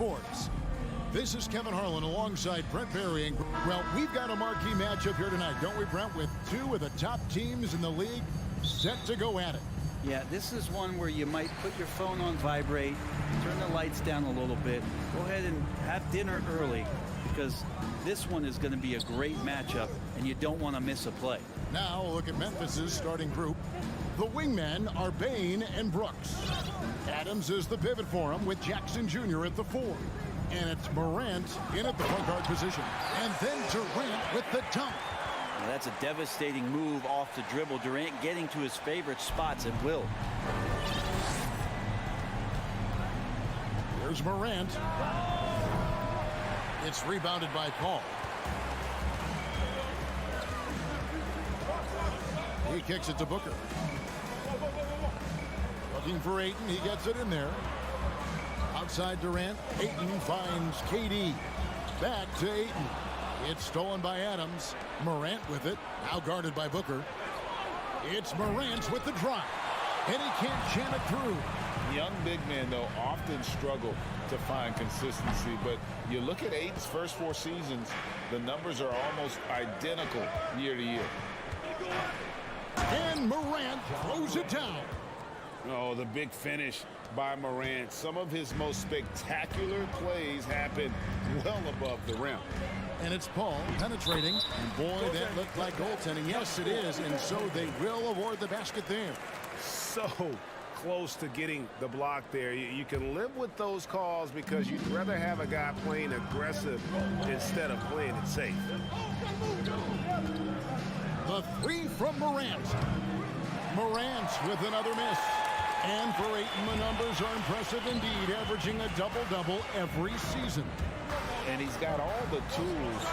courts. This is Kevin Harlan alongside Brent Berry. Well, we've got a marquee matchup here tonight, don't we, Brent? With two of the top teams in the league set to go at it. Yeah, this is one where you might put your phone on vibrate, turn the lights down a little bit, go ahead and have dinner early, because this one is going to be a great matchup, and you don't want to miss a play. Now look at Memphis's starting group. The wingmen are Bain and Brooks. Adams is the pivot for him with Jackson Jr. at the 4. And it's Morant in at the point guard position. And then Durant with the dunk. Now that's a devastating move off the dribble. Durant getting to his favorite spots at will. Here's Morant. It's rebounded by Paul. He kicks it to Booker. Looking for Ayton. He gets it in there. Outside Durant. Ayton finds KD. Back to Ayton. It's stolen by Adams. Morant with it. Now guarded by Booker. It's Morant with the drive. And he can't jam it through. Young big men, though, often struggle to find consistency. But you look at Ayton's first 4 seasons, the numbers are almost identical year to year. And Morant throws it down. Oh, the big finish by Morant. Some of his most spectacular plays happen well above the rim. And it's Paul penetrating. And boy, that looked like goaltending. Yes, it is. And so they will award the basket there. So close to getting the block there. You can live with those calls because you'd rather have a guy playing aggressive instead of playing it safe. The 3 from Morant. Morant with another miss. And for Ayton, the numbers are impressive indeed, averaging a double-double every season. And he's got all the tools.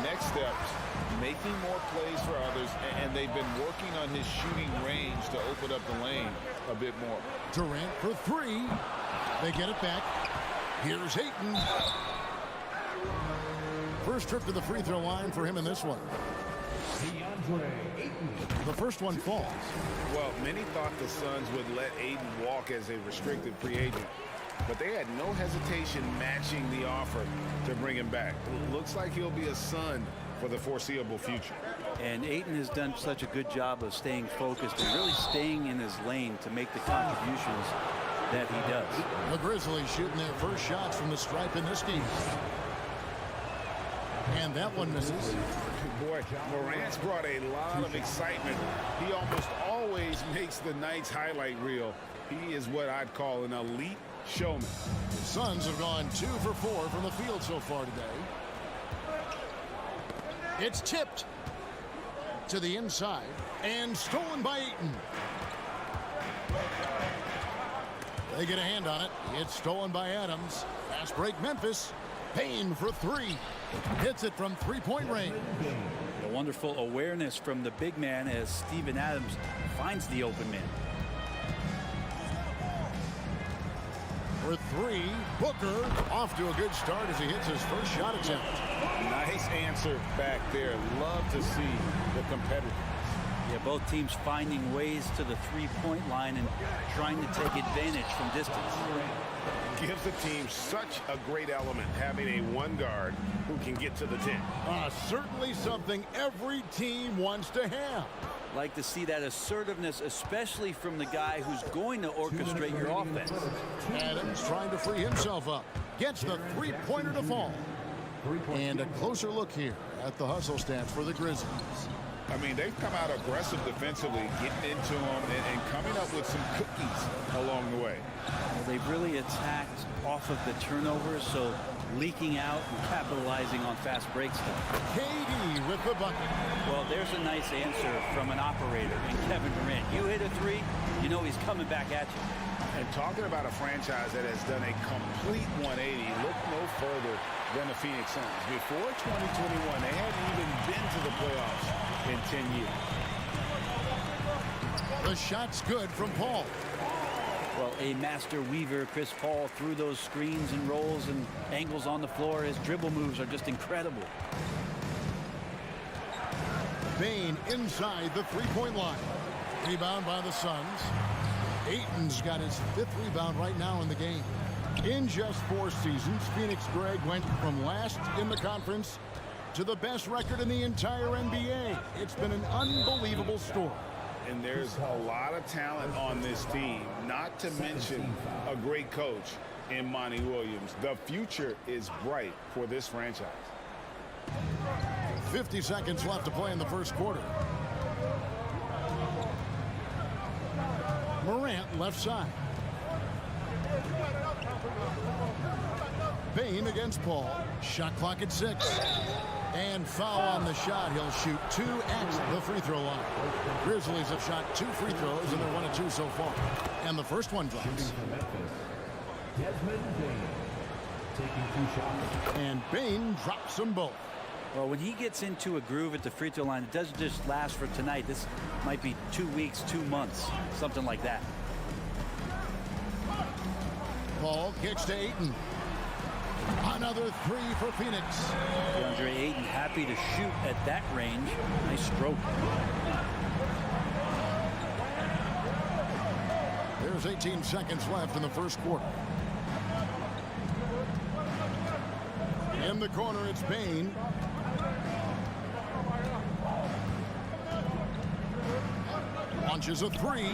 Next steps, making more plays for others, and they've been working on his shooting range to open up the lane a bit more. Durant for 3. They get it back. Here's Ayton. First trip to the free throw line for him in this one. The first one falls. Well, many thought the Suns would let Ayton walk as a restricted free agent, but they had no hesitation matching the offer to bring him back. Looks like he'll be a Sun for the foreseeable future. And Ayton has done such a good job of staying focused and really staying in his lane to make the contributions that he does. The Grizzlies shooting their first shots from the stripe in this game. And that one misses. Boy, Morant's brought a lot of excitement. He almost always makes the night's highlight reel. He is what I'd call an elite showman. The Suns have gone 2 for 4 from the field so far today. It's tipped to the inside and stolen by Ayton. They get a hand on it. It's stolen by Adams. Fast break Memphis. Payne for 3. Hits it from 3-point range. A wonderful awareness from the big man as Steven Adams finds the open man. For 3, Booker off to a good start as he hits his first shot attempt. Nice answer back there. Love to see the competitiveness. Yeah, both teams finding ways to the 3-point line and trying to take advantage from distance. Gives the team such a great element having a one guard who can get to the 10. Certainly something every team wants to have. Like to see that assertiveness, especially from the guy who's going to orchestrate your offense. Adams trying to free himself up. Gets the 3-pointer to fall. And a closer look here at the hustle stats for the Grizzlies. I mean, they've come out aggressive defensively, getting into them and coming up with some cookies along the way. Well, they've really attacked off of the turnovers, so leaking out and capitalizing on fast break stuff. KD with the bucket. Well, there's a nice answer from an operator in Kevin Durant. You hit a 3, you know he's coming back at you. And talking about a franchise that has done a complete 180, look no further than the Phoenix Suns. Before 2021, they hadn't even been to the playoffs in 10 years. The shot's good from Paul. Well, a master weaver, Chris Paul, through those screens and rolls and angles on the floor. His dribble moves are just incredible. Bain inside the 3-point line. Rebound by the Suns. Ayton's got his 5th rebound right now in the game. In just 4 seasons, Phoenix, Greg, went from last in the conference to the best record in the entire NBA. It's been an unbelievable story. And there's a lot of talent on this team, not to mention a great coach in Monty Williams. The future is bright for this franchise. 50 seconds left to play in the first quarter. Morant left side. Bane against Paul. Shot clock at 6. And foul on the shot. He'll shoot 2 at the free throw line. Grizzlies have shot 2 free throws, and they're 1 of 2 so far. And the first one drops. And Bane drops them both. Well, when he gets into a groove at the free throw line, it doesn't just last for tonight. This might be 2 weeks, 2 months, something like that. Paul kicks to Ayton. Another 3 for Phoenix. DeAndre Ayton happy to shoot at that range. Nice stroke. There's 18 seconds left in the first quarter. In the corner, it's Bane. Launches a 3.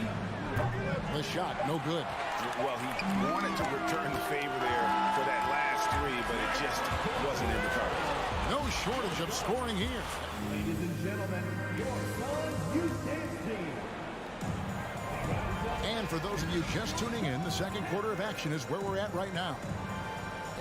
The shot, no good. Well, he wanted to return the favor there for that last 3, but it just wasn't in the cards. No shortage of scoring here. Ladies and gentlemen, your Suns Houston team. And for those of you just tuning in, the second quarter of action is where we're at right now.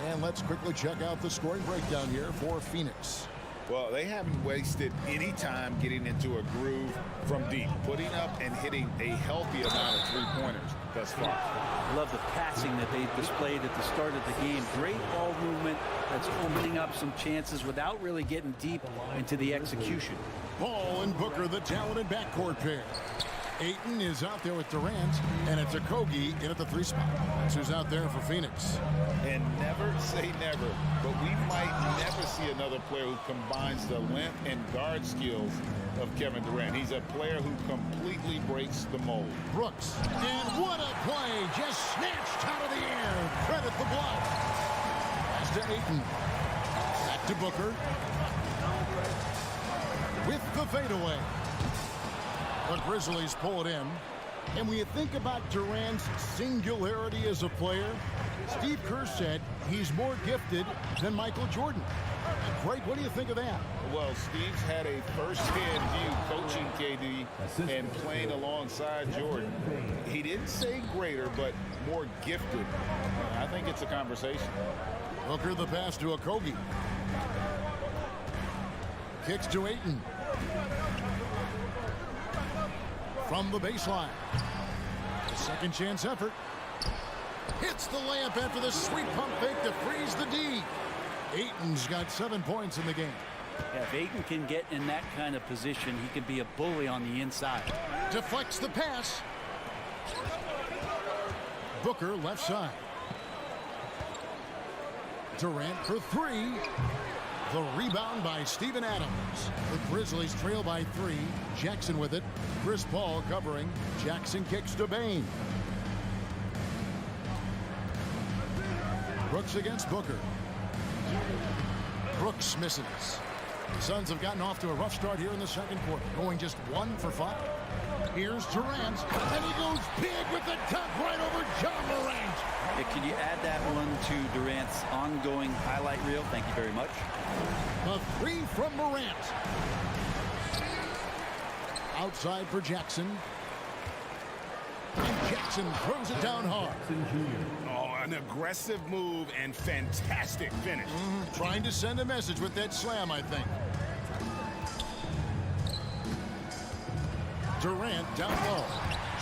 And let's quickly check out the scoring breakdown here for Phoenix. Well, they haven't wasted any time getting into a groove from deep, putting up and hitting a healthy amount of three-pointers thus far. I love the passing that they displayed at the start of the game. Great ball movement that's opening up some chances without really getting deep into the execution. Paul and Booker, the talented backcourt pair. Ayton is out there with Durant, and it's Okogie in at the 3 spot. That's who's out there for Phoenix. And never say never, but we might never see another player who combines the length and guard skills of Kevin Durant. He's a player who completely breaks the mold. Brooks, and what a play! Just snatched out of the air. Credit the block. Pass to Ayton. Back to Booker. With the fadeaway. The Grizzlies pull it in. And when you think about Durant's singularity as a player, Steve Kerr said he's more gifted than Michael Jordan. Greg, what do you think of that? Well, Steve's had a first-hand view coaching KD and playing alongside Jordan. He didn't say greater, but more gifted. I think it's a conversation. Booker the pass to Okogie. Kicks to Ayton. From the baseline. A second chance effort. Hits the layup after the sweet pump fake to freeze the D. Ayton's got 7 points in the game. Yeah, if Ayton can get in that kind of position, he can be a bully on the inside. Deflects the pass. Booker left side. Durant for 3. The rebound by Steven Adams. The Grizzlies trail by 3. Jackson with it. Chris Paul covering. Jackson kicks to Bane. Brooks against Booker. Brooks misses. The Suns have gotten off to a rough start here in the second quarter, going just 1 for 5. Here's Durant, and he goes big with the dunk right over John Morant. Yeah, can you add that one to Durant's ongoing highlight reel? Thank you very much. A 3 from Morant. Outside for Jackson. And Jackson throws it down hard. Oh, an aggressive move and fantastic finish. Trying to send a message with that slam, I think. Durant down low.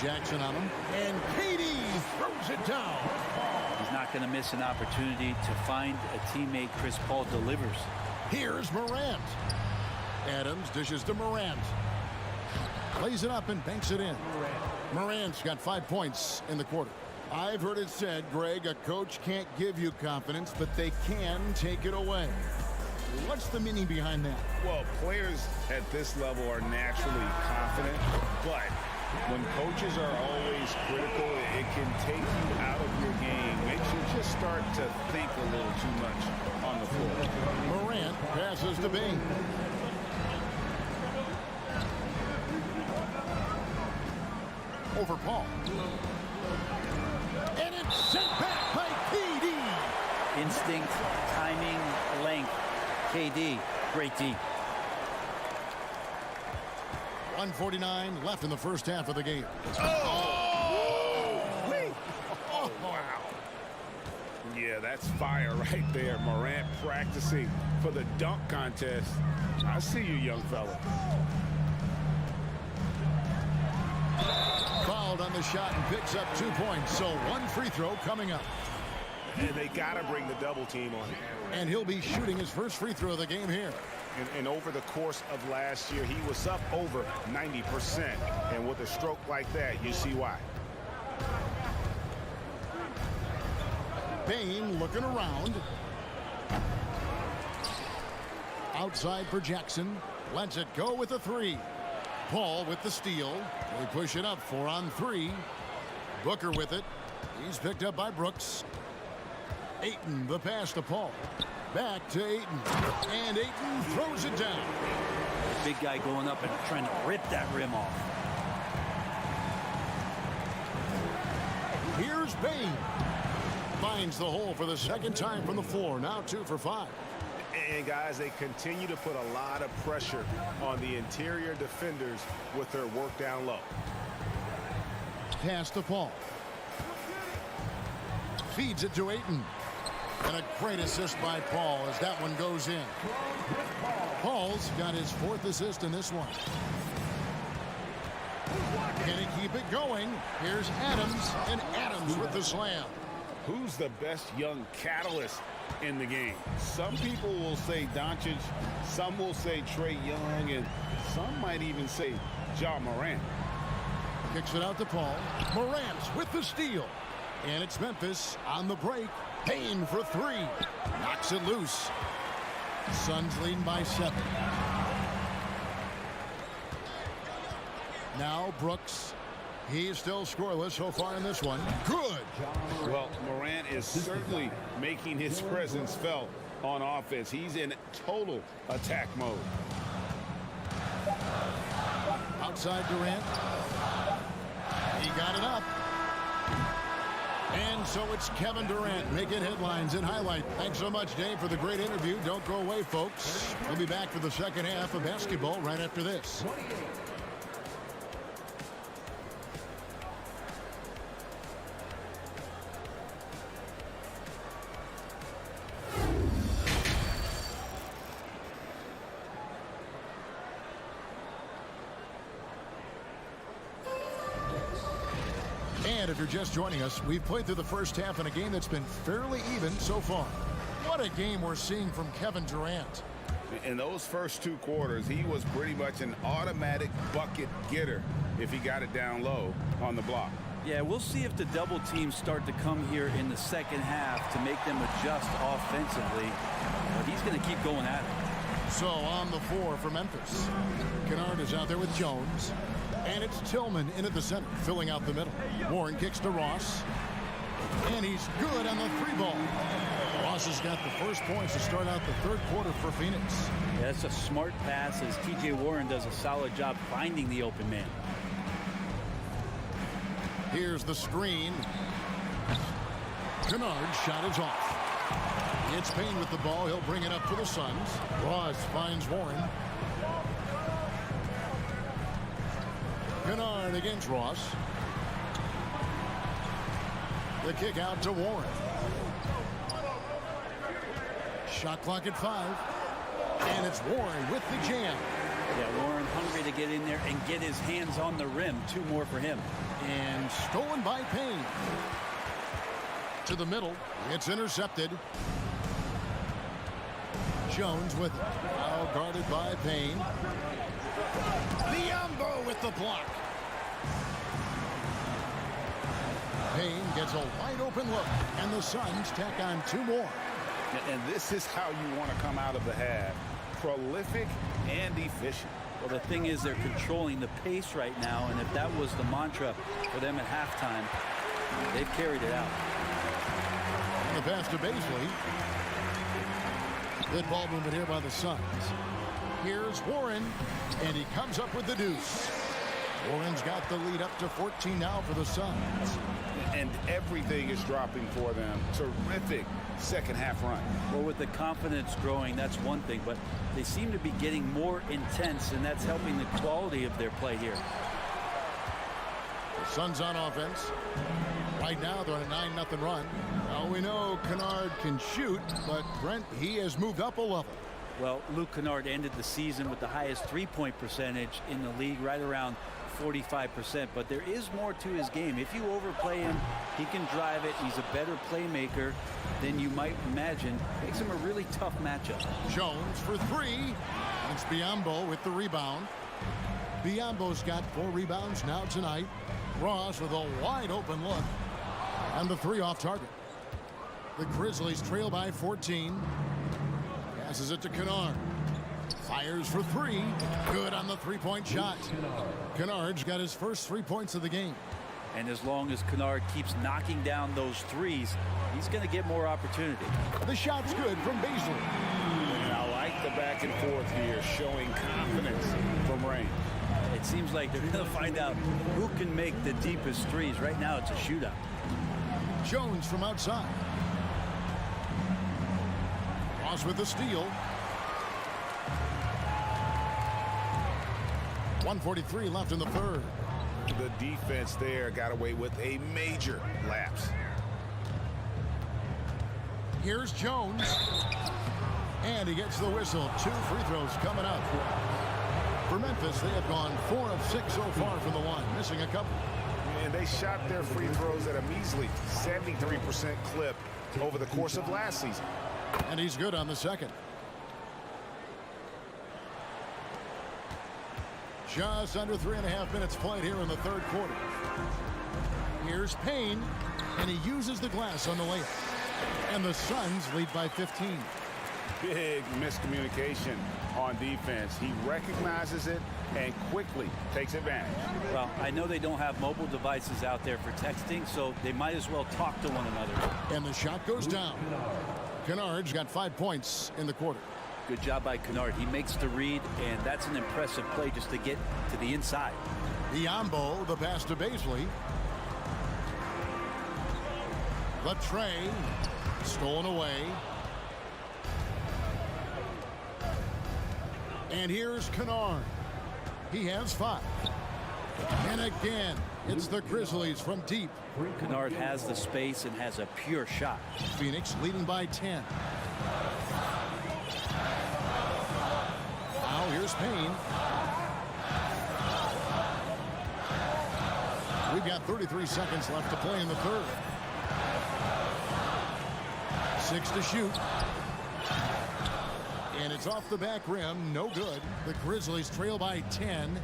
Jackson on him. And KD throws it down. He's not going to miss an opportunity to find a teammate. Chris Paul delivers. Here's Morant. Adams dishes to Morant. Lays it up and banks it in. Morant's got 5 points in the quarter. I've heard it said, Greg, a coach can't give you confidence, but they can take it away. What's the meaning behind that? Well, players at this level are naturally confident, but When coaches are always critical, it can take you out of your game. Makes you just start to think a little too much on the floor. Morant passes to Bing. Over Paul. And it's sent back by KD. Instinct, timing, length. KD, great D. 1:49 left in the first half of the game. Oh, wow. Yeah, that's fire right there. Morant practicing for the dunk contest. I see you, young fella. Fouled on the shot and picks up 2 points. So one free throw coming up. And they got to bring the double team on him. And he'll be shooting his first free throw of the game here. And over the course of last year, he was up over 90%. And with a stroke like that, you see why. Bane looking around. Outside for Jackson. Lets it go with a three. Paul with the steal. They push it up 4 on 3. Booker with it. He's picked up by Brooks. Ayton the pass to Paul. Back to Ayton. And Ayton throws it down. Big guy going up and trying to rip that rim off. Here's Bane. Finds the hole for the second time from the floor. Now 2 for 5. And guys, they continue to put a lot of pressure on the interior defenders with their work down low. Pass to Paul. Feeds it to Ayton. And a great assist by Paul as that one goes in. Paul's got his 4th assist in this one. Can he keep it going? Here's Adams, and Adams with the slam. Who's the best young catalyst in the game? Some people will say Doncic, some will say Trae Young, and some might even say Ja Morant. Kicks it out to Paul. Morant with the steal. And it's Memphis on the break. Payne for 3. Knocks it loose. Suns leading by 7. Now Brooks. He's still scoreless so far in this one. Good. Well, Morant is certainly making his presence felt on offense. He's in total attack mode. Outside Durant. He got it up. And so it's Kevin Durant making headlines and highlight. Thanks so much, Dave, for the great interview. Don't go away, folks. We'll be back for the second half of basketball right after this. And if you're just joining us, we've played through the first half in a game that's been fairly even so far. What a game we're seeing from Kevin Durant. In those first 2 quarters, he was pretty much an automatic bucket getter if he got it down low on the block. Yeah, we'll see if the double teams start to come here in the second half to make them adjust offensively. But he's going to keep going at it. So on the floor for Memphis. Kennard is out there with Jones. And it's Tillman in at the center, filling out the middle. Warren kicks to Ross. And he's good on the 3-ball. Ross has got the first points to start out the 3rd quarter for Phoenix. Yeah, that's a smart pass as T.J. Warren does a solid job finding the open man. Here's the screen. Kennard's shot is off. It's Payne with the ball. He'll bring it up for the Suns. Ross finds Warren. Kennard against Ross. The kick out to Warren. Shot clock at 5. And it's Warren with the jam. Yeah, Warren hungry to get in there and get his hands on the rim. 2 more for him. And stolen by Payne. To the middle. It's intercepted. Jones with it. Now guarded by Payne. Biombo with the block. Payne gets a wide open look. And the Suns tack on 2 more. And this is how you want to come out of the half. Prolific and efficient. Well, the thing is, they're controlling the pace right now, and if that was the mantra for them at halftime, they've carried it out. And the pass to Baisley. Good ball movement here by the Suns. Here's Warren, and he comes up with the deuce. Warren's got the lead up to 14 now for the Suns. And everything is dropping for them. Terrific second half run. Well, with the confidence growing, that's one thing, but they seem to be getting more intense, and that's helping the quality of their play here. The Suns on offense. Right now, they're on a 9-0 run. Now we know Kennard can shoot, but Brent, he has moved up a level. Well, Luke Kennard ended the season with the highest three-point percentage in the league, right around 45%, but there is more to his game. If you overplay him, he can drive it. He's a better playmaker than you might imagine. Makes him a really tough matchup. Jones for three. It's Biyombo with the rebound. Biyombo's got 4 rebounds now tonight. Ross with a wide open look. And the three off target. The Grizzlies trail by 14. Passes it to Kennard. Fires for three. Good on the three-point shot. Kennard's got his first 3 points of the game. And as long as Kennard keeps knocking down those threes, he's going to get more opportunity. The shot's good from Baisley. And I like the back and forth here, showing confidence from Rain. It seems like they're going to find out who can make the deepest threes. Right now, it's a shootout. Jones from outside. Ross with the steal. 1:43 left in the third. The defense there got away with a major lapse. Here's Jones. And he gets the whistle. 2 free throws coming up. For Memphis, they have gone 4 of 6 so far from the line, missing a couple. And they shot their free throws at a measly 73% clip over the course of last season. And he's good on the second. Just under 3.5 minutes played here in the third quarter. Here's Payne, and he uses the glass on the layup. And the Suns lead by 15. Big miscommunication on defense. He recognizes it and quickly takes advantage. Well, I know they don't have mobile devices out there for texting, so they might as well talk to one another. And the shot goes down. Kennard's got 5 points in the quarter. Good job by Kennard. He makes the read, and that's an impressive play just to get to the inside. Biyombo, the pass to Baisley. The tray, stolen away. And here's Kennard. He has 5. And again, it's the Grizzlies from deep. Kennard has the space and has a pure shot. Phoenix leading by 10. Now here's Payne. We've got 33 seconds left to play in the third. 6 to shoot. And it's off the back rim. No good. The Grizzlies trail by 10.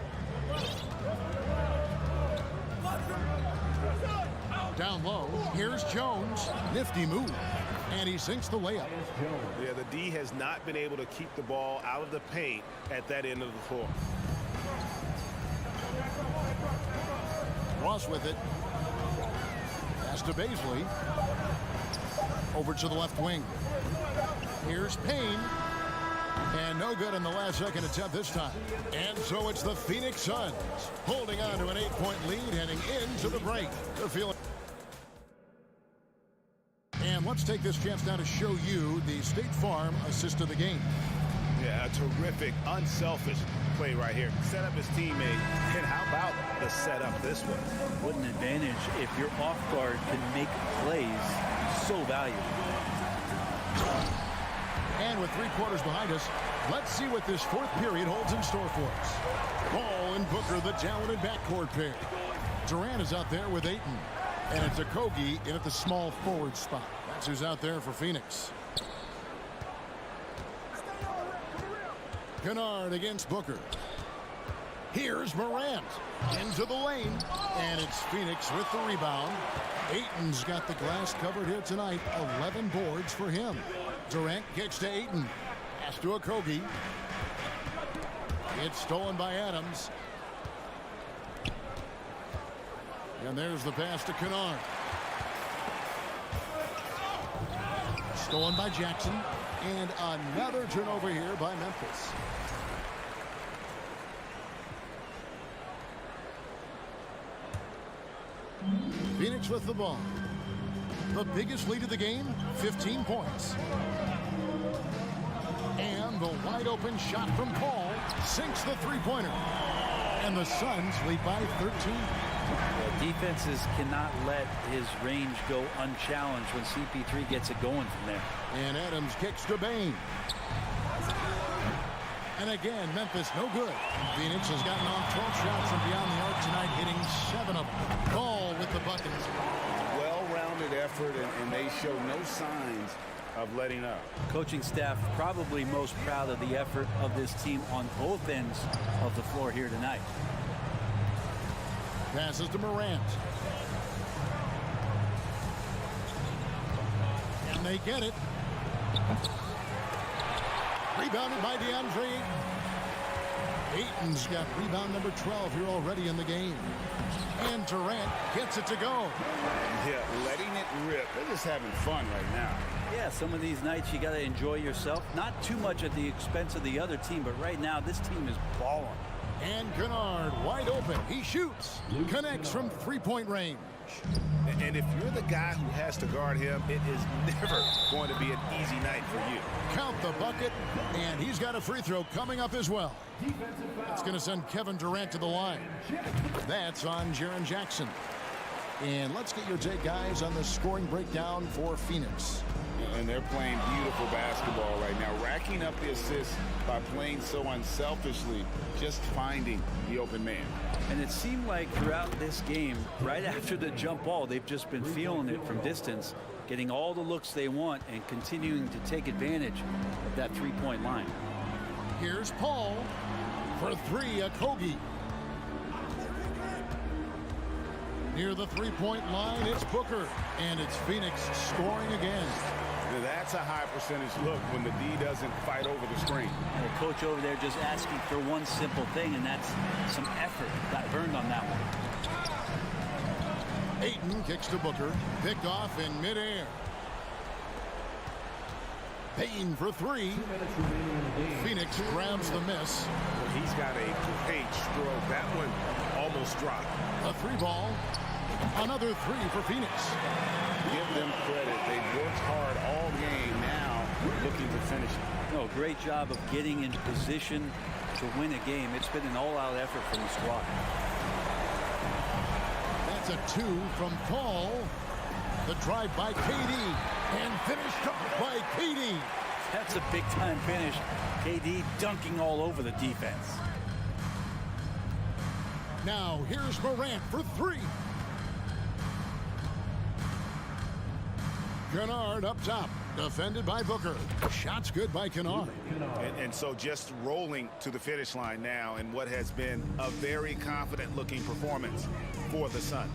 Down low. Here's Jones. Nifty move. And he sinks the layup. Yeah, the D has not been able to keep the ball out of the paint at that end of the floor. Ross with it. Pass to Baisley. Over to the left wing. Here's Payne. And no good in the last second attempt this time. And so it's the Phoenix Suns holding on to an 8-point lead heading into the break. They're feeling. And let's take this chance now to show you the State Farm assist of the game. Yeah, a terrific, unselfish play right here. Set up his teammate. And how about the setup this way? What an advantage if your off guard can make plays so valuable. And with 3 quarters behind us, let's see what this fourth period holds in store for us. Ball and Booker, the talented backcourt pair. Durant is out there with Ayton. And it's Okogie in at the small forward spot. That's who's out there for Phoenix. Kennard against Booker. Here's Morant into the lane. And it's Phoenix with the rebound. Ayton's got the glass covered here tonight. 11 boards for him. Durant kicks to Ayton. Pass to Okogie. It's stolen by Adams. And there's the pass to Kennard. Stolen by Jackson. And another turnover here by Memphis. Phoenix with the ball. The biggest lead of the game, 15 points. And the wide open shot from Paul sinks the three-pointer. And the Suns lead by 13. Yeah, defenses cannot let his range go unchallenged when CP3 gets it going from there. And Adams kicks to Bain. And again, Memphis no good. Phoenix has gotten off 12 shots from beyond the arc tonight, hitting 7 of them. Ball with the buckets. Well-rounded effort, and they show no signs of letting up. Coaching staff probably most proud of the effort of this team on both ends of the floor here tonight. Passes to Morant. And they get it. Rebounded by DeAndre. Ayton's got rebound number 12 here already in the game. And Durant gets it to go. Yeah, letting it rip. They're just having fun right now. Yeah, some of these nights you got to enjoy yourself. Not too much at the expense of the other team, but right now this team is balling. And Kennard wide open. He shoots. Connects from three-point range. And if you're the guy who has to guard him, it is never going to be an easy night for you. Count the bucket, and he's got a free throw coming up as well. It's going to send Kevin Durant to the line. That's on Jaren Jackson. And let's get your take, guys, on the scoring breakdown for Phoenix. And they're playing beautiful basketball right now, racking up the assists by playing so unselfishly, just finding the open man. And it seemed like throughout this game, right after the jump ball, they've just been feeling it from distance, getting all the looks they want and continuing to take advantage of that three-point line. Here's Paul for three, Okogie. Near the three-point line, it's Booker, and it's Phoenix scoring again. Now that's a high percentage look when the D doesn't fight over the screen. And the coach over there just asking for one simple thing, and that's some effort. Got burned on that one. Ayton kicks to Booker, picked off in midair. Payne for three. Phoenix grabs the miss. He's got a great stroke. That one almost dropped. A three ball. Another three for Phoenix. Give them credit. They've worked hard all game, now looking to finish it. Oh, great job of getting in position to win a game. It's been an all-out effort from the squad. That's a two from Paul. The drive by KD. And finished up by KD. That's a big-time finish. KD dunking all over the defense. Now here's Morant for three. Kennard up top, defended by Booker. Shots good by Kennard. And so just rolling to the finish line now in what has been a very confident-looking performance for the Suns.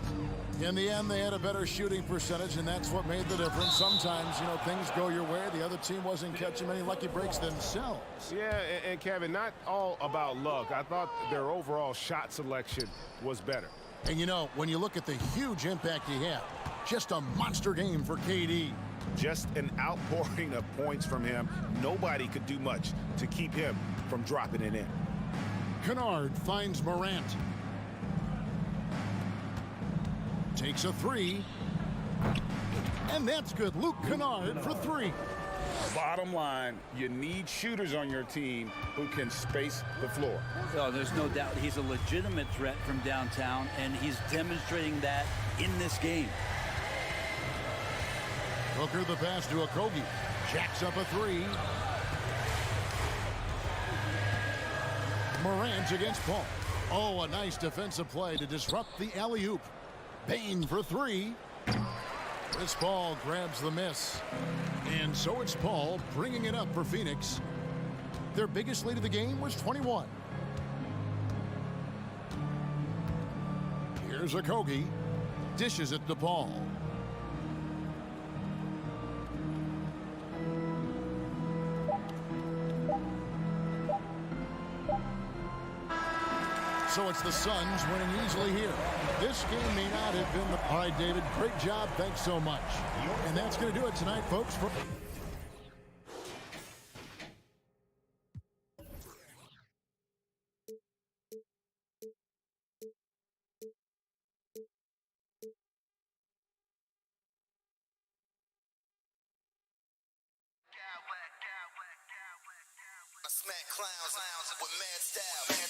In the end, they had a better shooting percentage, and that's what made the difference. Sometimes, you know, things go your way. The other team wasn't catching many lucky breaks themselves. Yeah, and Kevin, not all about luck. I thought their overall shot selection was better. And, you know, when you look at the huge impact he had, just a monster game for KD. Just an outpouring of points from him. Nobody could do much to keep him from dropping it in. Kennard finds Morant. Takes a three. And that's good. Luke Kennard for three. Bottom line, you need shooters on your team who can space the floor. Oh, there's no doubt he's a legitimate threat from downtown, and he's demonstrating that in this game. Booker the pass to Okogie. Jacks up a three. Morant against Paul. Oh, a nice defensive play to disrupt the alley-oop. Payne for three. This ball grabs the miss. And so it's Paul bringing it up for Phoenix. Their biggest lead of the game was 21. Here's Okogie. Dishes it to Paul. So it's the Suns winning easily here. This game may not have been the... All right, David, great job. Thanks so much. And that's going to do it tonight, folks. Smack clowns with mad style.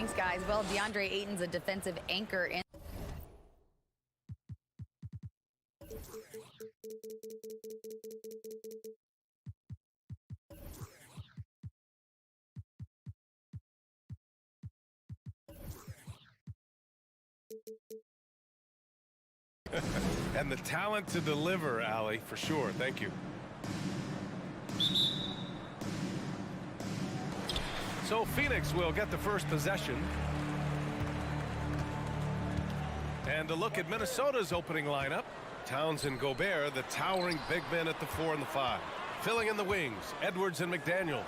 Thanks, guys. Well, DeAndre Ayton's a defensive anchor in. And the talent to deliver, Allie, for sure. Thank you. So Phoenix will get the first possession. And a look at Minnesota's opening lineup. Towns and Gobert, the towering big men at the 4 and the 5. Filling in the wings, Edwards and McDaniels.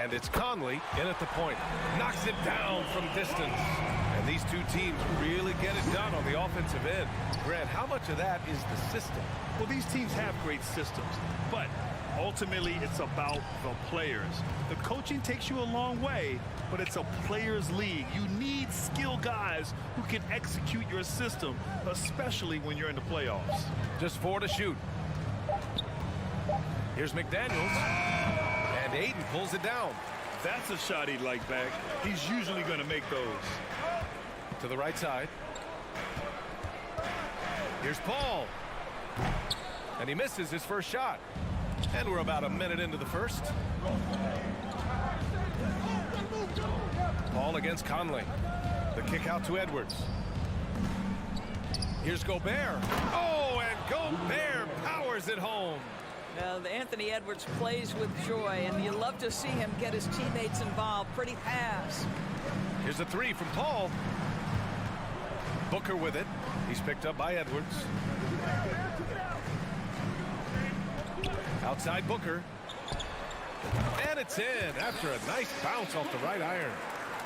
And it's Conley in at the point. Knocks it down from distance. And these two teams really get it done on the offensive end. Grant, how much of that is the system? Well, these teams have great systems, but ultimately it's about the players. The coaching takes you a long way, but it's a players' league. You need skilled guys who can execute your system, especially when you're in the playoffs. Just 4 to shoot. Here's McDaniels. And Ayton pulls it down. That's a shot he'd like back. He's usually going to make those. To the right side. Here's Paul. And he misses his first shot. And we're about a minute into the first. Paul against Conley. The kick out to Edwards. Here's Gobert. Oh, and Gobert powers it home. Anthony Edwards plays with joy, and you love to see him get his teammates involved. Pretty pass. Here's a 3 from Paul. Booker with it. He's picked up by Edwards. Outside Booker. And it's in after a nice bounce off the right iron.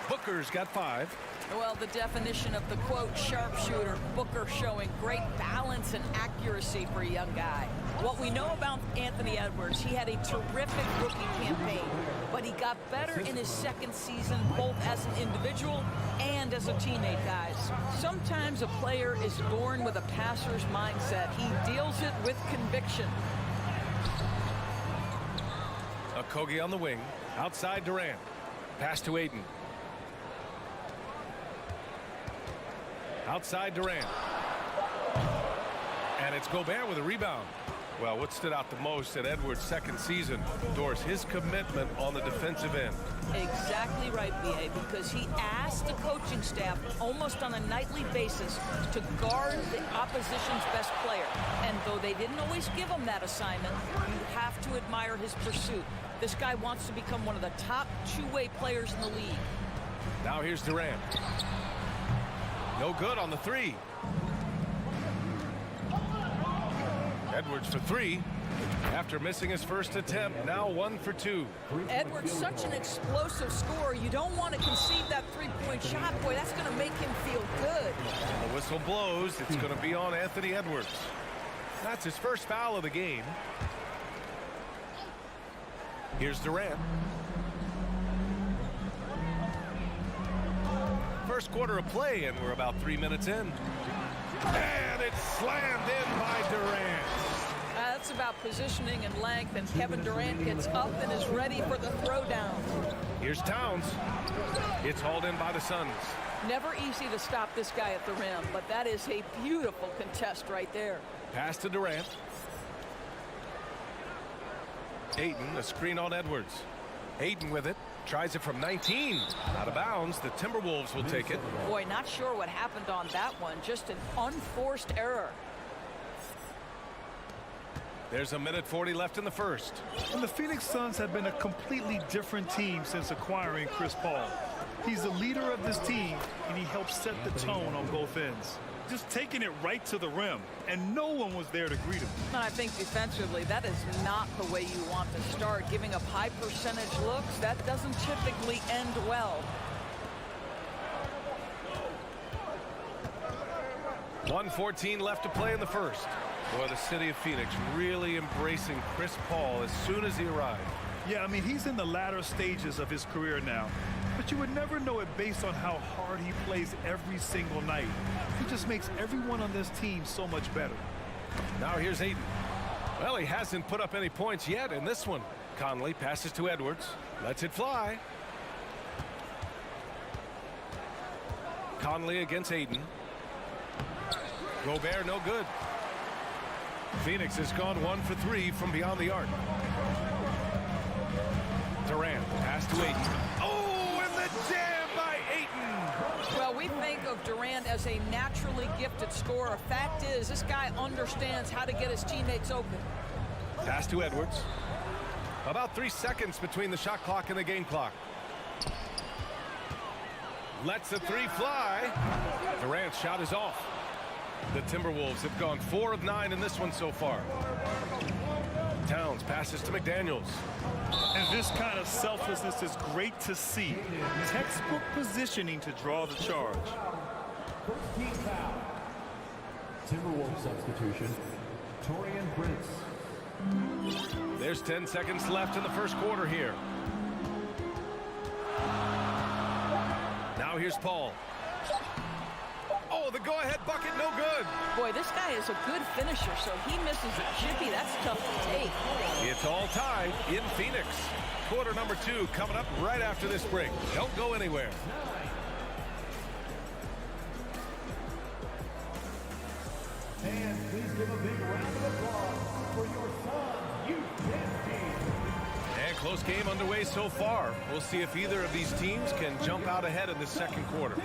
Booker's got 5. Well, the definition of the quote sharpshooter. Booker showing great balance and accuracy for a young guy. What we know about Anthony Edwards, he had a terrific rookie campaign, but he got better in his second season, both as an individual and as a teammate, guys. Sometimes a player is born with a passer's mindset. He deals it with conviction. Okogie on the wing. Outside Durant. Pass to Ayton. Outside Durant. And it's Gobert with a rebound. Well, what stood out the most at Edwards' second season, Doris, his commitment on the defensive end. Exactly right, B.A., because he asked the coaching staff almost on a nightly basis to guard the opposition's best player. And though they didn't always give him that assignment, you have to admire his pursuit. This guy wants to become one of the top two-way players in the league. Now here's Durant. No good on the 3. Edwards for 3 after missing his first attempt. Now 1 for 2. Edwards, such an explosive scorer. You don't want to concede that three-point shot. Boy, that's going to make him feel good. The whistle blows. It's going to be on Anthony Edwards. That's his first foul of the game. Here's Durant. First quarter of play, and we're about 3 minutes in. And it's slammed in by Durant. That's about positioning and length, and Kevin Durant gets up and is ready for the throwdown. Here's Towns. It's hauled in by the Suns. Never easy to stop this guy at the rim, but that is a beautiful contest right there. Pass to Durant. Ayton, a screen on Edwards. Ayton with it. Tries it from 19. Out of bounds. The Timberwolves will take it. Boy, not sure what happened on that one. Just an unforced error. There's a minute 40 left in the first. And the Phoenix Suns have been a completely different team since acquiring Chris Paul. He's the leader of this team, and he helps set the tone on both ends. Just taking it right to the rim, and no one was there to greet him. And I think defensively, that is not the way you want to start. Giving up high percentage looks, that doesn't typically end well. 1:14 left to play in the first. Boy, the city of Phoenix really embracing Chris Paul as soon as he arrived. Yeah, I mean, he's in the latter stages of his career now. But you would never know it based on how hard he plays every single night. He just makes everyone on this team so much better. Now here's Ayton. Well, he hasn't put up any points yet in this one. Conley passes to Edwards. Lets it fly. Conley against Aiden. Gobert no good. Phoenix has gone 1 for 3 from beyond the arc. Durant pass to Aiden. Oh, and the jam by Aiden. Well, we think of Durant as a naturally gifted scorer. Fact is, this guy understands how to get his teammates open. Pass to Edwards. About 3 seconds between the shot clock and the game clock. Lets the three fly. Durant's shot is off. The Timberwolves have gone 4 of 9 in this one so far. Towns passes to McDaniels. And this kind of selflessness is great to see. Textbook positioning to draw the charge. First team foul. Timberwolves substitution. Taurean Prince. There's 10 seconds left in the first quarter here. Now here's Paul. Oh, the go-ahead bucket, no good. Boy, this guy is a good finisher, so he misses a chippy. That's tough to take. It's all tied in Phoenix. Quarter number 2 coming up right after this break. Don't go anywhere. And please give a big round of applause for your Suns youth team. And close game underway so far. We'll see if either of these teams can jump out ahead in the second quarter.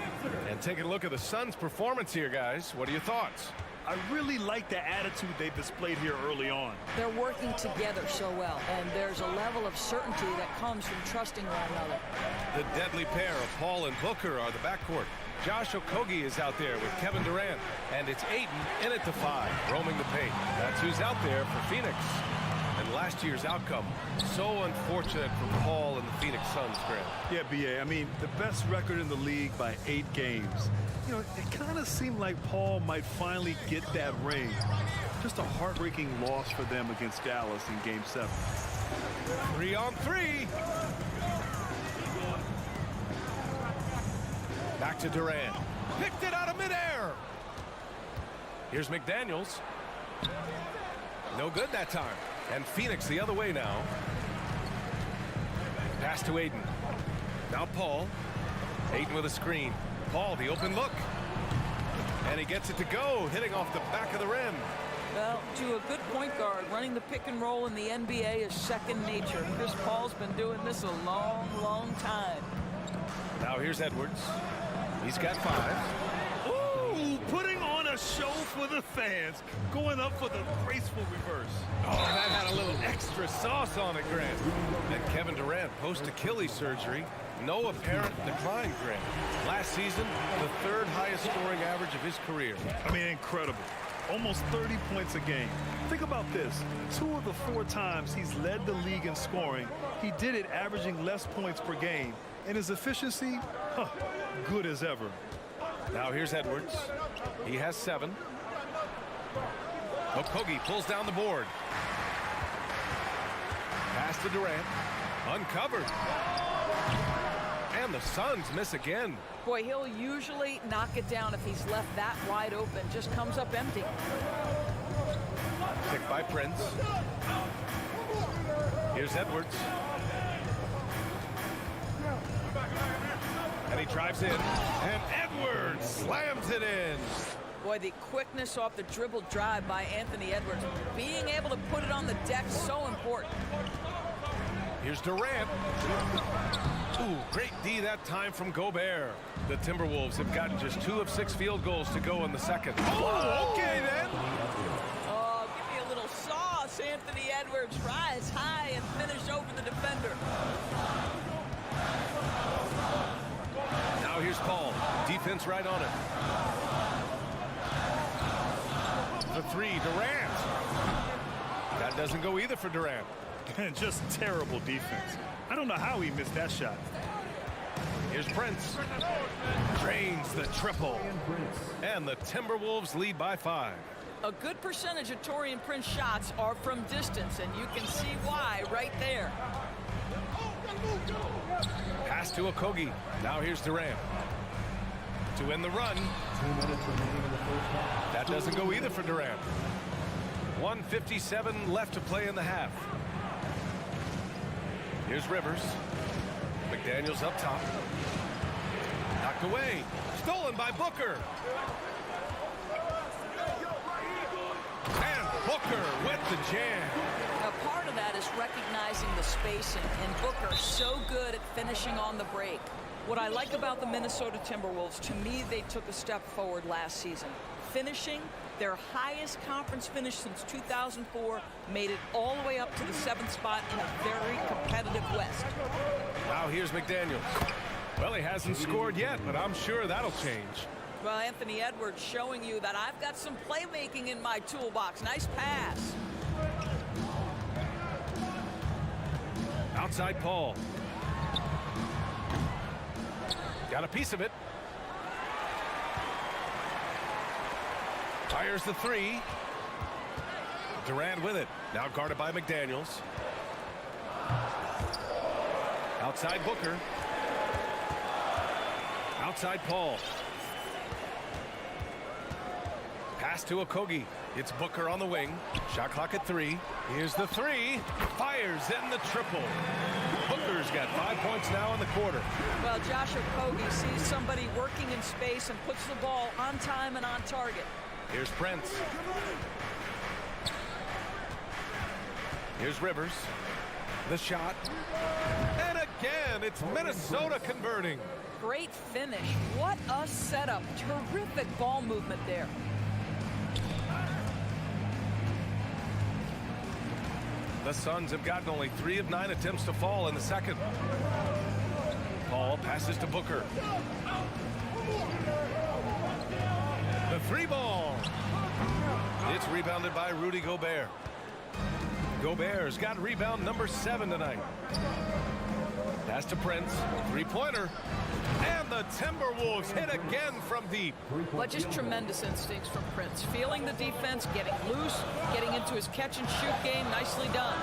And taking a look at the Suns' performance here, guys. What are your thoughts? I really like the attitude they've displayed here early on. They're working together so well, and there's a level of certainty that comes from trusting one another. The deadly pair of Paul and Booker are the backcourt. Josh Okogie is out there with Kevin Durant, and it's Aiden in at the 5, roaming the paint. That's who's out there for Phoenix. And last year's outcome, so unfortunate for Paul and the Phoenix Suns, Grant. Yeah, B.A., I mean, the best record in the league by 8 games. You know, it kind of seemed like Paul might finally get that ring. Just a heartbreaking loss for them against Dallas in Game 7. 3 on 3. Back to Durant. Picked it out of midair. Here's McDaniels. No good that time. And Phoenix the other way now. Pass to Aiden. Now Paul. Aiden with a screen. Paul, the open look. And he gets it to go, hitting off the back of the rim. Well, to a good point guard, running the pick and roll in the NBA is second nature. Chris Paul's been doing this a long, long time. Now here's Edwards. He's got 5. Ooh, putting on a show for the fans. Going up for the graceful reverse. Oh, that had a little extra sauce on it, Grant. And Kevin Durant, post-Achilles surgery, no apparent decline, Grant. Last season, the 3rd highest scoring average of his career. I mean, incredible. Almost 30 points a game. Think about this. 2 of the 4 times he's led the league in scoring, he did it averaging less points per game. And his efficiency, good as ever. Now here's Edwards. He has 7. Okogie pulls down the board. Pass to Durant. Uncovered. And the Suns miss again. Boy, he'll usually knock it down if he's left that wide open. Just comes up empty. Picked by Prince. Here's Edwards. And he drives in. And Edwards slams it in. Boy, the quickness off the dribble drive by Anthony Edwards. Being able to put it on the deck, so important. Here's Durant. Ooh, great D that time from Gobert. The Timberwolves have gotten just 2 of 6 field goals to go in the second. Oh, okay then. Oh, give me a little sauce, Anthony Edwards. Rise high and finish over the defender. Now here's Paul. Defense right on it. The 3, Durant. That doesn't go either for Durant. And just terrible defense. I don't know how he missed that shot. Here's Prince. Drains the triple. And the Timberwolves lead by 5. A good percentage of Taurean Prince shots are from distance, and you can see why right there. Pass to Okogie. Now here's Durant. To win the run. 2 minutes remaining in the first half. That doesn't go either for Durant. 1:57 left to play in the half. Here's Rivers. McDaniels up top. Knocked away. Stolen by Booker. And Booker with the jam. Now, part of that is recognizing the spacing, and Booker so good at finishing on the break. What I like about the Minnesota Timberwolves, to me, they took a step forward last season. Finishing, their highest conference finish since 2004, made it all the way up to the 7th spot in a very competitive West. Now here's McDaniels. Well, he hasn't scored yet, but I'm sure that'll change. Well, Anthony Edwards showing you that I've got some playmaking in my toolbox. Nice pass. Outside Paul. Got a piece of it. Fires the three. Durant with it. Now guarded by McDaniels. Outside Booker. Outside Paul. Pass to Okogie. It's Booker on the wing. Shot clock at 3. Here's the 3. Fires in the triple. Booker's got 5 points now in the quarter. Well, Josh Okogie sees somebody working in space and puts the ball on time and on target. Here's Prince. Here's Rivers. The shot. And again, it's Minnesota converting. Great finish. What a setup. Terrific ball movement there. The Suns have gotten only 3 of 9 attempts to fall in the second. Paul passes to Booker. The 3 ball. It's rebounded by Rudy Gobert. Gobert's got rebound number 7 tonight. Pass to Prince. 3-pointer. And the Timberwolves hit again from deep. But just tremendous instincts from Prince. Feeling the defense, getting loose, getting into his catch-and-shoot game. Nicely done.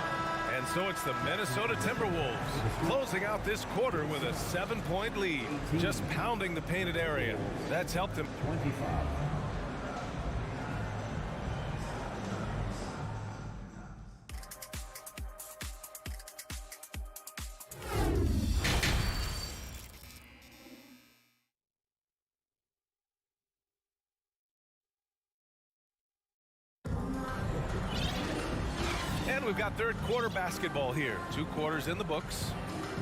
And so it's the Minnesota Timberwolves closing out this quarter with a 7-point lead. Just pounding the painted area. That's helped him. 25. And we've got third quarter basketball here. 2 quarters in the books.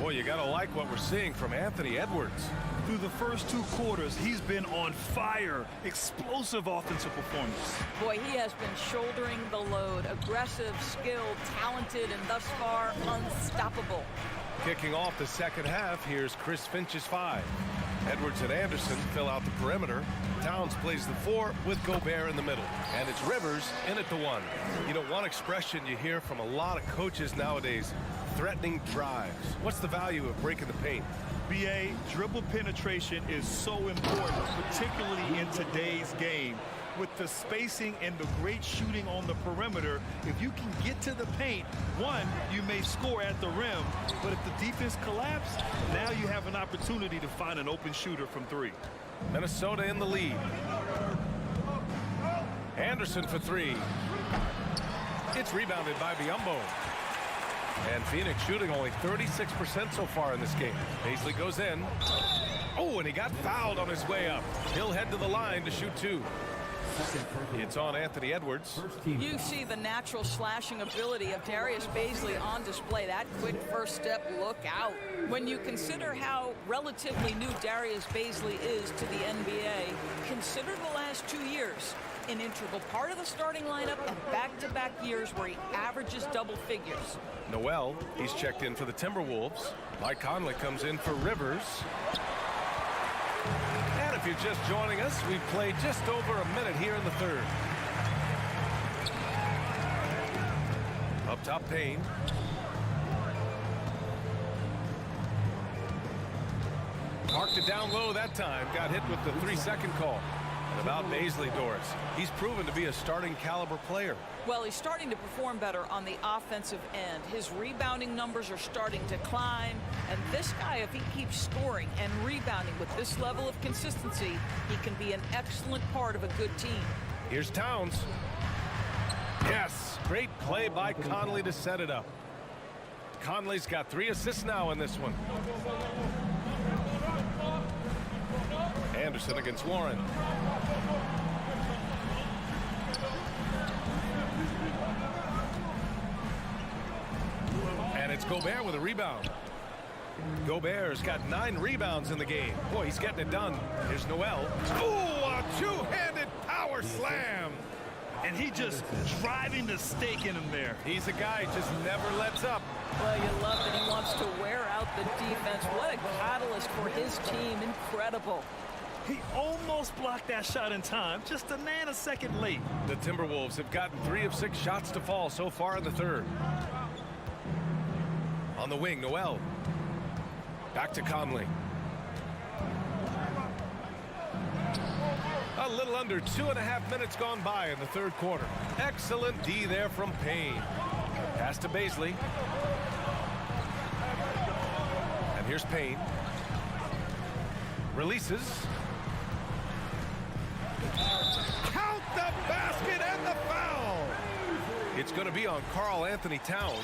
Boy, you got to like what we're seeing from Anthony Edwards. Through the first 2 quarters, he's been on fire. Explosive offensive performance. Boy, he has been shouldering the load. Aggressive, skilled, talented, and thus far, unstoppable. Kicking off the second half, here's Chris Finch's 5. Edwards and Anderson fill out the perimeter. Towns plays the 4 with Gobert in the middle. And it's Rivers in at the 1. You know, one expression you hear from a lot of coaches nowadays, threatening drives. What's the value of breaking the paint? BA, dribble penetration is so important, particularly in today's game. With the spacing and the great shooting on the perimeter, if you can get to the paint, 1, you may score at the rim, but if the defense collapses, now you have an opportunity to find an open shooter from 3. Minnesota in the lead. Anderson for 3. It's rebounded by Biyombo. And Phoenix shooting only 36% so far in this game. Paisley goes in. Oh, and he got fouled on his way up. He'll head to the line to shoot 2. It's on Anthony Edwards. You see the natural slashing ability of Darius Bazley on display. That quick first step, look out. When you consider how relatively new Darius Bazley is to the NBA, consider the last 2 years. An integral part of the starting lineup and back-to-back years where he averages double figures. Noel, he's checked in for the Timberwolves. Mike Conley comes in for Rivers. And if you're just joining us, we've played just over a minute here in the third. Up top, Payne. Marked it down low that time. Got hit with the 3-second call. And about Bazley, Doris. He's proven to be a starting caliber player. Well, he's starting to perform better on the offensive end. His rebounding numbers are starting to climb. And this guy, if he keeps scoring and rebounding with this level of consistency, he can be an excellent part of a good team. Here's Towns. Yes, great play by Conley to set it up. Conley's got 3 assists now in this one. Anderson against Warren. And it's Gobert with a rebound. Gobert's got 9 rebounds in the game. Boy, he's getting it done. Here's Noel. Ooh, a two-handed power slam. And he just driving the stake in him there. He's a guy who just never lets up. Well, you love that he wants to wear out the defense. What a catalyst for his team. Incredible. He almost blocked that shot in time, just a nanosecond late. The Timberwolves have gotten 3 of 6 shots to fall so far in the third. On the wing, Noel. Back to Conley. A little under 2.5 minutes gone by in the third quarter. Excellent D there from Payne. Pass to Bazley. And here's Payne. Releases. Count the basket and the foul. It's going to be on Karl Anthony Towns.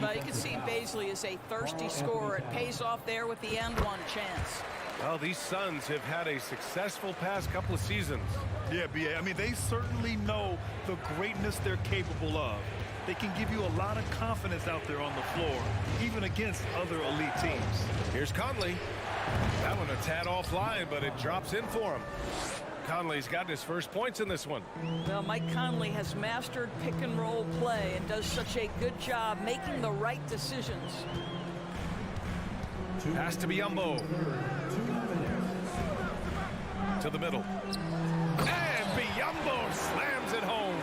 Well, you can see Bazley is a thirsty scorer. It pays off there with the end one chance. Well, these Suns have had a successful past couple of seasons. Yeah, B.A. I mean, they certainly know the greatness they're capable of. They can give you a lot of confidence out there on the floor, even against other elite teams. Here's Conley. That one a tad offline, but it drops in for him. Conley's gotten his first points in this one. Well, Mike Conley has mastered pick and roll play and does such a good job making the right decisions. Pass to Biyombo. To the middle. And Biyombo slams it home.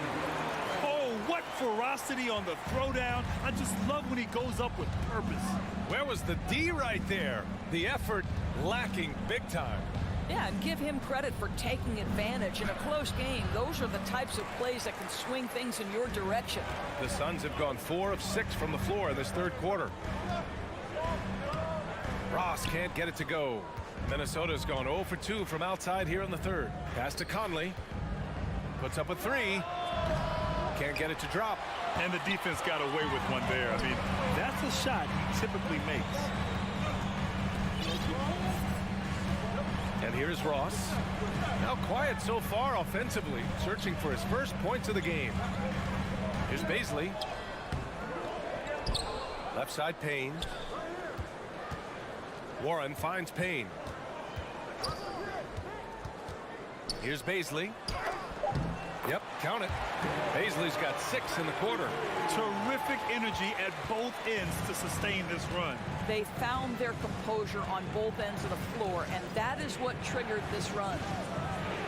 Oh, what ferocity on the throwdown. I just love when he goes up with purpose. Where was the D right there? The effort lacking big time. Yeah, and give him credit for taking advantage. In a close game, those are the types of plays that can swing things in your direction. The Suns have gone 4 of 6 from the floor in this third quarter. Ross can't get it to go. Minnesota's gone 0 for 2 from outside here in the third. Pass to Conley. Puts up a 3. Can't get it to drop. And the defense got away with one there. I mean, that's a shot he typically makes. And here's Ross. Now quiet so far offensively, searching for his first points of the game. Here's Bazley. Left side Payne. Warren finds Payne. Here's Bazley. Yep, count it. Bazley's got 6 in the quarter. Terrific energy at both ends to sustain this run. They found their composure on both ends of the floor, and that is what triggered this run.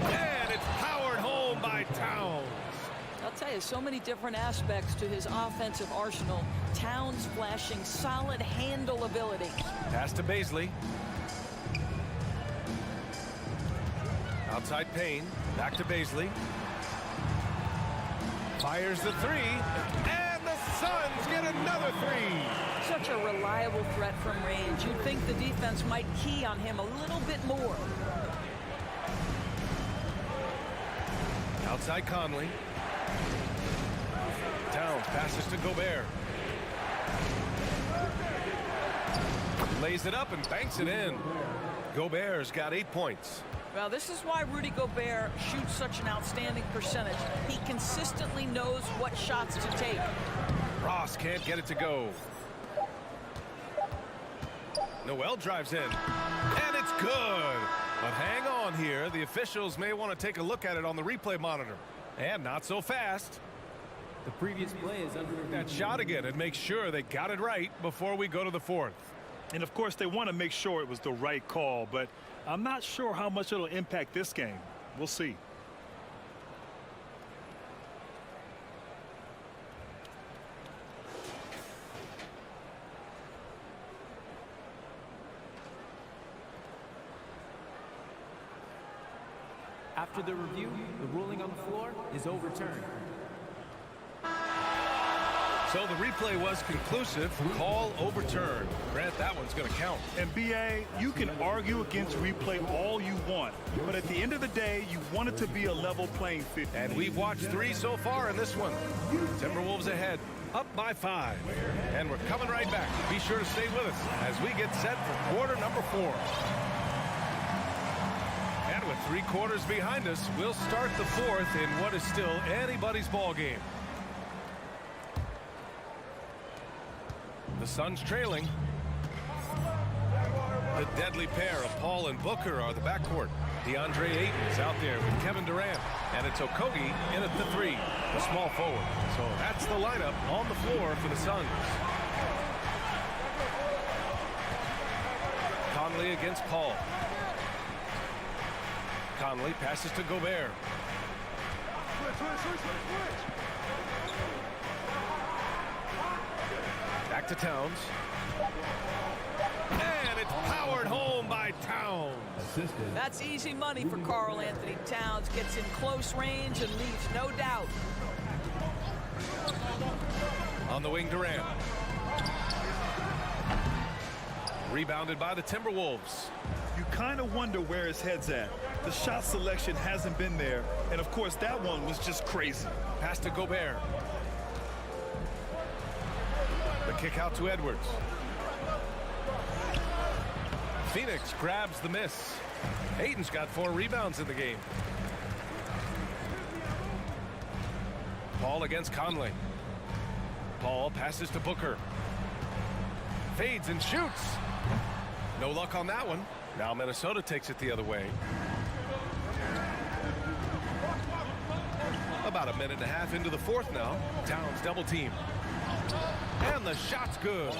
And it's powered home by Towns. I'll tell you, so many different aspects to his offensive arsenal. Towns flashing solid handle ability. Pass to Bazley. Outside Payne. Back to Bazley. Fires the 3. And the Suns get another 3. Such a reliable threat from range. You'd think the defense might key on him a little bit more. Outside Conley. Towns passes to Gobert. Lays it up and banks it in. Gobert's got 8 points. Well, this is why Rudy Gobert shoots such an outstanding percentage. He consistently knows what shots to take. Ross can't get it to go. Noel drives in. And it's good. But hang on here. The officials may want to take a look at it on the replay monitor. And not so fast. The previous play is under that shot again and make sure they got it right before we go to the fourth. And of course they want to make sure it was the right call, but I'm not sure how much it'll impact this game. We'll see. After the review, the ruling on the floor is overturned. So the replay was conclusive. Call overturned. Grant, that one's going to count. And B.A., you can argue against replay all you want, but at the end of the day, you want it to be a level playing field. And we've watched 3 so far in this one. Timberwolves ahead, up by 5. And we're coming right back. Be sure to stay with us as we get set for quarter number 4. And with 3 quarters behind us, we'll start the 4th in what is still anybody's ball game. The Suns trailing. The deadly pair of Paul and Booker are the backcourt. DeAndre Ayton is out there with Kevin Durant. And it's Okogie in at the 3, the small forward. So that's the lineup on the floor for the Suns. Conley against Paul. Conley passes to Gobert. Back to Towns. And it's powered home by Towns. That's easy money for Karl Anthony Towns. Gets in close range and leaves no doubt. On the wing, Durant. Rebounded by the Timberwolves. You kind of wonder where his head's at. The shot selection hasn't been there. And, of course, that one was just crazy. Pass to Gobert. The kick out to Edwards. Phoenix grabs the miss. Ayton's got 4 rebounds in the game. Paul against Conley. Paul passes to Booker. Fades and shoots. No luck on that one. Now Minnesota takes it the other way. About a minute and a half into the 4th now. Towns double team. And the shot's good.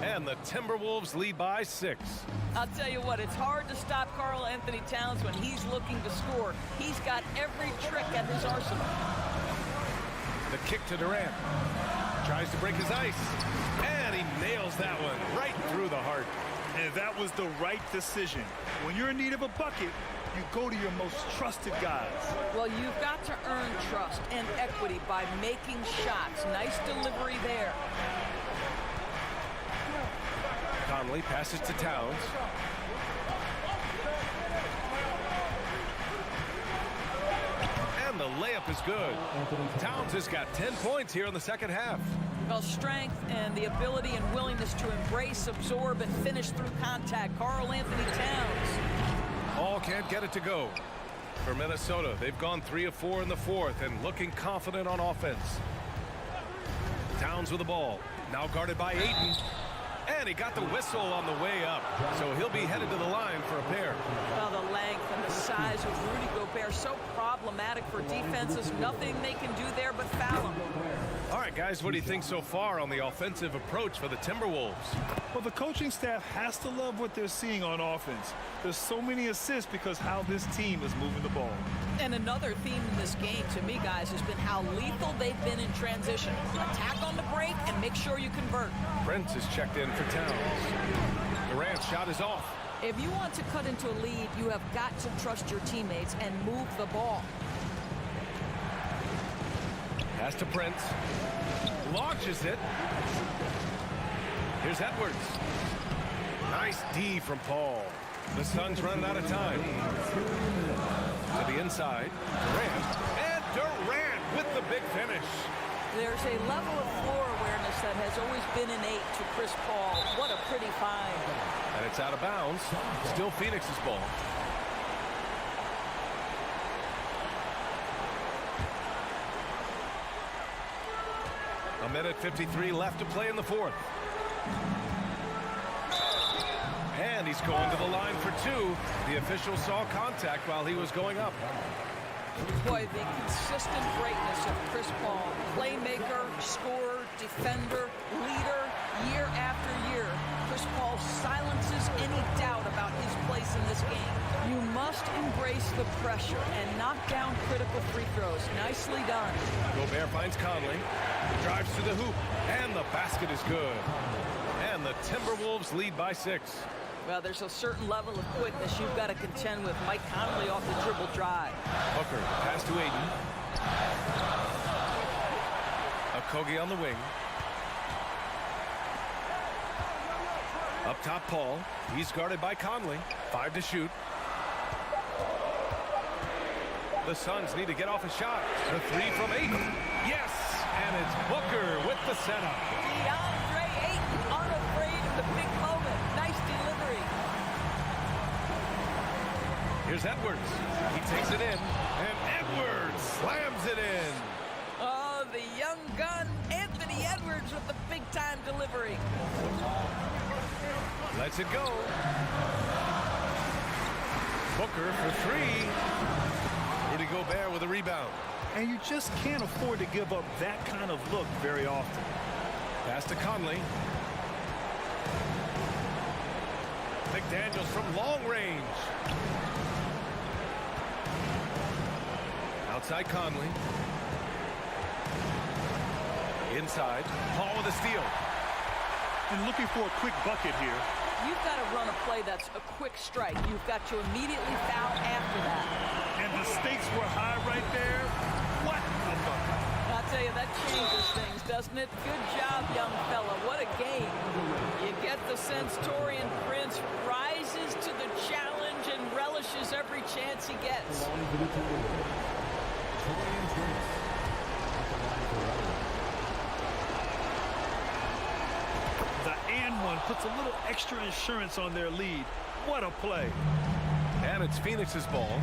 And the Timberwolves lead by 6. I'll tell you what, it's hard to stop Karl Anthony Towns when he's looking to score. He's got every trick at his arsenal. The kick to Durant. Tries to break his ice. And he nails that one right through the heart. And that was the right decision. When you're in need of a bucket, you go to your most trusted guys. Well, you've got to earn trust and equity by making shots. Nice delivery there. Conley passes to Towns. And the layup is good. Towns has got 10 points here in the second half. Well, strength and the ability and willingness to embrace, absorb, and finish through contact. Karl Anthony Towns. Paul can't get it to go. For Minnesota, they've gone 3 of 4 in the 4th and looking confident on offense. Towns with the ball. Now guarded by Ayton. And he got the whistle on the way up. So he'll be headed to the line for a pair. Well, the length and the size of Rudy Gobert so problematic for defenses. Nothing they can do there but foul him. All right, guys, what do you think so far on the offensive approach for the Timberwolves? Well, the coaching staff has to love what they're seeing on offense. There's so many assists because how this team is moving the ball. And another theme in this game, to me, guys, has been how lethal they've been in transition. Attack on the break and make sure you convert. Prince is checked in for Towns. Durant's shot is off. If you want to cut into a lead, you have got to trust your teammates and move the ball. Pass to Prince. Launches it. Here's Edwards. Nice D from Paul. The Suns running out of time. To the inside. Durant. And Durant with the big finish. There's a level of floor awareness that has always been innate to Chris Paul. What a pretty find. And it's out of bounds. Still Phoenix's ball. A minute 53 left to play in the 4th. And he's going to the line for 2. The official saw contact while he was going up. Boy, the consistent greatness of Chris Paul. Playmaker, scorer, defender, leader, year after year. Chris Paul silences any doubt about his place in this game. You must embrace the pressure and knock down critical free throws. Nicely done. Gobert finds Conley. Drives to the hoop. And the basket is good. And the Timberwolves lead by 6. Well, there's a certain level of quickness you've got to contend with. Mike Conley off the dribble drive. Booker, pass to Ayton. Okogie on the wing. Up top, Paul. He's guarded by Conley. 5 to shoot. The Suns need to get off a shot. The 3 from Ayton. Yes! And it's Booker with the setup. DeAndre Ayton unafraid of the big moment. Nice delivery. Here's Edwards. He takes it in, and Edwards slams it in. Oh, the young gun, Anthony Edwards with the big-time delivery. Lets it go. Booker for three. Rudy Gobert with a rebound. And you just can't afford to give up that kind of look very often. Pass to Conley. McDaniels from long range. Outside Conley. Inside. Paul with a steal. And looking for a quick bucket here. You've got to run a play that's a quick strike. You've got to immediately foul after that. And the stakes were high right there. What a bucket. I'll tell you, that changes things, doesn't it? Good job, young fella. What a game. You get the sense Taurean Prince rises to the challenge and relishes every chance he gets. The and one puts a little extra insurance on their lead. What a play. And it's Phoenix's ball.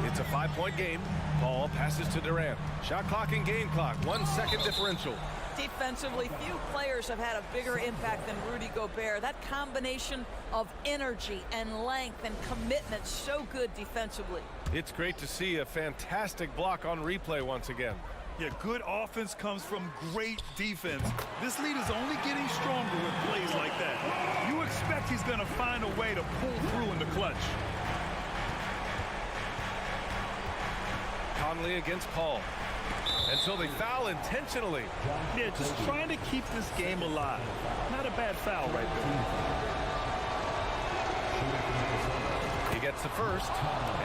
It's a 5-point game. Ball passes to Durant. Shot clock and game clock. 1 second differential. Defensively, few players have had a bigger impact than Rudy Gobert. That combination of energy and length and commitment, so good defensively. It's great to see a fantastic block on replay once again. Yeah, good offense comes from great defense. This lead is only getting stronger with plays like that. You expect he's going to find a way to pull through in the clutch. Conley against Paul. And so they foul intentionally. Yeah, just trying to keep this game alive. Not a bad foul right there. He gets the first,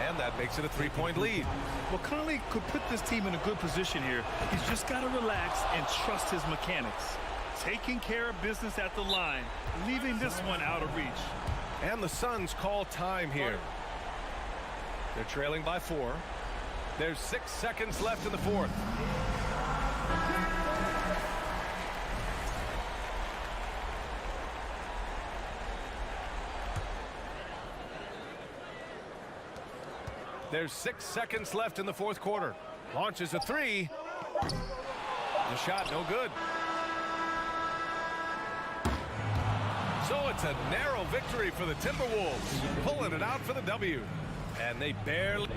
and that makes it a 3-point lead. Well, Conley could put this team in a good position here. He's just got to relax and trust his mechanics. Taking care of business at the line, leaving this one out of reach. And the Suns call time here. They're trailing by 4. There's 6 seconds left in the fourth. There's 6 seconds left in the fourth quarter. Launches a 3. The shot no good. So it's a narrow victory for the Timberwolves, pulling it out for the W. And they barely...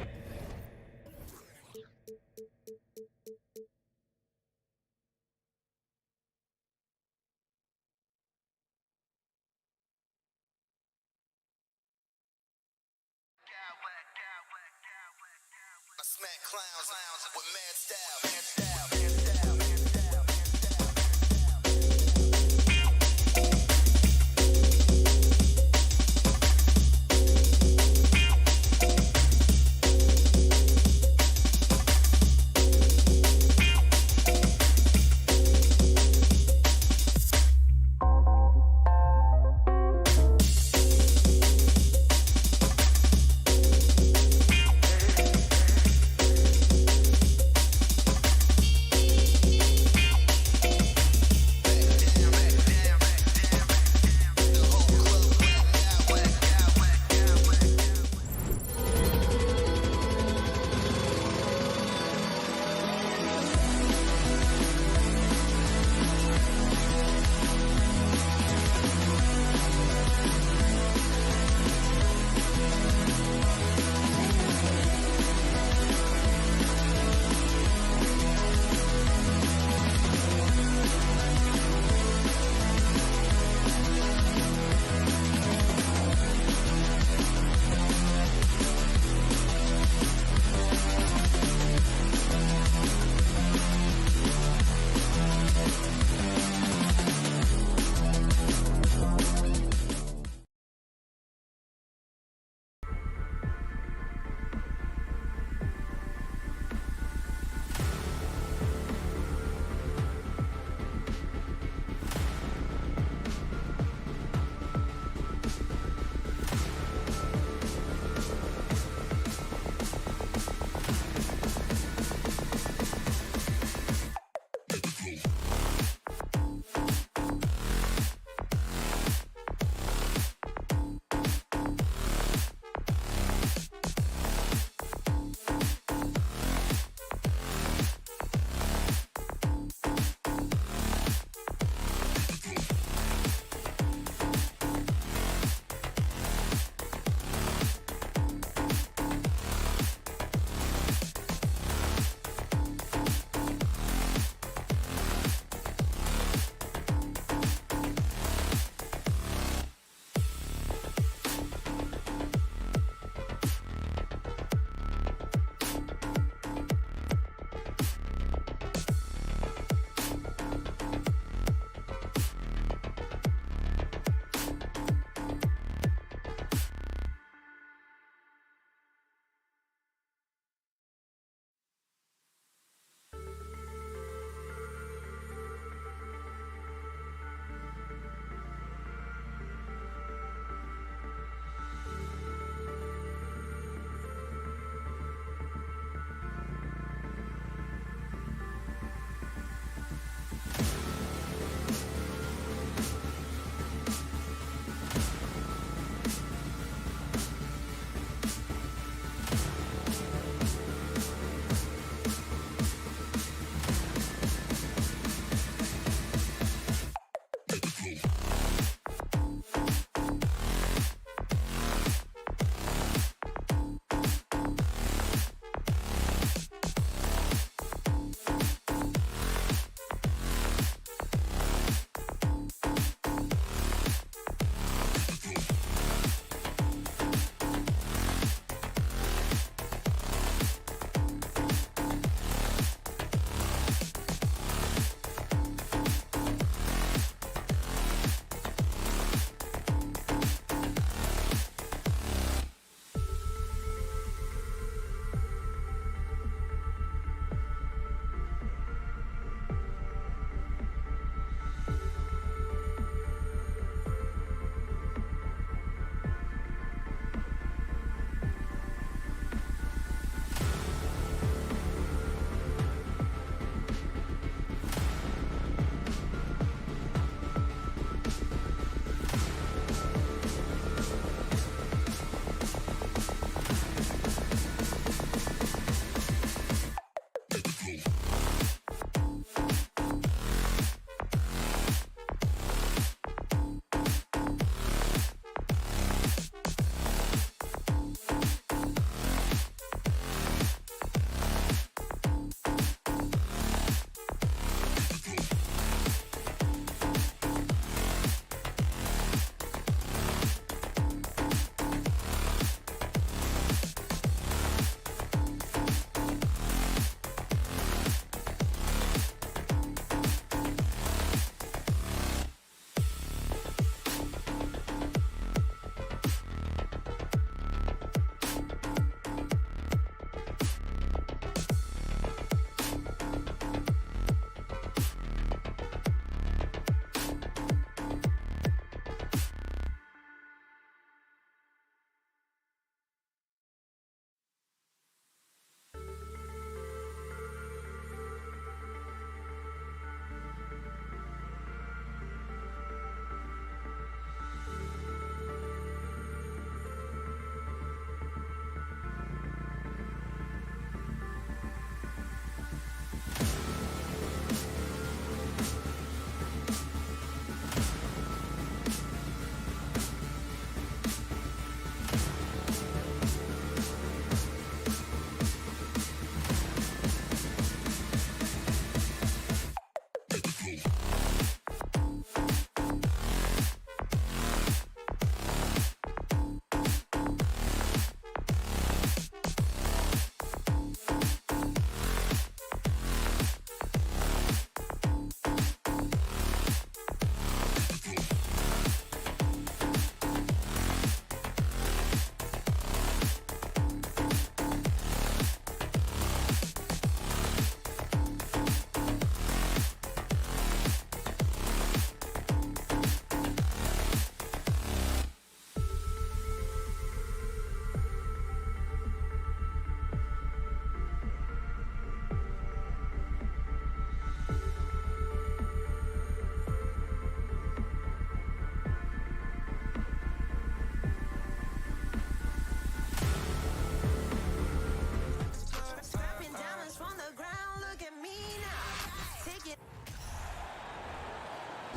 I smack clowns with mad style.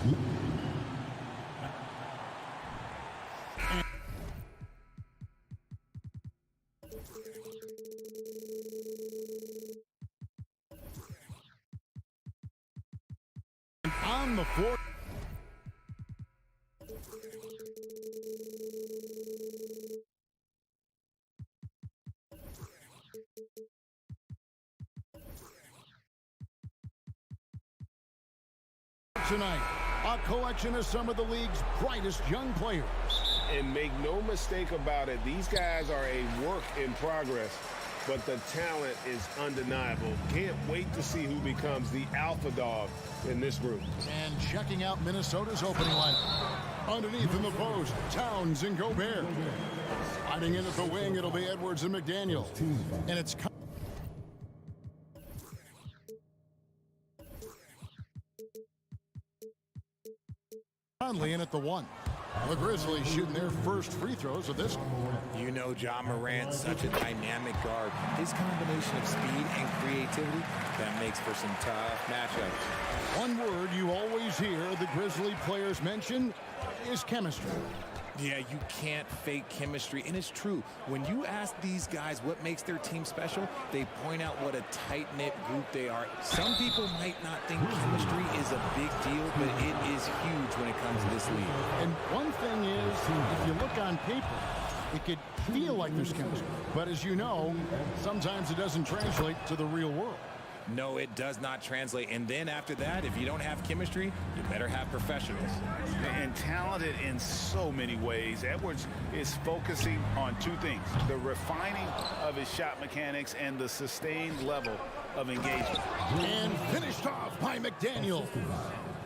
On the floor. Tonight, a collection of some of the league's brightest young players. And make no mistake about it, these guys are a work in progress, but the talent is undeniable. Can't wait to see who becomes the alpha dog in this group. And checking out Minnesota's opening lineup. Underneath in the post, Towns and Gobert. Hiding in at the wing, it'll be Edwards and McDaniel. And it's Conley in at the 1. The Grizzlies shooting their first free throws of this. You know Ja Morant's such a dynamic guard. His combination of speed and creativity, that makes for some tough matchups. One word you always hear the Grizzly players mention is chemistry. Yeah, you can't fake chemistry, and it's true. When you ask these guys what makes their team special, they point out what a tight-knit group they are. Some people might not think chemistry is a big deal, but it is huge when it comes to this league. And one thing is, if you look on paper, it could feel like there's chemistry. But as you know, sometimes it doesn't translate to the real world. No, it does not translate. And then after that, if you don't have chemistry, you better have professionals. And talented in so many ways. Edwards is focusing on two things: the refining of his shot mechanics and the sustained level of engagement. And finished off by McDaniel.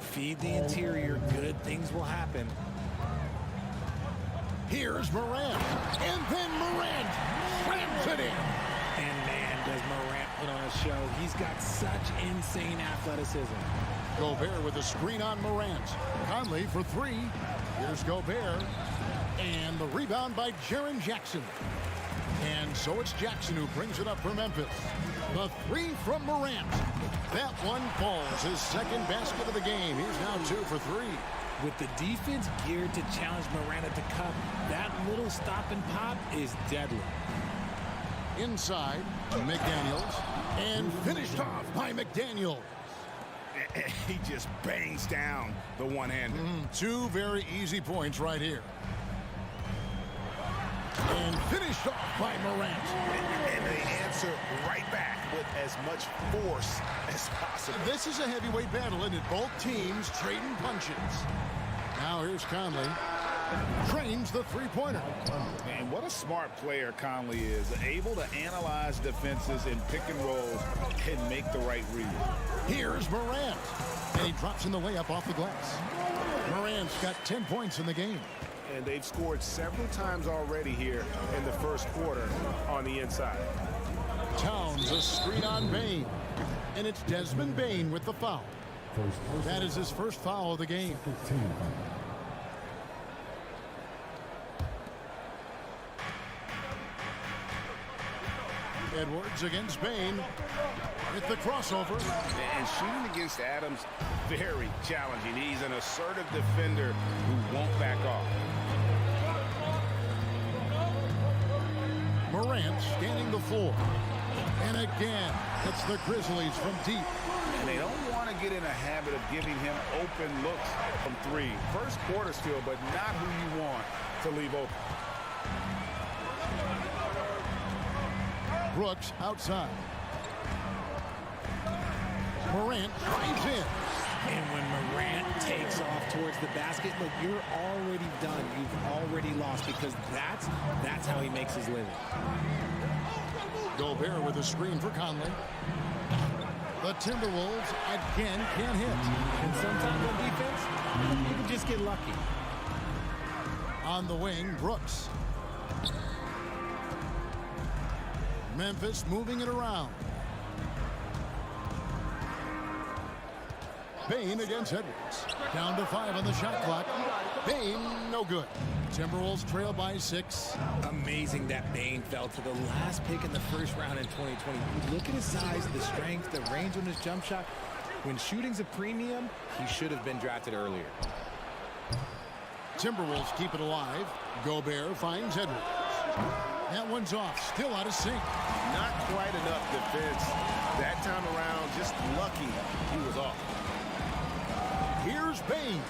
Feed the interior, good things will happen. Here's Morant. And then Morant slams it in. And man, does Morant put on a show. He's got such insane athleticism. Gobert with a screen on Morant. Conley for 3. Here's Gobert. And the rebound by Jaren Jackson. And so it's Jackson who brings it up for Memphis. The 3 from Morant. That one falls, his second basket of the game. He's now 2 for 3. With the defense geared to challenge Morant at the cup, that little stop and pop is deadly. Inside, McDaniels. And finished off by McDaniel. He just bangs down the one-hander. 2 very easy points right here. And finished off by Morant. And they answer right back with as much force as possible. This is a heavyweight battle, isn't it? Both teams trading punches. Now here's Conley. Trains the three-pointer. And what a smart player Conley is. Able to analyze defenses in pick and rolls and make the right read. Here's Morant. And he drops in the layup off the glass. Morant's got 10 points in the game. And they've scored several times already here in the first quarter on the inside. Towns a screen on Bane. And it's Desmond Bane with the foul. That is his first foul of the game. Edwards against Bane with the crossover. And shooting against Adams, very challenging. He's an assertive defender who won't back off. Morant scanning the floor. And again, it's the Grizzlies from deep. And they don't want to get in a habit of giving him open looks from 3. First quarter still, but not who you want to leave open. Brooks outside. Morant drives in. And when Morant takes off towards the basket, look, you're already done. You've already lost because that's how he makes his living. Gobert with a screen for Conley. The Timberwolves again can't hit. And sometimes on defense, you can just get lucky. On the wing, Brooks. Memphis moving it around. Bane against Edwards. Down to 5 on the shot clock. Bane, no good. Timberwolves trail by 6. Amazing that Bane fell to the last pick in the first round in 2020. You look at his size, the strength, the range on his jump shot. When shooting's a premium, he should have been drafted earlier. Timberwolves keep it alive. Gobert finds Edwards. That one's off. Still out of sync. Not quite enough defense. That time around, just lucky he was off. Here's Bane.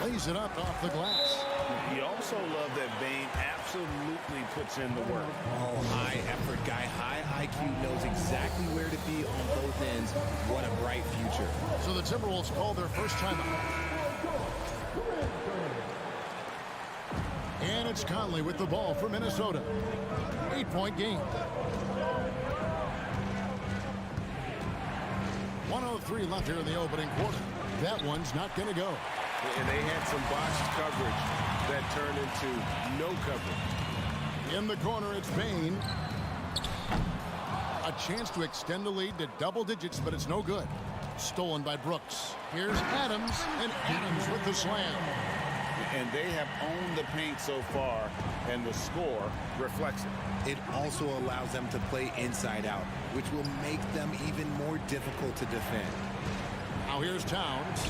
Lays it up off the glass. You also love that Bane absolutely puts in the work. Oh, high effort guy, high IQ, knows exactly where to be on both ends. What a bright future. So the Timberwolves call their first timeout. And it's Conley with the ball for Minnesota. 8-point game. 1:03 left here in the opening quarter. That one's not going to go. And they had some botched coverage that turned into no coverage. In the corner, it's Bane. A chance to extend the lead to double digits, but it's no good. Stolen by Brooks. Here's Adams, and Adams with the slam. And they have owned the paint so far, and the score reflects it. It also allows them to play inside out, which will make them even more difficult to defend. Now here's Towns.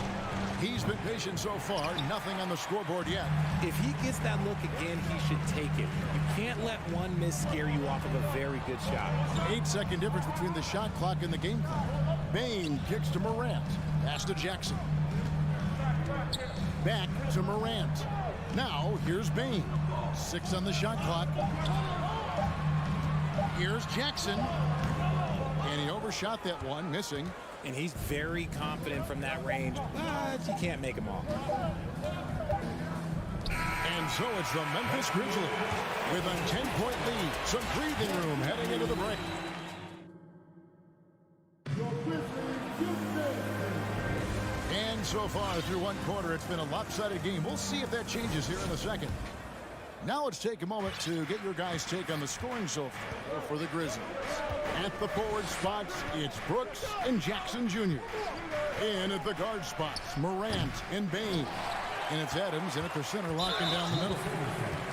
He's been patient so far. Nothing on the scoreboard yet. If he gets that look again, he should take it. You can't let one miss scare you off of a very good shot. 8-second difference between the shot clock and the game clock. Bane kicks to Morant. Pass to Jackson. Back to Morant. Now here's Bane. 6 on the shot clock. Here's Jackson. And he overshot that one, missing. And he's very confident from that range, but you can't make him all. And so it's the Memphis Grizzlies with a 10-point lead. Some breathing room heading into the break. And so far through one quarter, it's been a lopsided game. We'll see if that changes here in a second. Now let's take a moment to get your guys' take on the scoring so far for the Grizzlies. At the forward spots, it's Brooks and Jackson Jr. In at the guard spots, Morant and Bane. And it's Adams in at the center, locking down the middle.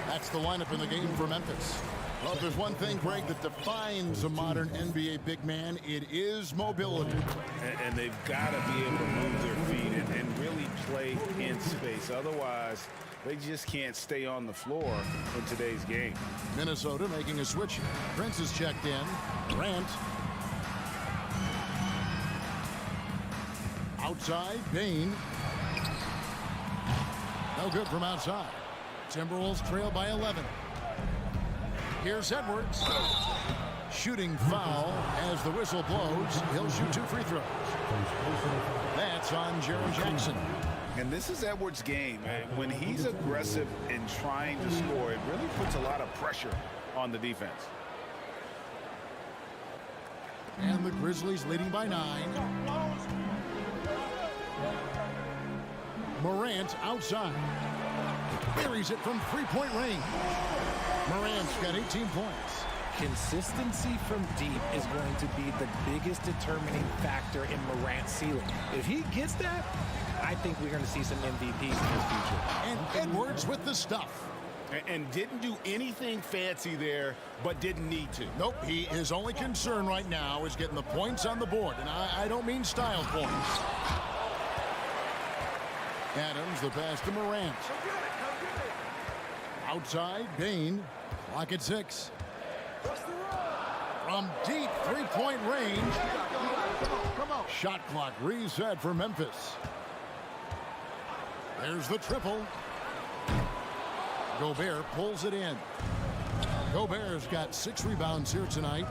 That's the lineup in the game for Memphis. Well, if there's one thing, Greg, that defines a modern NBA big man, it is mobility. And they've got to be able to move their feet and really play in space. Otherwise, they just can't stay on the floor in today's game. Minnesota making a switch here. Prince is checked in. Grant. Outside, Bane. No good from outside. Timberwolves trail by 11. Here's Edwards. Shooting foul as the whistle blows. He'll shoot 2 free throws. That's on Jaren Jackson. And this is Edwards' game. When he's aggressive in trying to score, it really puts a lot of pressure on the defense. And the Grizzlies leading by 9. Morant outside. Buries it from 3-point range. Morant's got 18 points. Consistency from deep is going to be the biggest determining factor in Morant's ceiling. If he gets that, I think we're going to see some MVPs in his future. And Edwards with the stuff. And didn't do anything fancy there, but didn't need to. Nope, his only concern right now is getting the points on the board. And I don't mean style points. Adams, the pass to Morant. Outside, Bane. Clock at 6. From deep 3-point range. Shot clock reset for Memphis. There's the triple. Gobert pulls it in. Gobert's got 6 rebounds here tonight.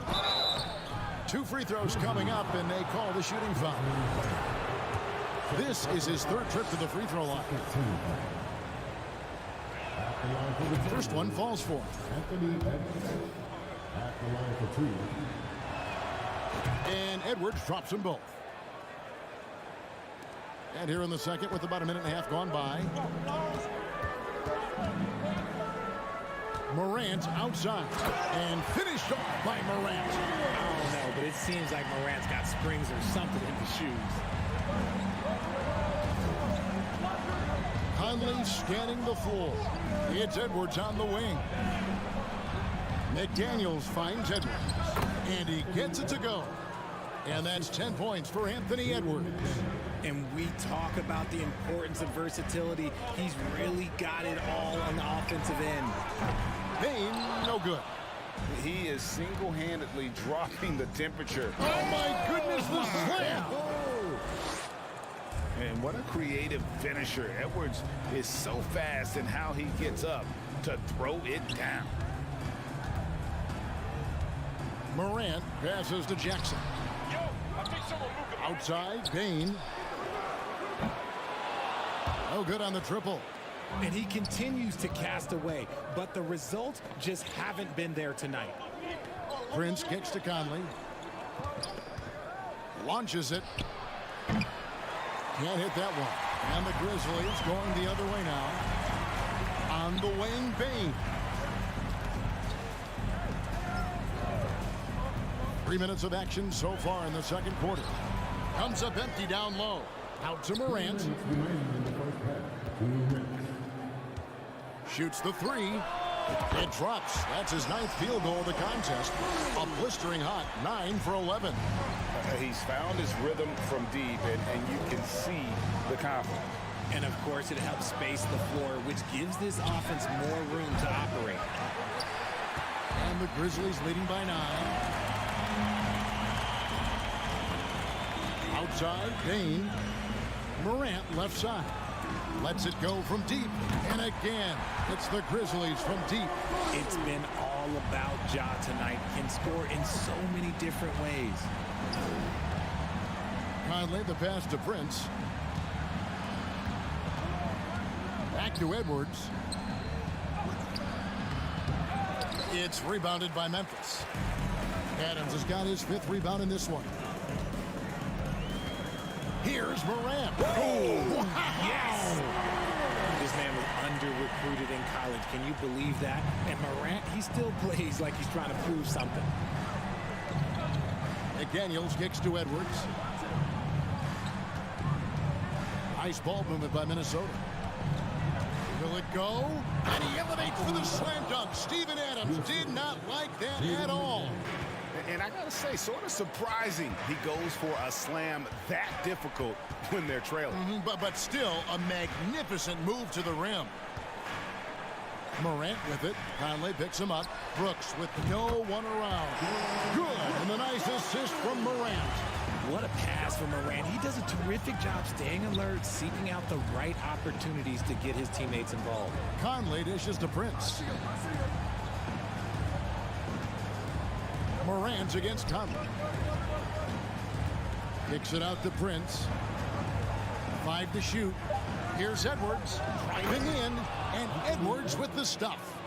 2 free throws coming up, and they call the shooting foul. This is his 3rd trip to the free throw line. First one falls for him. And Edwards drops them both. And here in the second with about a minute and a half gone by. Morant outside and finished off by Morant. I don't know, but it seems like Morant's got springs or something in his shoes. Conley scanning the floor. It's Edwards on the wing. McDaniels finds Edwards, and he gets it to go. And that's 10 points for Anthony Edwards. And we talk about the importance of versatility. He's really got it all on the offensive end. Payne, no good. He is single-handedly dropping the temperature. Oh, my goodness, the slam. And what a creative finisher. Edwards is so fast in how he gets up to throw it down. Morant passes to Jackson. Outside, Payne. No good on the triple. And he continues to cast away, but the results just haven't been there tonight. Prince kicks to Conley. Launches it. Can't hit that one. And the Grizzlies going the other way now. On the wing, Payne. 3 minutes of action so far in the second quarter. Comes up empty down low. Out to Morant. Shoots the three. It drops. That's his 9th field goal of the contest. A blistering hot 9 for 11. He's found his rhythm from deep, and you can see the confidence. And of course, it helps space the floor, which gives this offense more room to operate. And the Grizzlies leading by 9. Outside, Payne. Morant left side. Lets it go from deep. And again, it's the Grizzlies from deep. It's been all about Ja tonight. Can score in so many different ways. Conley, the pass to Prince. Back to Edwards. It's rebounded by Memphis. Adams has got his 5th rebound in this one. Here's Morant. Oh, yes! This man was under-recruited in college. Can you believe that? And Morant, he still plays like he's trying to prove something. McDaniels kicks to Edwards. Nice ball movement by Minnesota. Will it go? And he elevates for the slam dunk. Steven Adams did not like that at all. And I gotta say, sort of surprising he goes for a slam that difficult when they're trailing. But still a magnificent move to the rim. Morant with it. Conley picks him up. Brooks with no one around. Good. And a nice assist from Morant. What a pass from Morant. He does a terrific job staying alert, seeking out the right opportunities to get his teammates involved. Conley dishes to Prince. Morant against Conley. Kicks it out to Prince. 5 to shoot. Here's Edwards driving in, and Edwards with the stuff.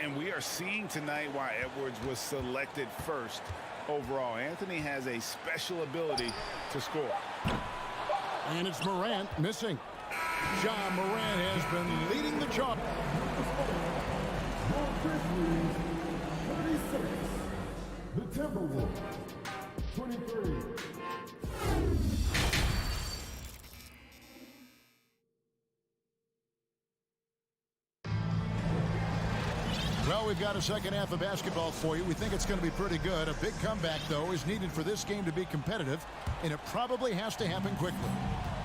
And we are seeing tonight why Edwards was selected first overall. Anthony has a special ability to score. And it's Morant missing. Ja Morant has been leading the charge. 36. The Timberwolves, 23. Well, we've got a second half of basketball for you. We think it's going to be pretty good. A big comeback, though, is needed for this game to be competitive, and it probably has to happen quickly.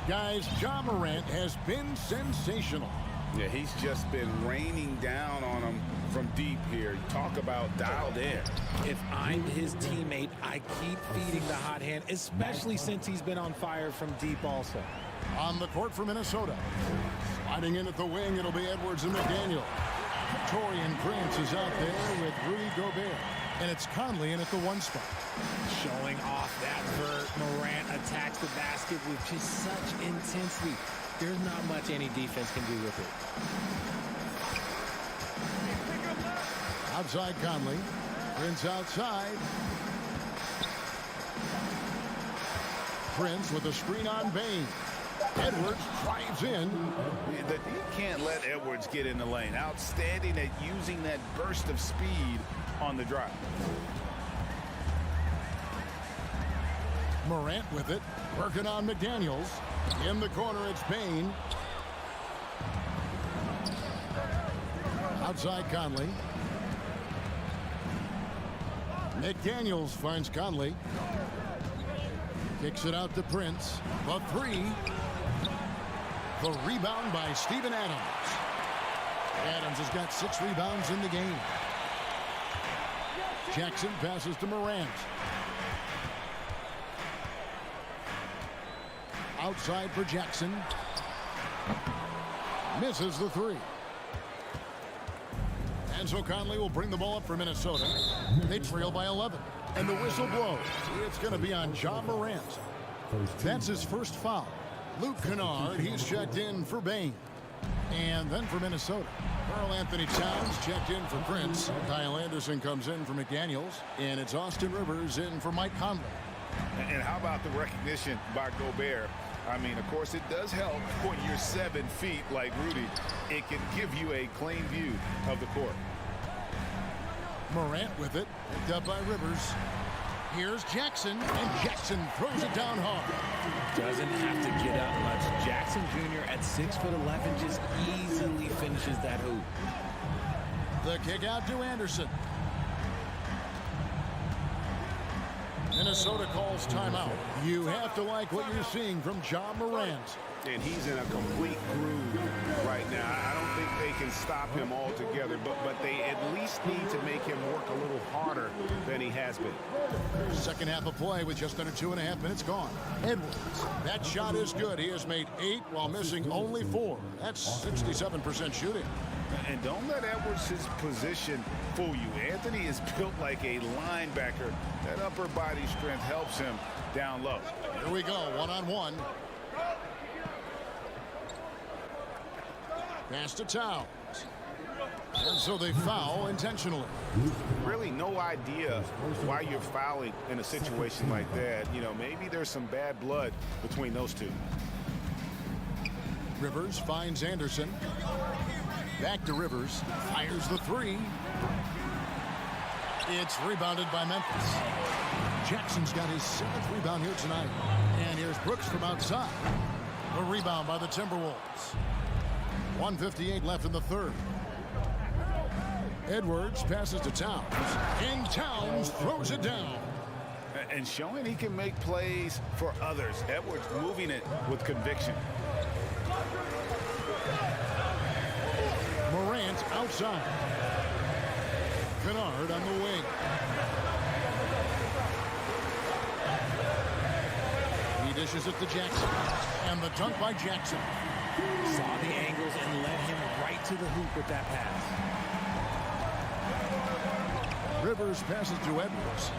Guys, Ja Morant has been sensational. Yeah, he's just been raining down on him from deep here. Talk about dialed in. If I'm his teammate, I keep feeding the hot hand, especially since he's been on fire from deep also. On the court for Minnesota. Sliding in at the wing, it'll be Edwards and McDaniel. Torian Prince is out there with Rudy Gobert. And it's Conley in at the 1 spot. Showing off that vert, Morant attacks the basket with just such intensity. There's not much any defense can do with it. Outside Conley. Prince outside. Prince with a screen on Payne. Edwards drives in. You can't let Edwards get in the lane. Outstanding at using that burst of speed on the drive. Morant with it. Working on McDaniels. In the corner, it's Payne. Outside Conley. McDaniels finds Conley. Kicks it out to Prince. The three. The rebound by Steven Adams. Adams has got 6 rebounds in the game. Jackson passes to Morant. Outside for Jackson. Misses the three. And so Conley will bring the ball up for Minnesota. They trail by 11. And the whistle blows. It's going to be on Ja Morant. That's his first foul. Luke Kennard, he's checked in for Bain. And then for Minnesota, Karl Anthony Towns checked in for Prince. Kyle Anderson comes in for McDaniels. And it's Austin Rivers in for Mike Conley. And how about the recognition by Gobert? I mean, of course, it does help when you're 7 feet like Rudy. It can give you a clean view of the court. Morant with it, picked up by Rivers. Here's Jackson, and Jackson throws it down hard. Doesn't have to get up much. Jackson Jr. at 6'11" just easily finishes that hoop. The kick out to Anderson. Minnesota calls timeout. You have to like what you're seeing from Ja Morant. And he's in a complete groove right now. I don't think they can stop him altogether, but they at least need to make him work a little harder than he has been. Second half of play with just under 2.5 minutes gone. Edwards, that shot is good. He has made 8 while missing only 4. That's 67% shooting. And don't let Edwards' position fool you. Anthony is built like a linebacker. That upper body strength helps him down low. Here we go, one-on-one. Pass to Towns. And so they foul intentionally. Really no idea why you're fouling in a situation like that. You know, maybe there's some bad blood between those two. Rivers finds Anderson. Back to Rivers. Fires the three. It's rebounded by Memphis. Jackson's got his 7th rebound here tonight. And here's Brooks from outside. A rebound by the Timberwolves. 1:58 left in the third. Edwards passes to Towns. And Towns throws it down. And showing he can make plays for others. Edwards moving it with conviction. Morant outside. Kennard on the wing. He dishes it to Jackson. And the dunk by Jackson. Saw the angles and led him right to the hoop with that pass. Rivers passes to Edwards.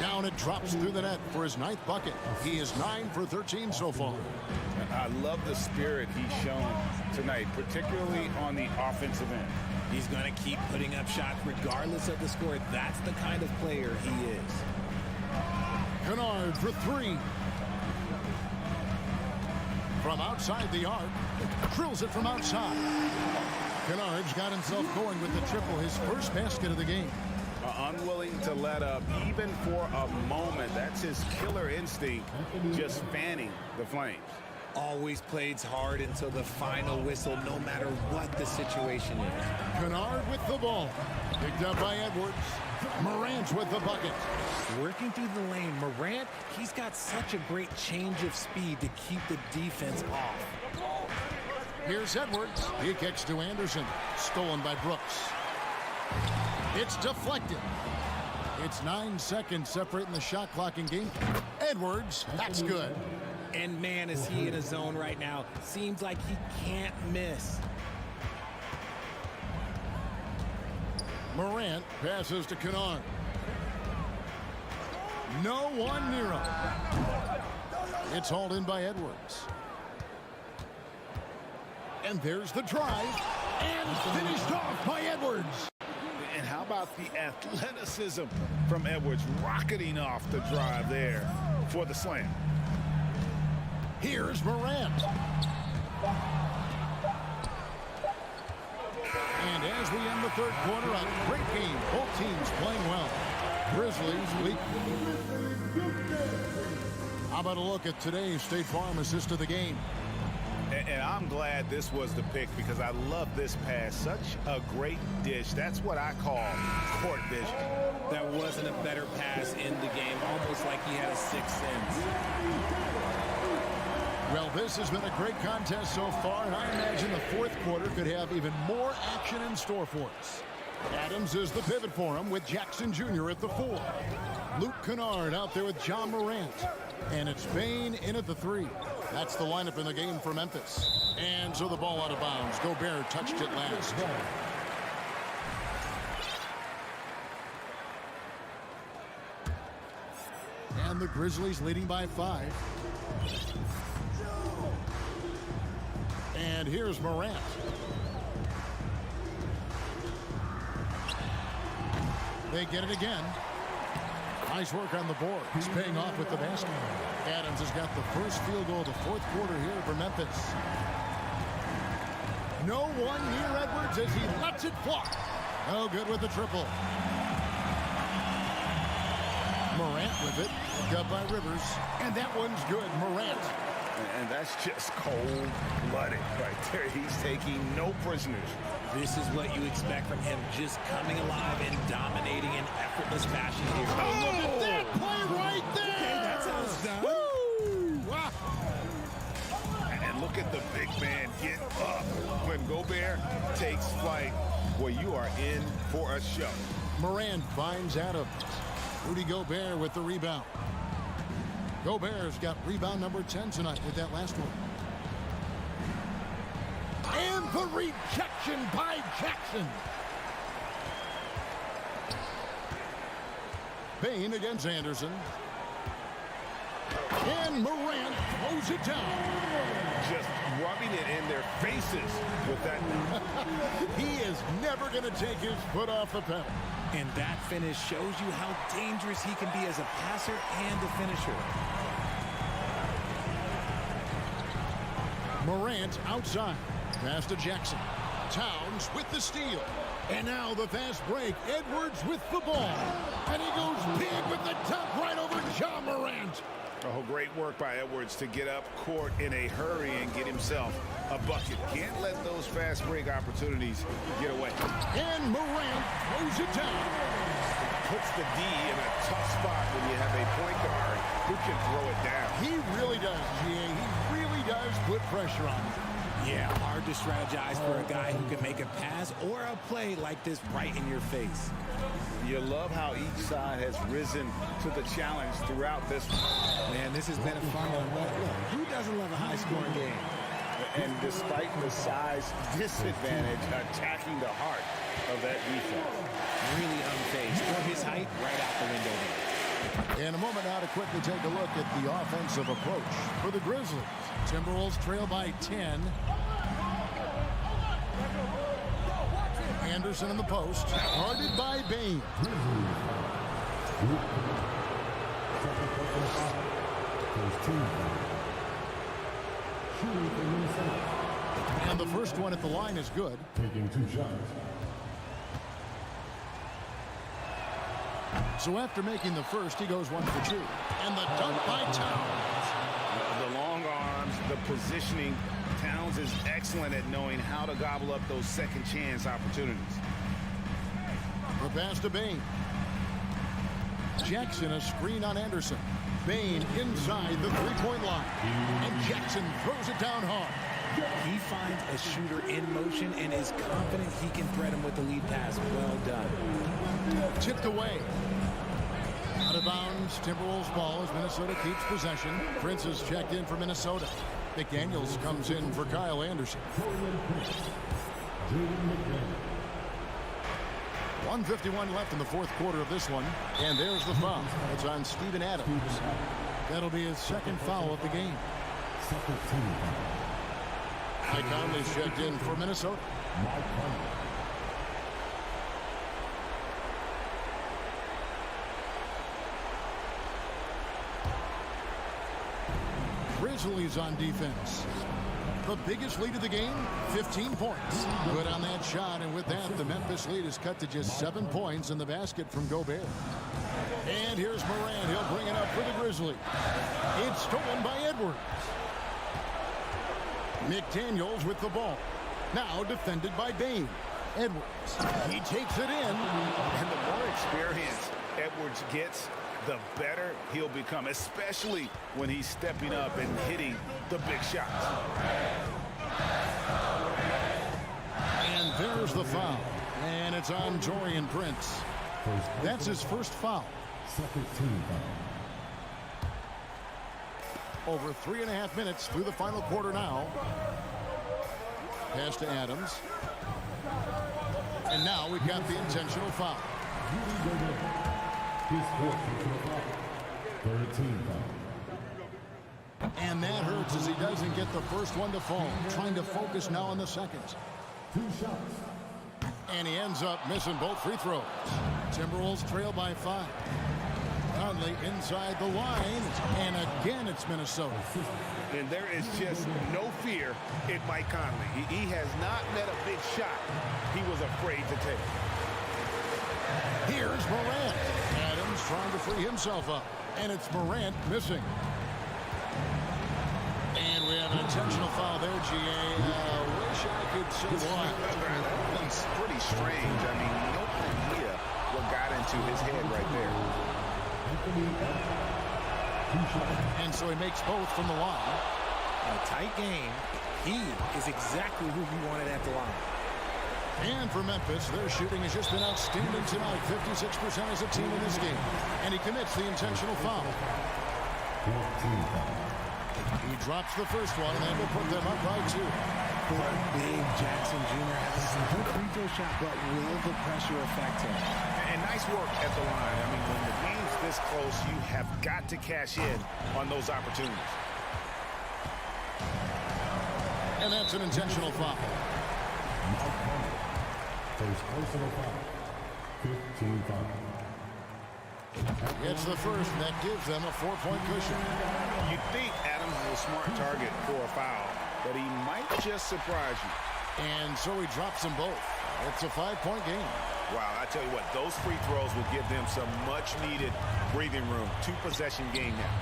Down it drops through the net for his 9th bucket. He is 9 for 13 so far. I love the spirit he's shown tonight, particularly on the offensive end. He's going to keep putting up shots regardless of the score. That's the kind of player he is. Kennard for 3. From outside the arc, drills it from outside. Kennard's got himself going with the triple, his first basket of the game. Unwilling to let up even for a moment. That's his killer instinct, just fanning the flames. Always plays hard until the final whistle, no matter what the situation is. Kennard with the ball. Picked up by Edwards. Morant with the bucket. Working through the lane, Morant, he's got such a great change of speed to keep the defense off. Here's Edwards. He kicks to Anderson. Stolen by Brooks. It's deflected. It's 9 seconds separating the shot clock and game. Edwards, that's good. And man, is he in a zone right now. Seems like he can't miss. Morant passes to Kennard. No one near him. It's hauled in by Edwards. And there's the drive. And finished off by Edwards. And how about the athleticism from Edwards rocketing off the drive there for the slam. Here's Morant. And as we end the third quarter, a great game. Both teams playing well. Grizzlies weak. How about a look at today's State Farm assist of the game? And I'm glad this was the pick because I love this pass. Such a great dish. That's what I call court vision. That wasn't a better pass in the game, almost like he had a sixth sense. Well, this has been a great contest so far, and I imagine the fourth quarter could have even more action in store for us. Adams is the pivot for him with Jackson Jr. at the 4. Luke Kennard out there with John Morant. And it's Bane in at the 3. That's the lineup in the game for Memphis. And so the ball out of bounds. Gobert touched it last. And the Grizzlies leading by 5. And here's Morant. They get it again. Nice work on the board. He's paying off with the basket. Adams has got the first field goal of the fourth quarter here for Memphis. No one near Edwards as he lets it fly. No good with the triple. Morant with it. Got by Rivers. And that one's good. Morant. And that's just cold-blooded right there. He's taking no prisoners. This is what you expect from him, just coming alive and dominating in effortless fashion here. Oh, look at that play right there! Okay, that's how it's done. Woo! Wow. And look at the big man get up. When Gobert takes flight, well, you are in for a show. Morant finds Adams. Rudy Gobert with the rebound. Gobert's got rebound number 10 tonight with that last one. And the rejection by Jackson. Bane against Anderson. And Morant throws it down. Just rubbing it in their faces with that. He is never going to take his foot off the pedal. And that finish shows you how dangerous he can be as a passer and a finisher. Morant outside. Pass to Jackson. Towns with the steal. And now the fast break. Edwards with the ball. And he goes big with the top right over John Morant. Oh, great work by Edwards to get up court in a hurry and get himself a bucket. Can't let those fast break opportunities get away. And Morant throws it down. Puts the D in a tough spot when you have a point guard who can throw it down. He really does, GA. He really does put pressure on him. Yeah, hard to strategize for a guy who can make a pass or a play like this right in your face. You love how each side has risen to the challenge throughout this one. Man, this has been a fun one. Look, who doesn't love a high-scoring game? And despite the size disadvantage, attacking the heart of that defense. Really unfazed. Throw his height right out the window there. In a moment now to quickly take a look at the offensive approach for the Grizzlies. Timberwolves trail by 10. Anderson in the post, guarded by Bane. And the first one at the line is good. Taking 2 shots. So after making the first, he goes 1 for 2. And the dunk by Towns. The long arms, the positioning. Towns is excellent at knowing how to gobble up those second chance opportunities. The pass to Bane. Jackson a screen on Anderson. Bane inside the three-point line. And Jackson throws it down hard. He finds a shooter in motion and is confident he can thread him with the lead pass. Well done. Tipped away. Out of bounds, Timberwolves ball as Minnesota keeps possession. Prince is checked in for Minnesota. McDaniels comes in for Kyle Anderson. 1:51 left in the fourth quarter of this one. And there's the foul. It's on Steven Adams. That'll be his second foul of the game. Mike Conley's checked in for Minnesota. Grizzlies on defense. The biggest lead of the game, 15 points. Good on that shot, and with that, the Memphis lead is cut to just 7 points in the basket from Gobert. And here's Morant. He'll bring it up for the Grizzlies. It's stolen by Edwards. McDaniels with the ball. Now defended by Bain. Edwards. He takes it in. And the more experience Edwards gets, the better he'll become, especially when he's stepping up and hitting the big shots. And there's the foul. And it's on Taurean Prince. That's his first foul. Second team foul. Over 3.5 minutes through the final quarter now. Pass to Adams. And now we've got the intentional foul. His fourth personal foul. Third team foul. And that hurts as he doesn't get the first one to fall. Trying to focus now on the second. 2 shots. And he ends up missing both free throws. Timberwolves trail by 5. Conley inside the line. And again, it's Minnesota. And there is just no fear in Mike Conley. He has not met a big shot he was afraid to take. Here's Morant. Adams trying to free himself up. And it's Morant missing. And we have an intentional foul there, G.A. Wish I could say why. That's pretty strange. I mean, no idea what got into his head right there. And so he makes both from the line. In a tight game, he is exactly who he wanted at the line. And for Memphis, their shooting has just been outstanding tonight. 56% as a team in this game. And he commits the intentional foul. He drops the first one, and that will put them up by 2. Big Jackson Jr. has a good free throw shot, but will the pressure affect him? And nice work at the line. I mean, when the game's this close, you have got to cash in on those opportunities. And that's an intentional foul. First personal foul. 15 foul. It's the first, and that gives them a 4-point cushion. You'd think Adams is a smart target for a foul, but he might just surprise you. And so he drops them both. It's a 5-point game. Wow, I tell you what, those free throws will give them some much-needed breathing room. 2-possession game now.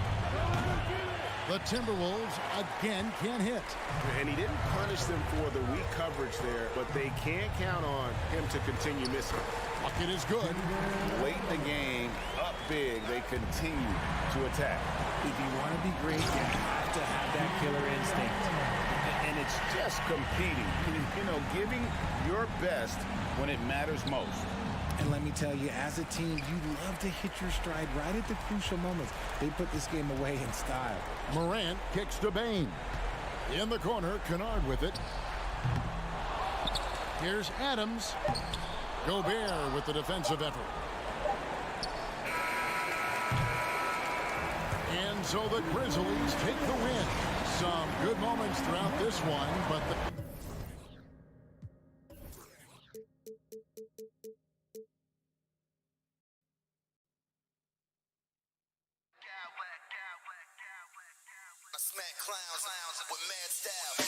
The Timberwolves again can't hit. And he didn't punish them for the weak coverage there, but they can't count on him to continue missing. Bucket is good. Late in the game, up big, they continue to attack. If you want to be great, you have to have that killer instinct. And it's just competing, you know, giving your best when it matters most. And let me tell you, as a team, you love to hit your stride right at the crucial moments. They put this game away in style. Morant kicks to Bain. In the corner, Kennard with it. Here's Adams. Gobert with the defensive effort. And so the Grizzlies take the win. Some good moments throughout this one, but Smack clowns with mad style.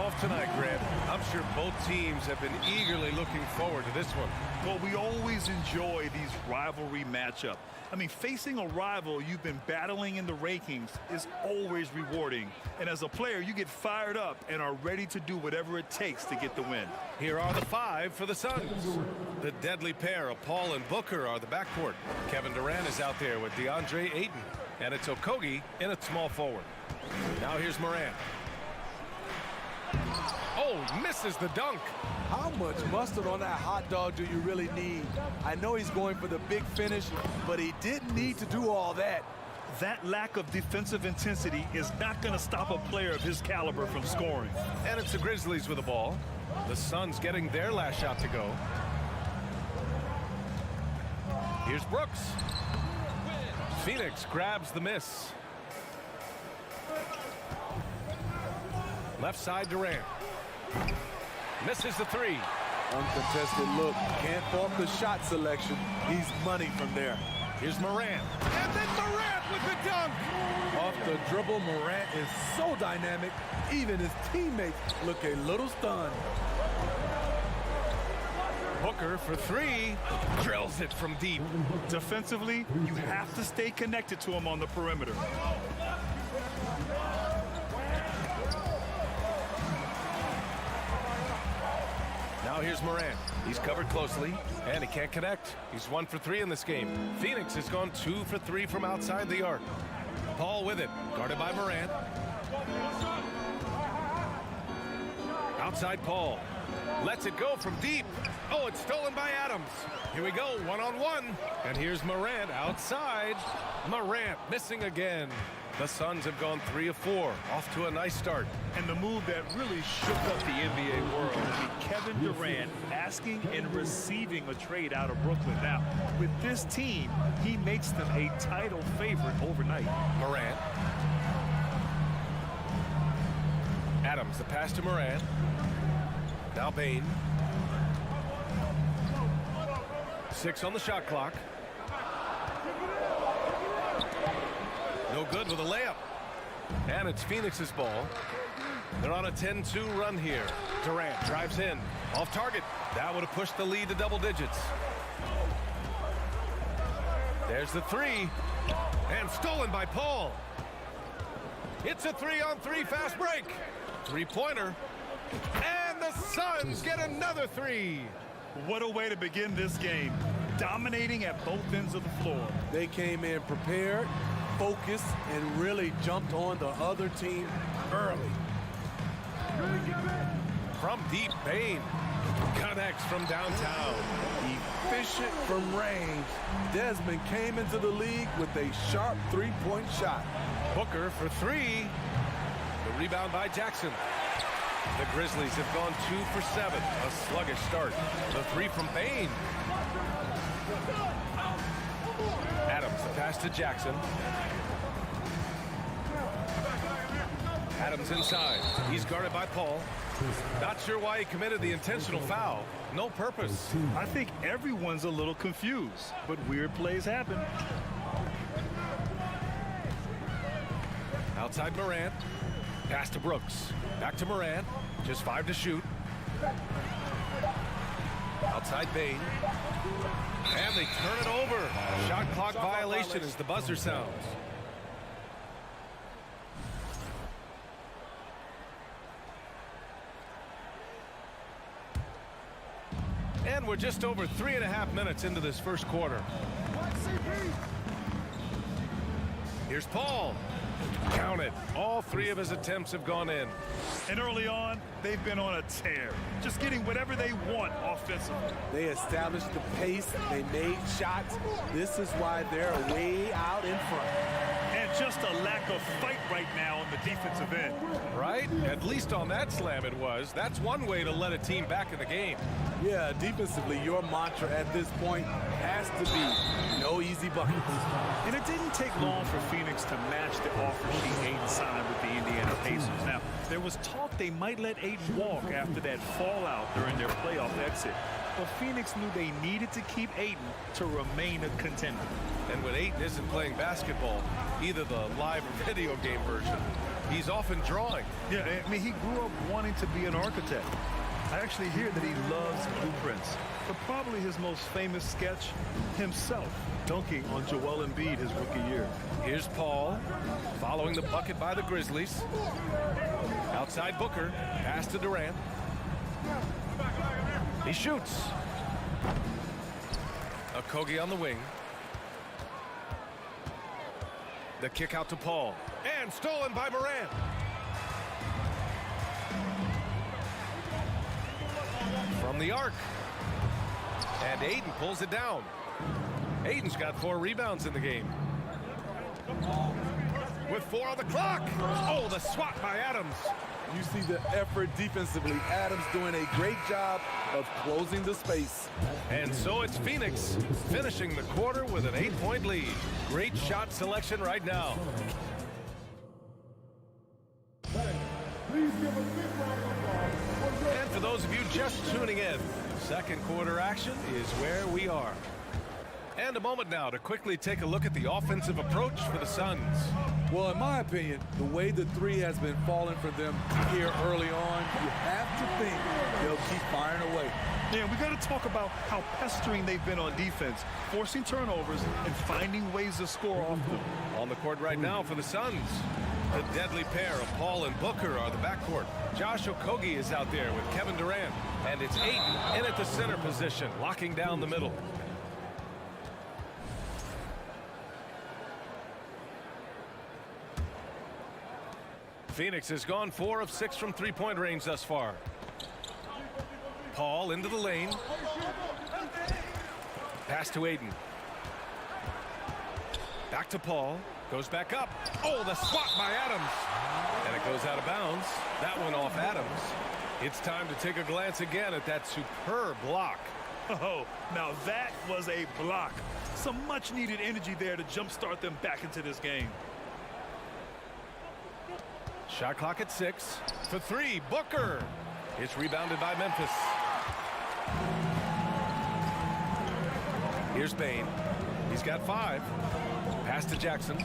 off tonight, Grant. I'm sure both teams have been eagerly looking forward to this one. Well, we always enjoy these rivalry matchups. I mean, facing a rival you've been battling in the rankings is always rewarding. And as a player, you get fired up and are ready to do whatever it takes to get the win. Here are the 5 for the Suns. The deadly pair of Paul and Booker are the backcourt. Kevin Durant is out there with DeAndre Ayton. And it's Okogie in at small forward. Now here's Morant. Oh, misses the dunk. How much mustard on that hot dog do you really need? I know he's going for the big finish, but he didn't need to do all that. That lack of defensive intensity is not going to stop a player of his caliber from scoring. And it's the Grizzlies with the ball. The Suns getting their last shot to go. Here's Brooks. Phoenix grabs the miss. Left side Durant. Misses the 3. Uncontested look. Can't fault the shot selection. He's money from there. Here's Morant. And then Morant with the dunk. Off the dribble, Morant is so dynamic. Even his teammates look a little stunned. Booker for 3. Drills it from deep. Defensively, you have to stay connected to him on the perimeter. Now here's Morant. He's covered closely, and he can't connect. He's 1 for 3 in this game. Phoenix has gone 2 for 3 from outside the arc. Paul with it, guarded by Morant. Outside Paul. Lets it go from deep. Oh, it's stolen by Adams. Here we go, one-on-one. And here's Morant outside. Morant missing again. The Suns have gone 3 of 4, off to a nice start. And the move that really shook up the NBA world will be Kevin Durant asking and receiving a trade out of Brooklyn. Now, with this team, he makes them a title favorite overnight. Morant. Adams, the pass to Morant. Now Bane. 6 on the shot clock. No good with a layup. And it's Phoenix's ball. They're on a 10-2 run here. Durant drives in. Off target. That would have pushed the lead to double digits. There's the 3. And stolen by Paul. It's a 3-on-3 fast break. 3-pointer. And the Suns get another 3. What a way to begin this game. Dominating at both ends of the floor. They came in prepared, focused, and really jumped on the other team early. From deep, Bane connects from downtown. Efficient from range. Desmond came into the league with a sharp three-point shot. Booker for 3. The rebound by Jackson. The Grizzlies have gone 2 for 7. A sluggish start. The 3 from Bane. Adams, the pass to Jackson. Adams inside. He's guarded by Paul. Not sure why he committed the intentional foul. No purpose. I think everyone's a little confused, but weird plays happen. Outside Morant. Pass to Brooks. Back to Morant. Just 5 to shoot. Outside Bane. And they turn it over. Shot clock violation as the buzzer sounds. And we're just over 3.5 minutes into this first quarter. Here's Paul. Count it. All 3 of his attempts have gone in. And early on, they've been on a tear. Just getting whatever they want offensively. They established the pace. They made shots. This is why they're way out in front. And just a lack of fight right now on the defensive end. Right? At least on that slam it was. That's one way to let a team back in the game. Yeah, defensively, your mantra at this point has to be no easy buckets. And it didn't take long for Phoenix to match the offer sheet Ayton signed with the Indiana Pacers. Now, there was talk they might let Ayton walk after that fallout during their playoff exit. But Phoenix knew they needed to keep Ayton to remain a contender. And when Ayton isn't playing basketball, either the live or video game version, He's often drawing. Yeah, I mean, he grew up wanting to be an architect. I actually hear that he loves blueprints. But probably his most famous sketch, himself dunking on Joel Embiid his rookie year. Here's Paul following the bucket by the Grizzlies. Outside Booker, pass to Durant. He shoots. Okogie on the wing. The kick out to Paul. And stolen by Morant. From the arc. And Ayton pulls it down. Ayton's got 4 rebounds in the game. With 4 on the clock. Oh, the swat by Adams. You see the effort defensively. Adams doing a great job of closing the space. And so it's Phoenix finishing the quarter with an 8-point lead. Great shot selection right now. And for those of you just tuning in, second quarter action is where we are. And a moment now to quickly take a look at the offensive approach for the Suns. Well, in my opinion, the way the three has been falling for them here early on, you have to think they'll keep firing away. Yeah, we got to talk about how pestering they've been on defense, forcing turnovers and finding ways to score off them. On the court right now for the Suns, the deadly pair of Paul and Booker are the backcourt. Josh Okogie is out there with Kevin Durant, and it's Ayton in at the center position, locking down the middle. Phoenix has gone 4 of 6 from three-point range thus far. Paul into the lane. Pass to Ayton. Back to Paul. Goes back up. Oh, the swat by Adams. And it goes out of bounds. That one off Adams. It's time to take a glance again at that superb block. Oh, now that was a block. Some much-needed energy there to jumpstart them back into this game. Shot clock at 6. For 3, Booker. It's rebounded by Memphis. Here's Bane. He's got 5. Pass to Jackson.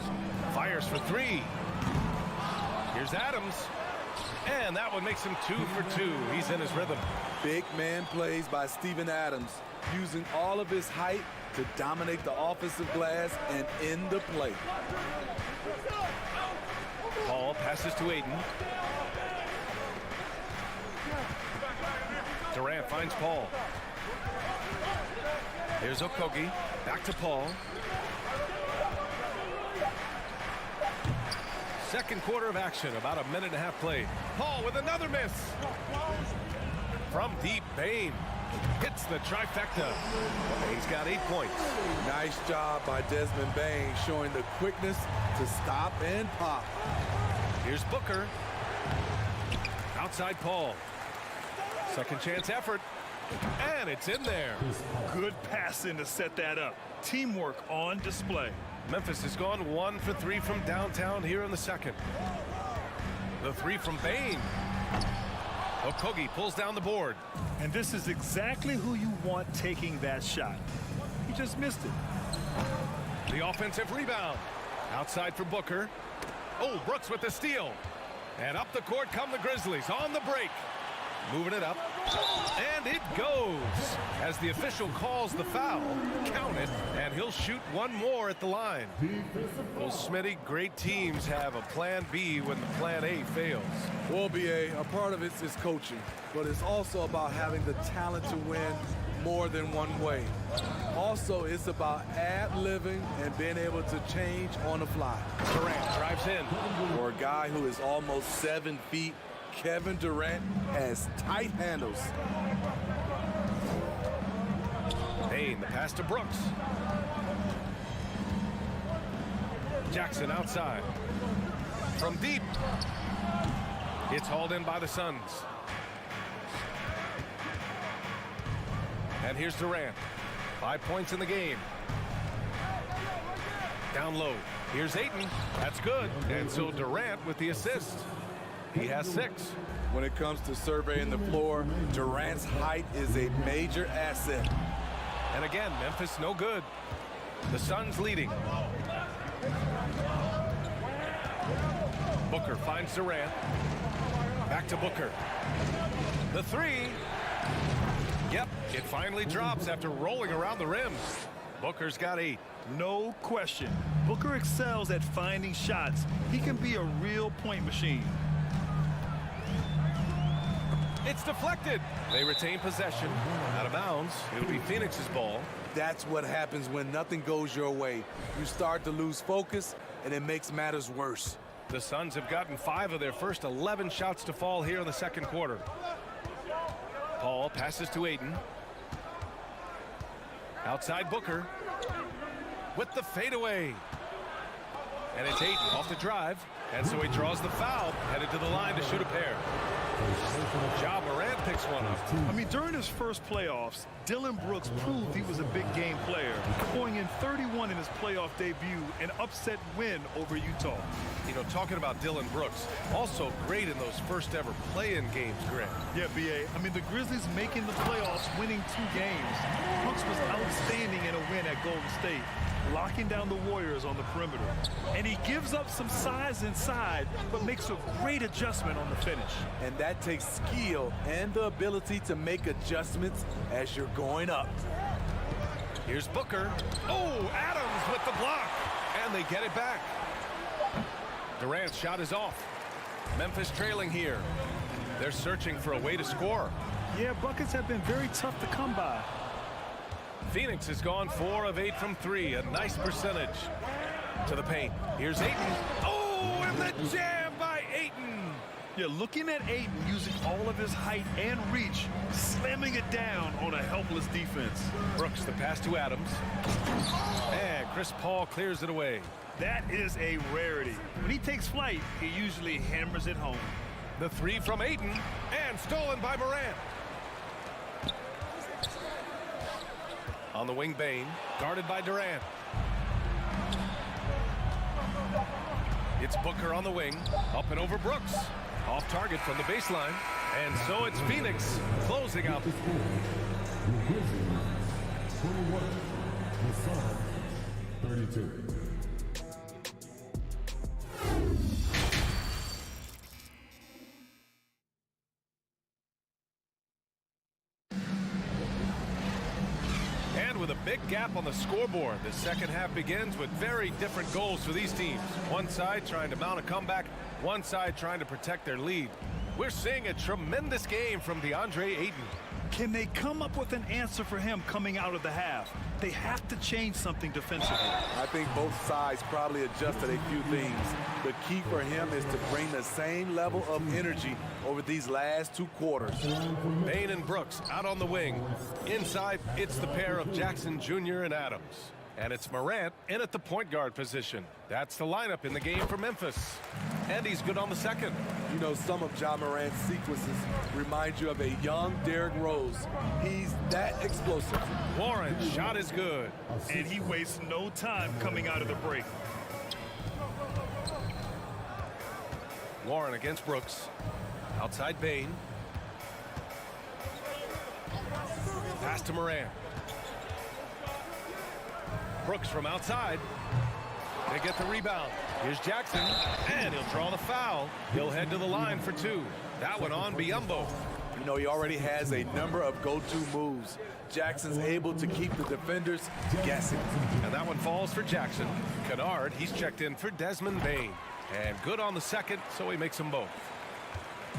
Fires for 3. Here's Adams. And that one makes him 2 for 2. He's in his rhythm. Big man plays by Steven Adams, using all of his height to dominate the offensive glass and end the play. Paul passes to Ayton. Durant finds Paul. Here's Okogie. Back to Paul. Second quarter of action, about a minute and a half played. Paul with another miss. From deep, Bane hits the trifecta. He's got 8 points. Nice job by Desmond Bane, showing the quickness to stop and pop. Here's Booker. Outside Paul. Second chance effort. And it's in there. Good passing to set that up. Teamwork on display. Memphis has gone 1 for 3 from downtown here in the second. The 3 from Bane. Okogie pulls down the board. And this is exactly who you want taking that shot. He just missed it. The offensive rebound. Outside for Booker. Oh, Brooks with the steal. And up the court come the Grizzlies on the break. Moving it up. And it goes. As the official calls the foul, count it, and he'll shoot one more at the line. Well, Smitty, great teams have a plan B when the plan A fails. Well, BA, a part of it is coaching, but it's also about having the talent to win more than one way. Also, it's about ad-libbing and being able to change on the fly. Durant drives in. For a guy who is almost 7 feet, Kevin Durant has tight handles. Bane, the pass to Brooks. Jackson outside. From deep. It's hauled in by the Suns. And here's Durant. 5 points in the game. Down low. Here's Ayton. That's good. And so Durant with the assist. He has 6. When it comes to surveying the floor, Durant's height is a major asset. And again, Memphis no good. The Suns leading. Booker finds Durant. Back to Booker. The three. Yep, it finally drops after rolling around the rim. Booker's got 8. No question. Booker excels at finding shots. He can be a real point machine. It's deflected. They retain possession. Out of bounds. It'll be Phoenix's ball. That's what happens when nothing goes your way. You start to lose focus, and it makes matters worse. The Suns have gotten 5 of their first 11 shots to fall here in the second quarter. Paul passes to Ayton. Outside Booker. With the fadeaway. And it's Ayton off the drive. And so he draws the foul. Headed to the line to shoot a pair. Ja Morant picks one up. I mean, during his first playoffs, Dillon Brooks proved he was a big game player, going in 31 in his playoff debut, an upset win over Utah. You know, talking about Dillon Brooks, also great in those first ever play-in games, Grant. Yeah, B.A. I mean, the Grizzlies making the playoffs, winning 2 games. Brooks was outstanding in a win at Golden State, locking down the Warriors on the perimeter. And he gives up some size inside, but makes a great adjustment on the finish. And that takes skill and the ability to make adjustments as you're going up. Here's Booker. Oh, Adams with the block. And they get it back. Durant's shot is off. Memphis trailing here. They're searching for a way to score. Yeah, buckets have been very tough to come by. Phoenix has gone 4 of 8 from 3. A nice percentage. To the paint. Here's Ayton. Oh, and the jam by Ayton. Yeah, looking at Ayton using all of his height and reach, slamming it down on a helpless defense. Brooks, the pass to Adams. And Chris Paul clears it away. That is a rarity. When he takes flight, he usually hammers it home. The 3 from Ayton, and stolen by Morant. On the wing, Bane, guarded by Durant. It's Booker on the wing, up and over Brooks. Off target from the baseline, and so it's Phoenix closing out. The Grizzlies, 21, the Suns, 32. With a big gap on the scoreboard, the second half begins with very different goals for these teams. One side trying to mount a comeback, one side trying to protect their lead. We're seeing a tremendous game from DeAndre Ayton. Can they come up with an answer for him coming out of the half? They have to change something defensively. I think both sides probably adjusted a few things. The key for him is to bring the same level of energy over these last 2 quarters. Bane and Brooks out on the wing. Inside, it's the pair of Jackson Jr. and Adams. And it's Morant in at the point guard position. That's the lineup in the game for Memphis. And he's good on the second. You know, some of Ja Morant's sequences remind you of a young Derrick Rose. He's that explosive. Warren's shot is good. And he wastes no time coming out of the break. Warren against Brooks. Outside Bane. Pass to Morant. Brooks from outside. They get the rebound. Here's Jackson, and he'll draw the foul. He'll head to the line for 2. That one on Biyombo. You know, he already has a number of go-to moves. Jackson's able to keep the defenders guessing. And that one falls for Jackson. Kennard, he's checked in for Desmond Bane. And good on the second, so he makes them both.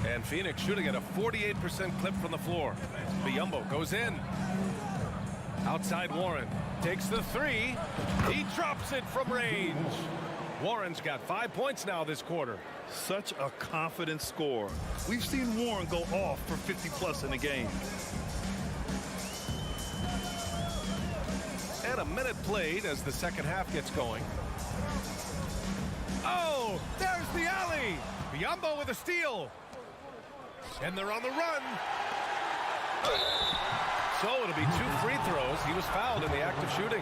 And Phoenix shooting at a 48% clip from the floor. Biyombo goes in. Outside Warren. Takes the 3. He drops it from range. Warren's got 5 points now this quarter. Such a confident scorer. We've seen Warren go off for 50+ in a game. And a minute played as the second half gets going. Oh, there's the alley. Biyombo with a steal. And they're on the run. So it'll be 2 free throws. He was fouled in the act of shooting.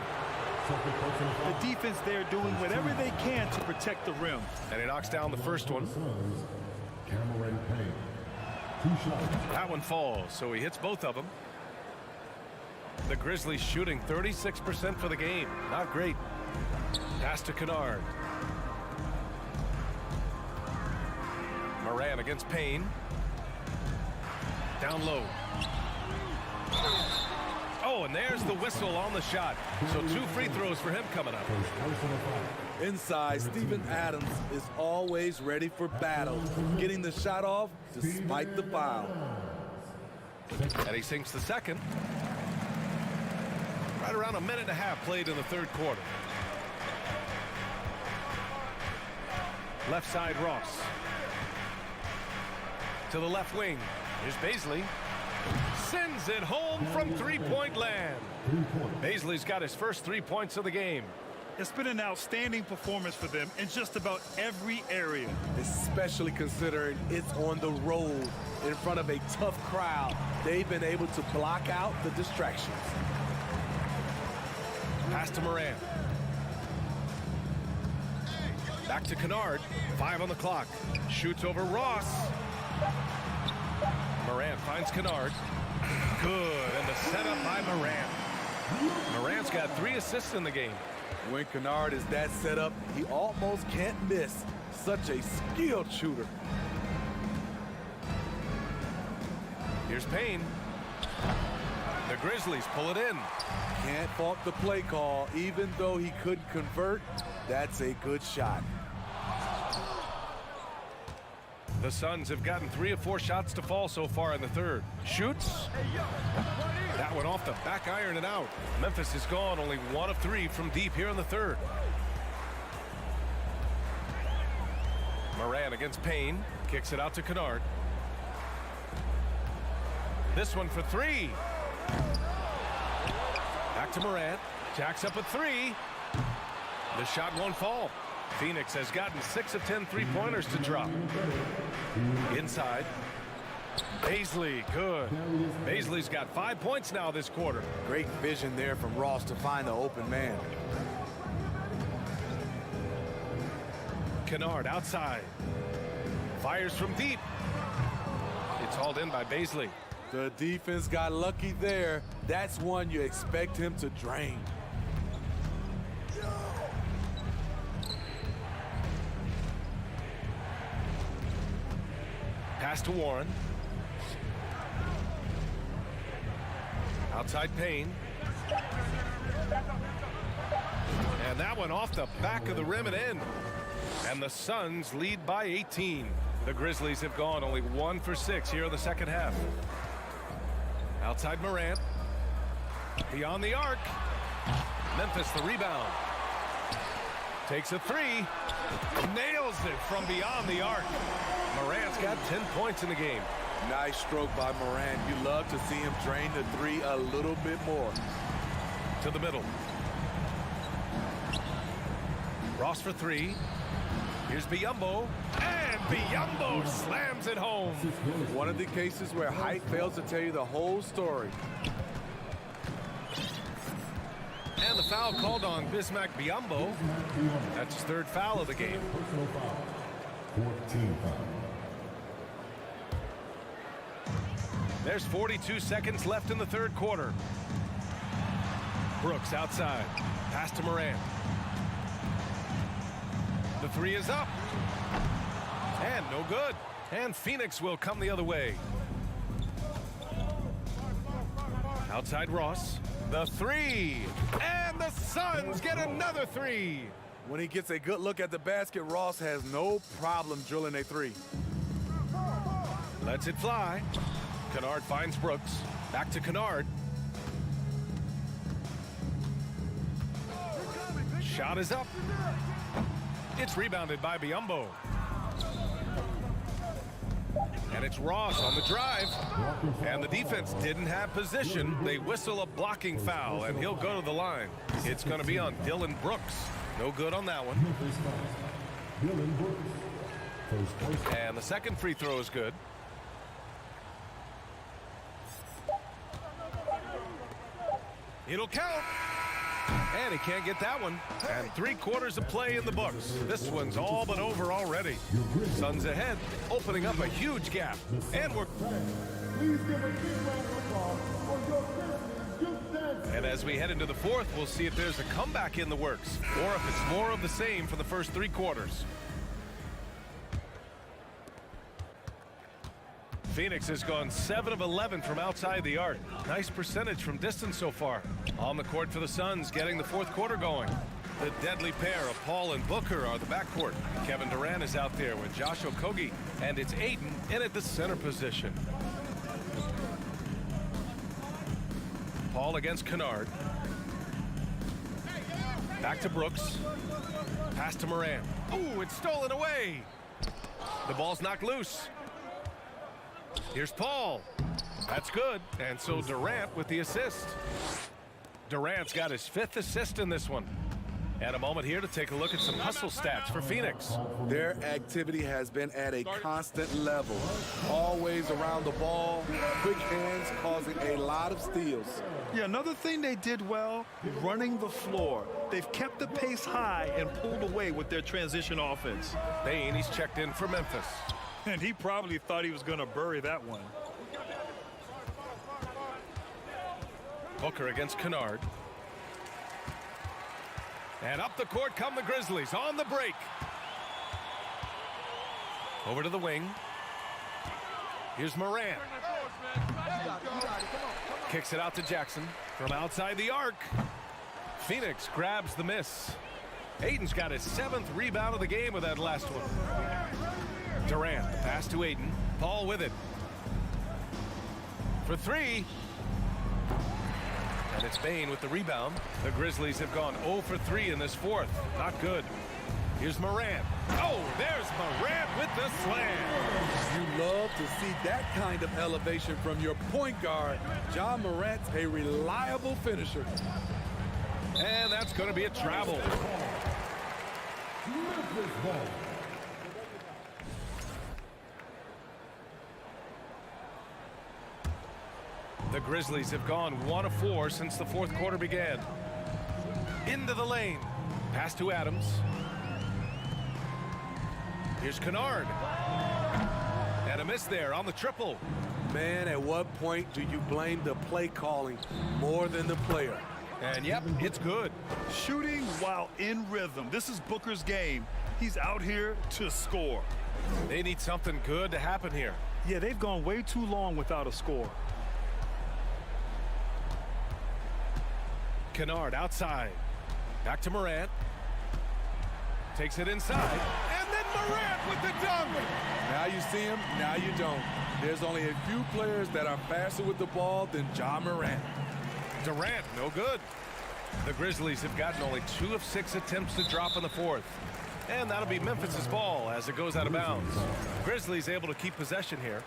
The defense there doing whatever they can to protect the rim. And he knocks down the first one. That one falls, so he hits both of them. The Grizzlies shooting 36% for the game. Not great. Pass to Kennard. Moran against Payne. Down low. Oh, and there's the whistle on the shot. So 2 free throws for him coming up. Inside, Steven Adams is always ready for battle, getting the shot off despite the foul. And he sinks the second. Right around a minute and a half played in the third quarter. Left side, Ross. To the left wing. Here's Baisley. Sends it home from three-point land. Baisley's got his first 3 points of the game. It's been an outstanding performance for them in just about every area. Especially considering it's on the road in front of a tough crowd. They've been able to block out the distractions. Pass to Moran. Back to Kennard. 5 on the clock. Shoots over Ross. Moran finds Kennard. Good, and the setup by Moran. Moran's got 3 assists in the game. When Kennard is that set up, he almost can't miss. Such a skilled shooter. Here's Payne. The Grizzlies pull it in. Can't fault the play call. Even though he couldn't convert, that's a good shot. The Suns have gotten 3 of 4 shots to fall so far in the third. Shoots. That one off the back iron and out. Memphis is gone only 1 of 3 from deep here in the third. Moran against Payne. Kicks it out to Kennard. This one for 3. Back to Moran. Jacks up a 3. The shot won't fall. Phoenix has gotten 6 of 10 3-pointers to drop. Inside. Baisley, good. Baisley's got 5 points now this quarter. Great vision there from Ross to find the open man. Kennard outside. Fires from deep. It's hauled in by Baisley. The defense got lucky there. That's one you expect him to drain. Pass to Warren. Outside Payne. And that one off the back of the rim and in. And the Suns lead by 18. The Grizzlies have gone only 1 for 6 here in the second half. Outside Morant. Beyond the arc. Memphis the rebound. Takes a 3. Nails it from beyond the arc. Morant's got 10 points in the game. Nice stroke by Morant. You love to see him drain the 3 a little bit more. To the middle. Ross for 3. Here's Biyombo. And Biyombo slams it home. One of the cases where height fails to tell you the whole story. And the foul called on Bismack Biyombo. That's his 3rd foul of the game. 14 foul. There's 42 seconds left in the 3rd quarter. Brooks outside. Pass to Morant. The 3 is up. And no good. And Phoenix will come the other way. Outside Ross. The 3. And the Suns get another 3. When he gets a good look at the basket, Ross has no problem drilling a 3. Lets it fly. Kennard finds Brooks. Back to Kennard. Shot is up. It's rebounded by Biyombo. And it's Ross on the drive. And the defense didn't have position. They whistle a blocking foul, and he'll go to the line. It's going to be on Dylan Brooks. No good on that one. And the second free throw is good. It'll count. And he can't get that one. And 3 quarters of play in the books. This one's all but over already. Suns ahead, opening up a huge gap. And we're... And as we head into the 4th, we'll see if there's a comeback in the works, or if it's more of the same for the first 3 quarters. Phoenix has gone 7 of 11 from outside the arc. Nice percentage from distance so far. On the court for the Suns, getting the fourth quarter going. The deadly pair of Paul and Booker are the backcourt. Kevin Durant is out there with Josh Okogie, and it's Ayton in at the center position. Paul against Kennard. Back to Brooks. Pass to Morant. Oh, it's stolen away. The ball's knocked loose. Here's Paul. That's good. And so Durant with the assist. Durant's got his 5th assist in this one. And a moment here to take a look at some hustle stats for Phoenix. Their activity has been at a constant level. Always around the ball, quick hands causing a lot of steals. Yeah, another thing they did well, running the floor. They've kept the pace high and pulled away with their transition offense. Bane, he's checked in for Memphis. And he probably thought he was going to bury that one. Booker against Kennard. And up the court come the Grizzlies on the break. Over to the wing. Here's Morant. Kicks it out to Jackson from outside the arc. Phoenix grabs the miss. Ayton's got his 7th rebound of the game with that last one. Durant, the pass to Ayton. Paul with it. For 3. And it's Bane with the rebound. The Grizzlies have gone 0 for 3 in this fourth. Not good. Here's Morant. Oh, there's Morant with the slam. You love to see that kind of elevation from your point guard. Ja Morant's a reliable finisher. And that's going to be a travel. The Grizzlies have gone 1 of 4 since the fourth quarter began. Into the lane. Pass to Adams. Here's Kennard. And a miss there on the triple. Man, at what point do you blame the play calling more than the player? And yep, it's good. Shooting while in rhythm. This is Booker's game. He's out here to score. They need something good to happen here. Yeah, they've gone way too long without a score. Kennard outside. Back to Morant. Takes it inside. And then Morant with the dunk. Now you see him, now you don't. There's only a few players that are faster with the ball than Ja Morant. Durant, no good. The Grizzlies have gotten only 2 of 6 attempts to drop in the fourth. And that'll be Memphis's ball as it goes out of bounds. Grizzlies able to keep possession here.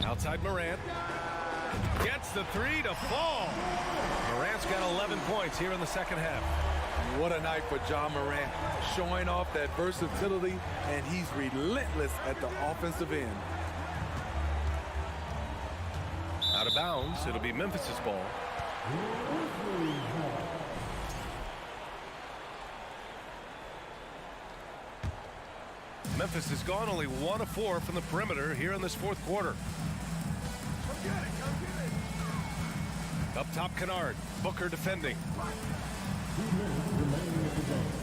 Outside Morant. Gets the 3 to fall. Morant's got 11 points here in the second half. What a night for Ja Morant, showing off that versatility, and he's relentless at the offensive end. Out of bounds, it'll be Memphis's ball. Memphis has gone only 1 of 4 from the perimeter here in this fourth quarter. Up top, Kennard. Booker defending.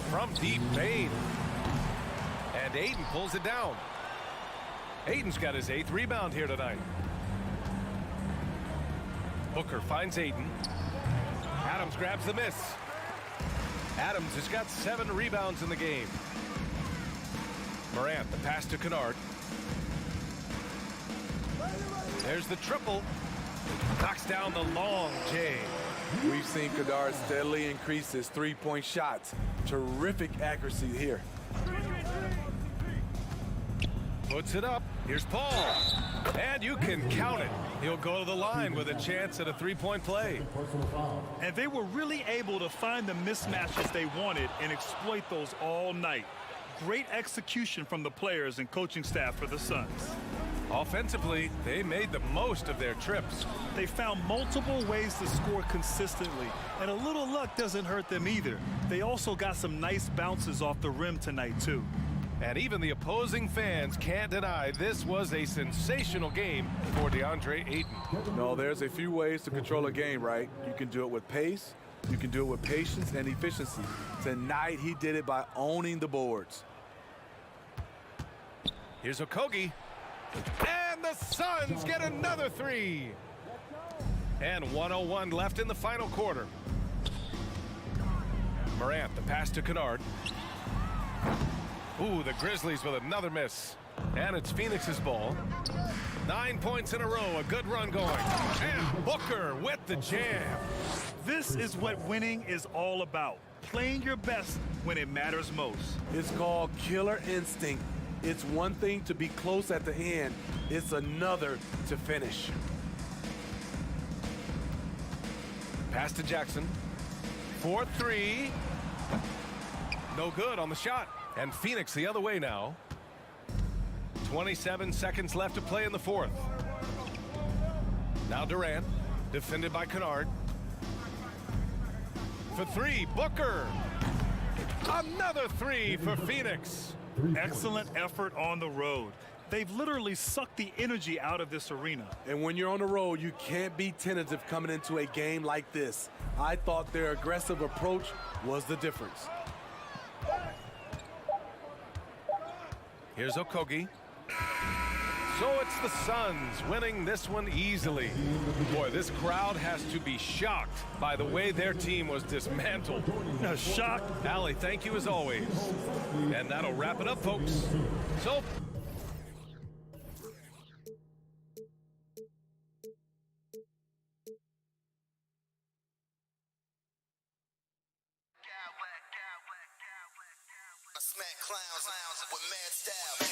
From deep, Bane. And Ayton pulls it down. Ayton's got his 8th rebound here tonight. Booker finds Ayton. Adams grabs the miss. Adams has got 7 rebounds in the game. Morant, the pass to Kennard. There's the triple. Knocks down the long J. We've seen Kennard steadily increase his three-point shots. Terrific accuracy here. Puts it up. Here's Paul. And you can count it. He'll go to the line with a chance at a 3-point play. And they were really able to find the mismatches they wanted and exploit those all night. Great execution from the players and coaching staff for the Suns. Offensively, they made the most of their trips. They found multiple ways to score consistently, and a little luck doesn't hurt them either. They also got some nice bounces off the rim tonight, too. And even the opposing fans can't deny this was a sensational game for DeAndre Ayton. No, there's a few ways to control a game, right? You can do it with pace, You can do it with patience and efficiency. Tonight, he did it by owning the boards. Here's Okogie. And the Suns get another three. And 1:01 left in the final quarter. Morant, the pass to Kennard. Ooh, the Grizzlies with another miss. And it's Phoenix's ball. 9 points in a row, a good run going. And Booker with the jam. This is what winning is all about. Playing your best when it matters most. It's called killer instinct. It's one thing to be close at the end. It's another to finish. Pass to Jackson. 4-3. No good on the shot. And Phoenix the other way now. 27 seconds left to play in the fourth. Now Durant, defended by Kennard. For three, Booker. Another three for Phoenix. Excellent effort on the road. They've literally sucked the energy out of this arena. And when you're on the road, you can't be tentative coming into a game like this. I thought their aggressive approach was the difference. Here's Okogie. So it's the Suns winning this one easily. Boy, this crowd has to be shocked by the way their team was dismantled. Shocked. Allie, thank you as always. And that'll wrap it up, folks. So Smack clowns with mad style.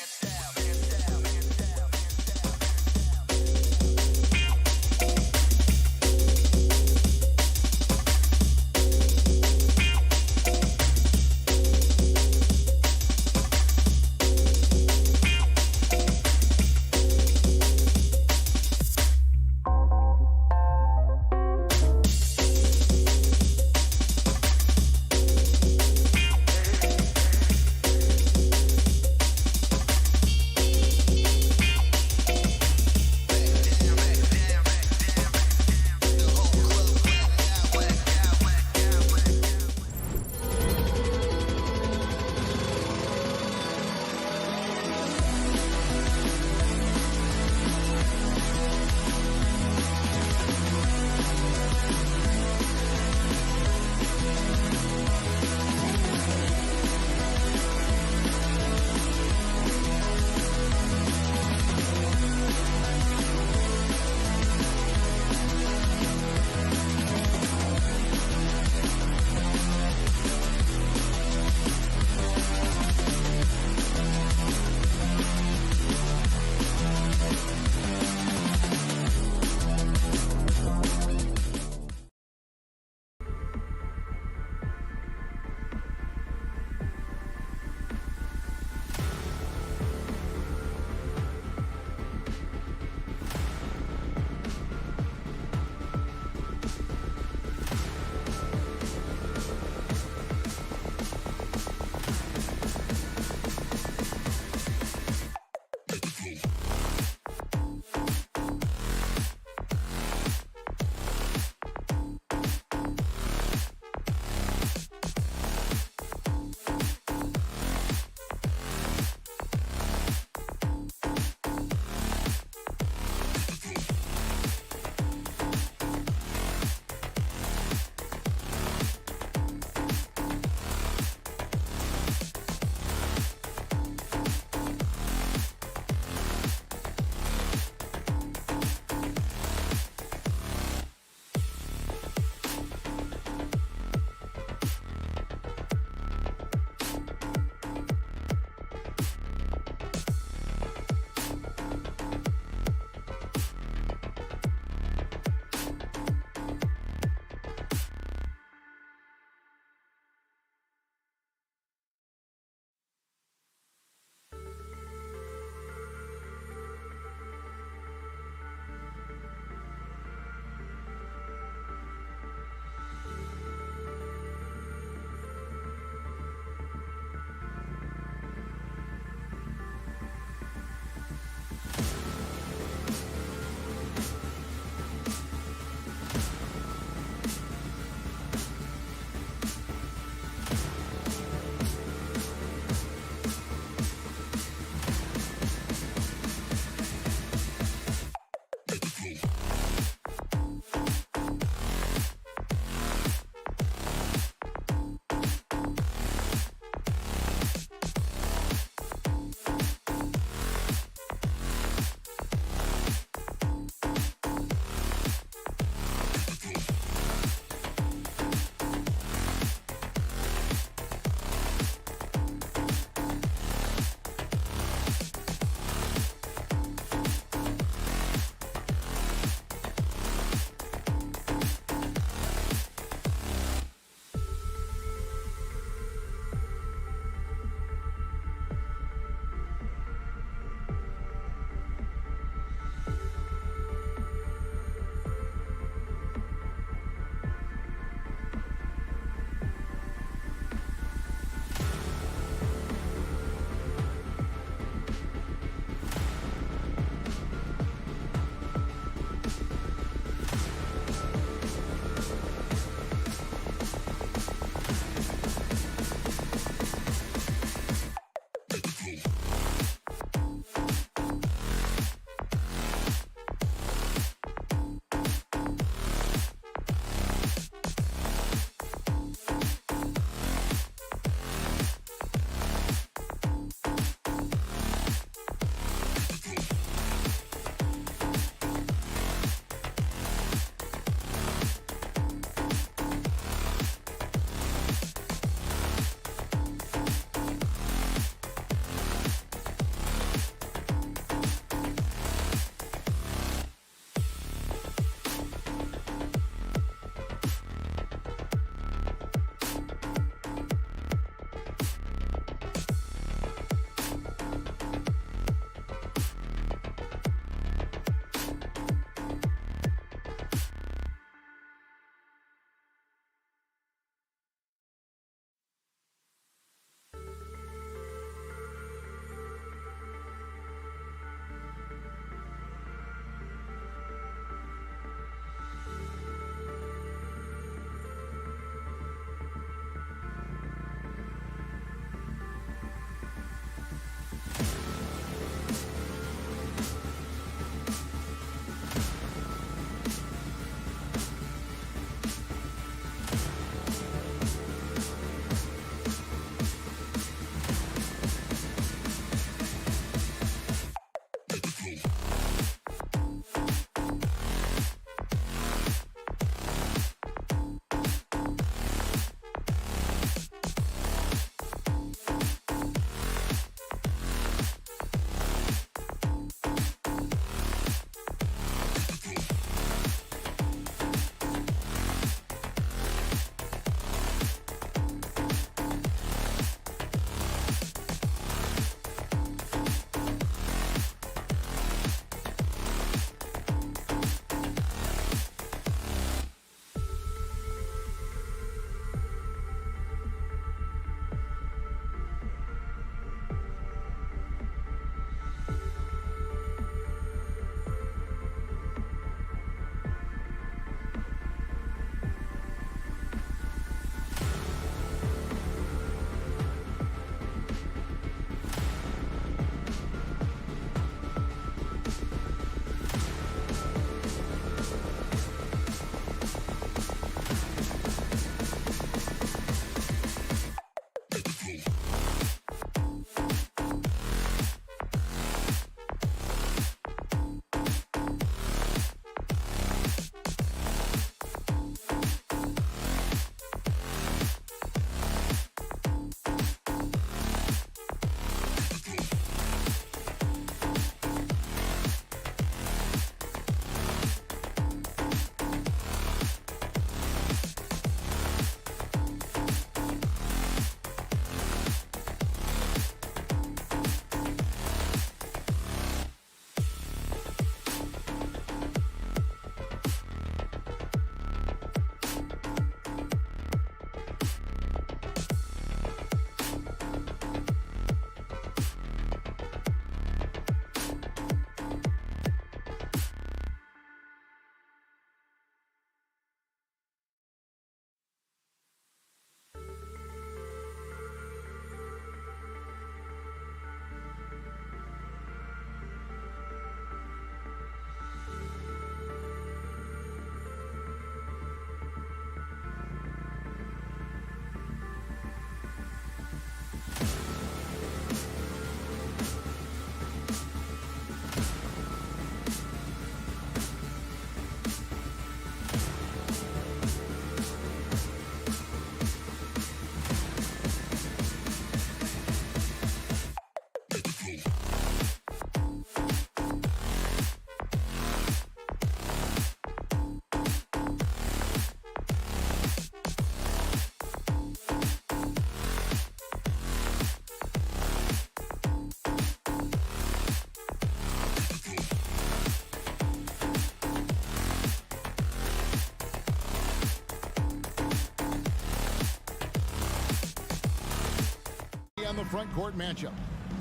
the front court matchup.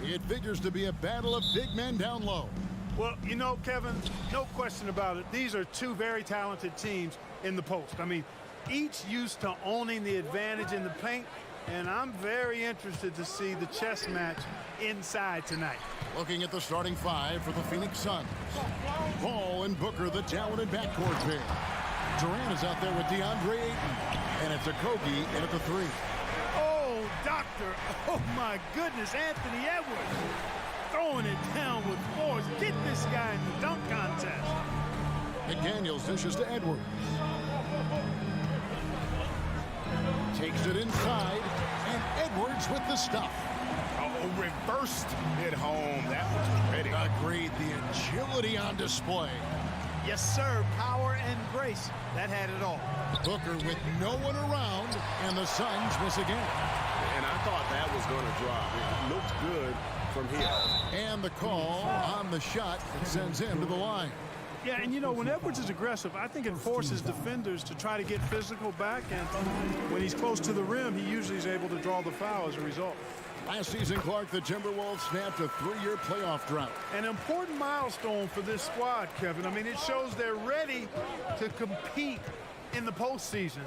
It figures to be a battle of big men down low. Well, you know, Kevin, no question about it. These are two very talented teams in the post. I mean, each used to owning the advantage in the paint, and I'm very interested to see the chess match inside tonight. Looking at the starting five for the Phoenix Suns. Paul and Booker, the talented backcourt pair. Durant is out there with DeAndre Ayton, and it's Okogie in at the three. Oh, doctor. Oh, my goodness, Anthony Edwards. Throwing it down with force. Get this guy in the dunk contest. McDaniels dishes to Edwards. Takes it inside, and Edwards with the stuff. Oh, reversed it home. That was pretty. Agreed. The agility on display. Yes, sir. Power and grace. That had it all. Booker with no one around, and the Suns miss again. And I thought that was going to drop. It looked good from here. And the call on the shot that sends him to the line. Yeah, and you know, when Edwards is aggressive, I think it forces defenders to try to get physical back, and when he's close to the rim, he usually is able to draw the foul as a result. Last season, Clark, the Timberwolves snapped a 3-year playoff drought. An important milestone for this squad, Kevin. I mean, it shows they're ready to compete in the postseason.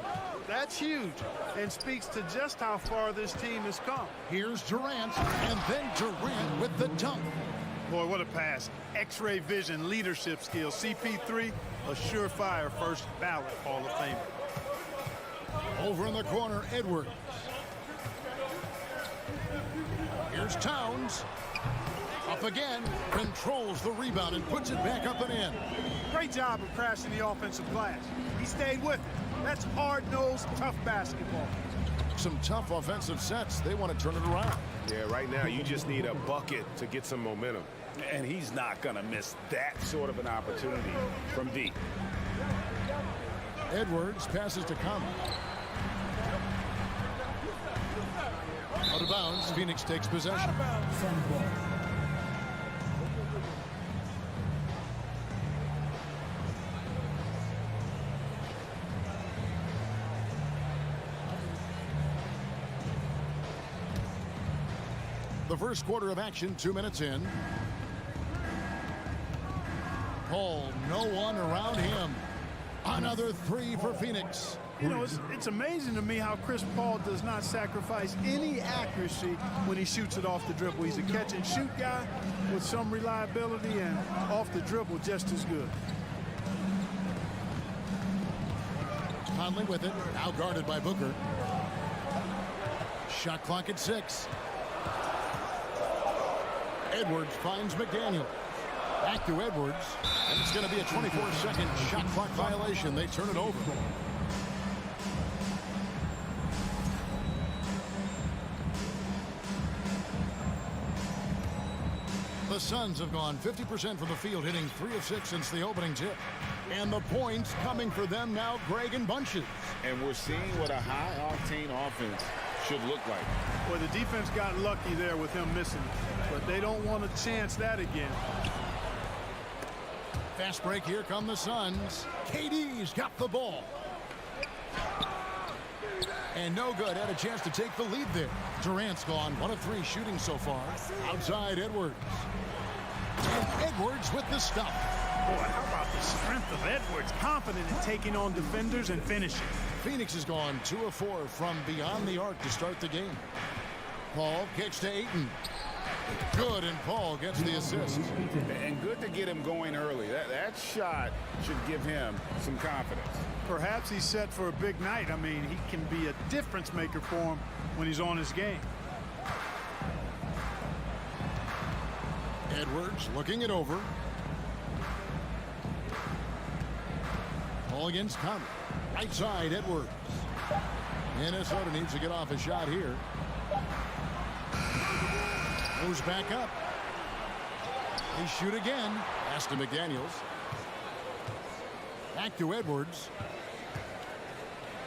That's huge and speaks to just how far this team has come. Here's Durant, and then Durant with the dunk. Boy, what a pass. X-ray vision, leadership skills. CP3, a surefire first ballot Hall of Famer. Over in the corner, Edwards. Here's Towns. Up again, controls the rebound and puts it back up and in. Great job of crashing the offensive glass. He stayed with it. That's hard-nosed, tough basketball. Some tough offensive sets. They want to turn it around. Yeah, right now you just need a bucket to get some momentum. And he's not going to miss that sort of an opportunity from deep. Edwards passes to Conley. Out of bounds, Phoenix takes possession. The first quarter of action, 2 minutes in. Paul, no one around him. Another three for Phoenix. You know, it's amazing to me how Chris Paul does not sacrifice any accuracy when he shoots it off the dribble. He's a catch-and-shoot guy with some reliability, and off the dribble just as good. Conley with it, now guarded by Booker. Shot clock at 6. Edwards finds McDaniel. Back to Edwards, and it's going to be a 24-second shot clock violation. They turn it over. The Suns have gone 50% from the field, hitting 3 of 6 since the opening tip. And the points coming for them now, Greg, in bunches. And we're seeing what a high-octane offense should look like. Well, the defense got lucky there with him missing, but they don't want to chance that again. Fast break, here come the Suns. KD's got the ball. And no good, had a chance to take the lead there. Durant's gone 1 of 3 shooting so far. Outside Edwards. And Edwards with the stop. Boy, how about the strength of Edwards? Confident in taking on defenders and finishing. Phoenix has gone 2 of 4 from beyond the arc to start the game. Paul kicks to Ayton. Good, and Paul gets the assist. And good to get him going early. That shot should give him some confidence. Perhaps he's set for a big night. I mean, he can be a difference maker for him when he's on his game. Edwards looking it over. Ball against Conley. Right side, Edwards. Minnesota needs to get off a shot here. Goes back up. They shoot again. Pass to McDaniels. Back to Edwards.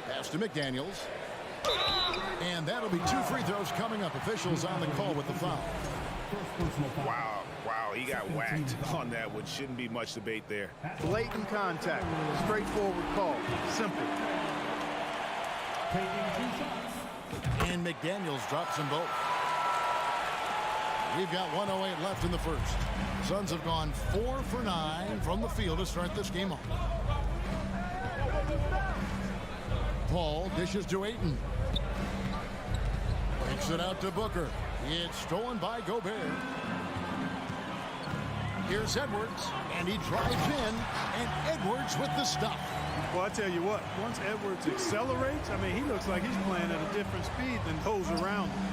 Pass to McDaniels. And that'll be 2 free throws coming up. Officials on the call with the foul. Wow, he got whacked on that, which shouldn't be much debate there. Blatant contact. Straightforward call. Simple. And McDaniels drops them both. We've got 1:08 left in the first. Suns have gone 4 for 9 from the field to start this game off. Paul dishes to Ayton. Kicks it out to Booker. It's stolen by Gobert. Here's Edwards, and he drives in, and Edwards with the stuff. Well, I tell you what, once Edwards accelerates, I mean, he looks like he's playing at a different speed than those around him.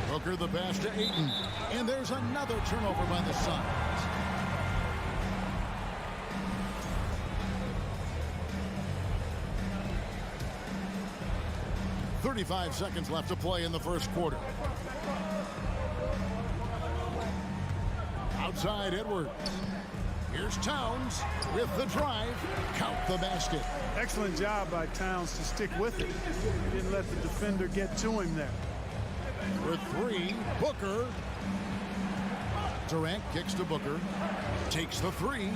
Booker the pass to Ayton, and there's another turnover by the Suns. .35 seconds left to play in the first quarter. Outside Edwards. Here's Towns with the drive. Count the basket. Excellent job by Towns to stick with it. He didn't let the defender get to him there. For three, Booker. Durant kicks to Booker. Takes the three.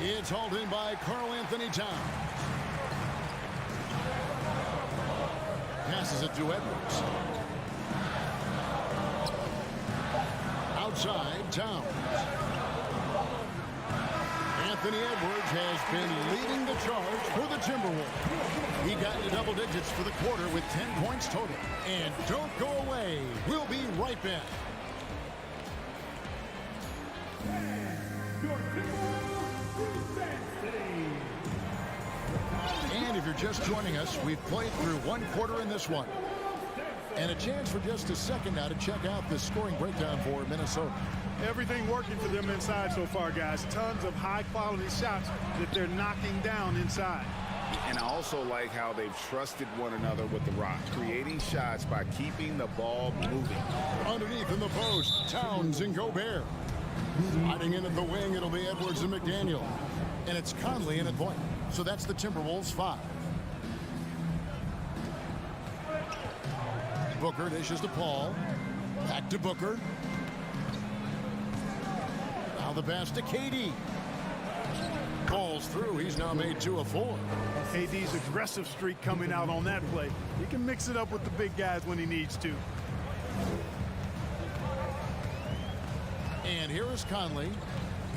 It's hauled in by Karl Anthony Towns. Passes it to Edwards. Outside, Towns. Anthony Edwards has been leading the charge for the Timberwolves. He got into double digits for the quarter with 10 points total. And don't go away. We'll be right back. And if you're just joining us, we've played through one quarter in this one. And a chance for just a second now to check out the scoring breakdown for Minnesota. Everything working for them inside so far, guys. Tons of high-quality shots that they're knocking down inside. And I also like how they've trusted one another with the rock, creating shots by keeping the ball moving. Underneath in the post, Towns and Gobert. Sliding in at the wing, it'll be Edwards and McDaniel. And it's Conley in at point. So that's the Timberwolves 5. Booker dishes to Paul. Back to Booker. Now the pass to KD. Balls through. He's now made 2 of 4. KD's aggressive streak coming out on that play. He can mix it up with the big guys when he needs to. And here is Conley.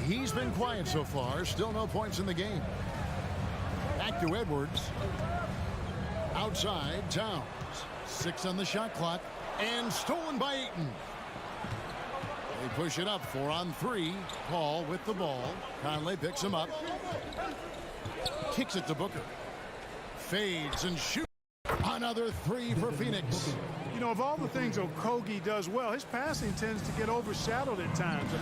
He's been quiet so far. Still no points in the game. Back to Edwards. Outside, Towns. 6 on the shot clock. And stolen by Ayton. They push it up 4 on 3. Paul with the ball. Conley picks him up. Kicks it to Booker. Fades and shoots. Another 3 for Phoenix. You know, of all the things Okogie does well, his passing tends to get overshadowed at times. I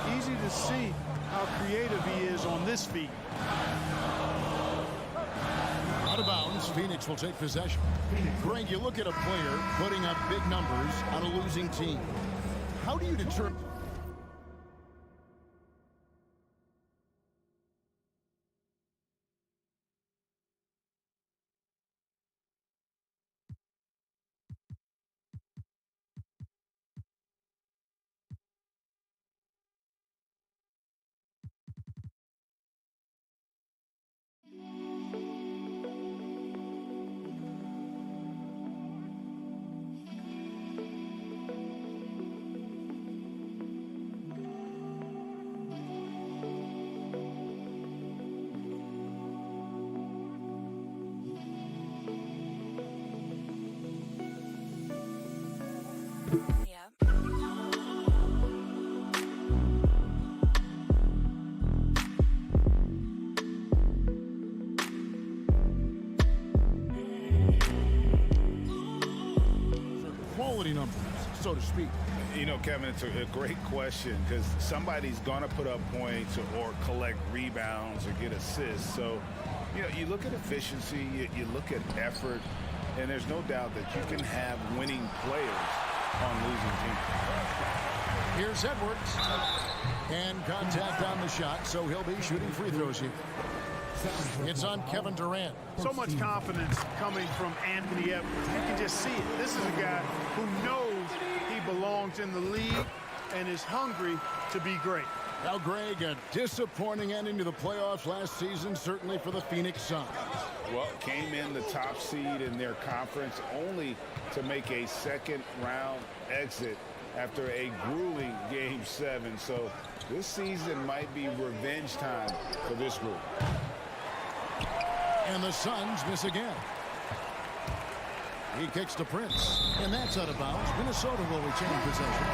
mean, easy to see how creative he is on this feed. Out of bounds, Phoenix will take possession. Greg, you look at a player putting up big numbers on a losing team. How do you determine? Quality numbers, so to speak. You know, Kevin, it's a great question because somebody's going to put up points or collect rebounds or get assists. So, you know, you look at efficiency, you look at effort, and there's no doubt that you can have winning players on losing teams. Here's Edwards. And contact on the shot, so he'll be shooting free throws here. It's on Kevin Durant. So much confidence coming from Anthony Edwards. You can just see it. This is a guy who knows he belongs in the league and is hungry to be great. Now, Greg, a disappointing ending to the playoffs last season, certainly for the Phoenix Suns. Well, came in the top seed in their conference only to make a second-round exit after a grueling Game 7. So this season might be revenge time for this group. And the Suns miss again. He kicks to Prince, and that's out of bounds. Minnesota will retain possession.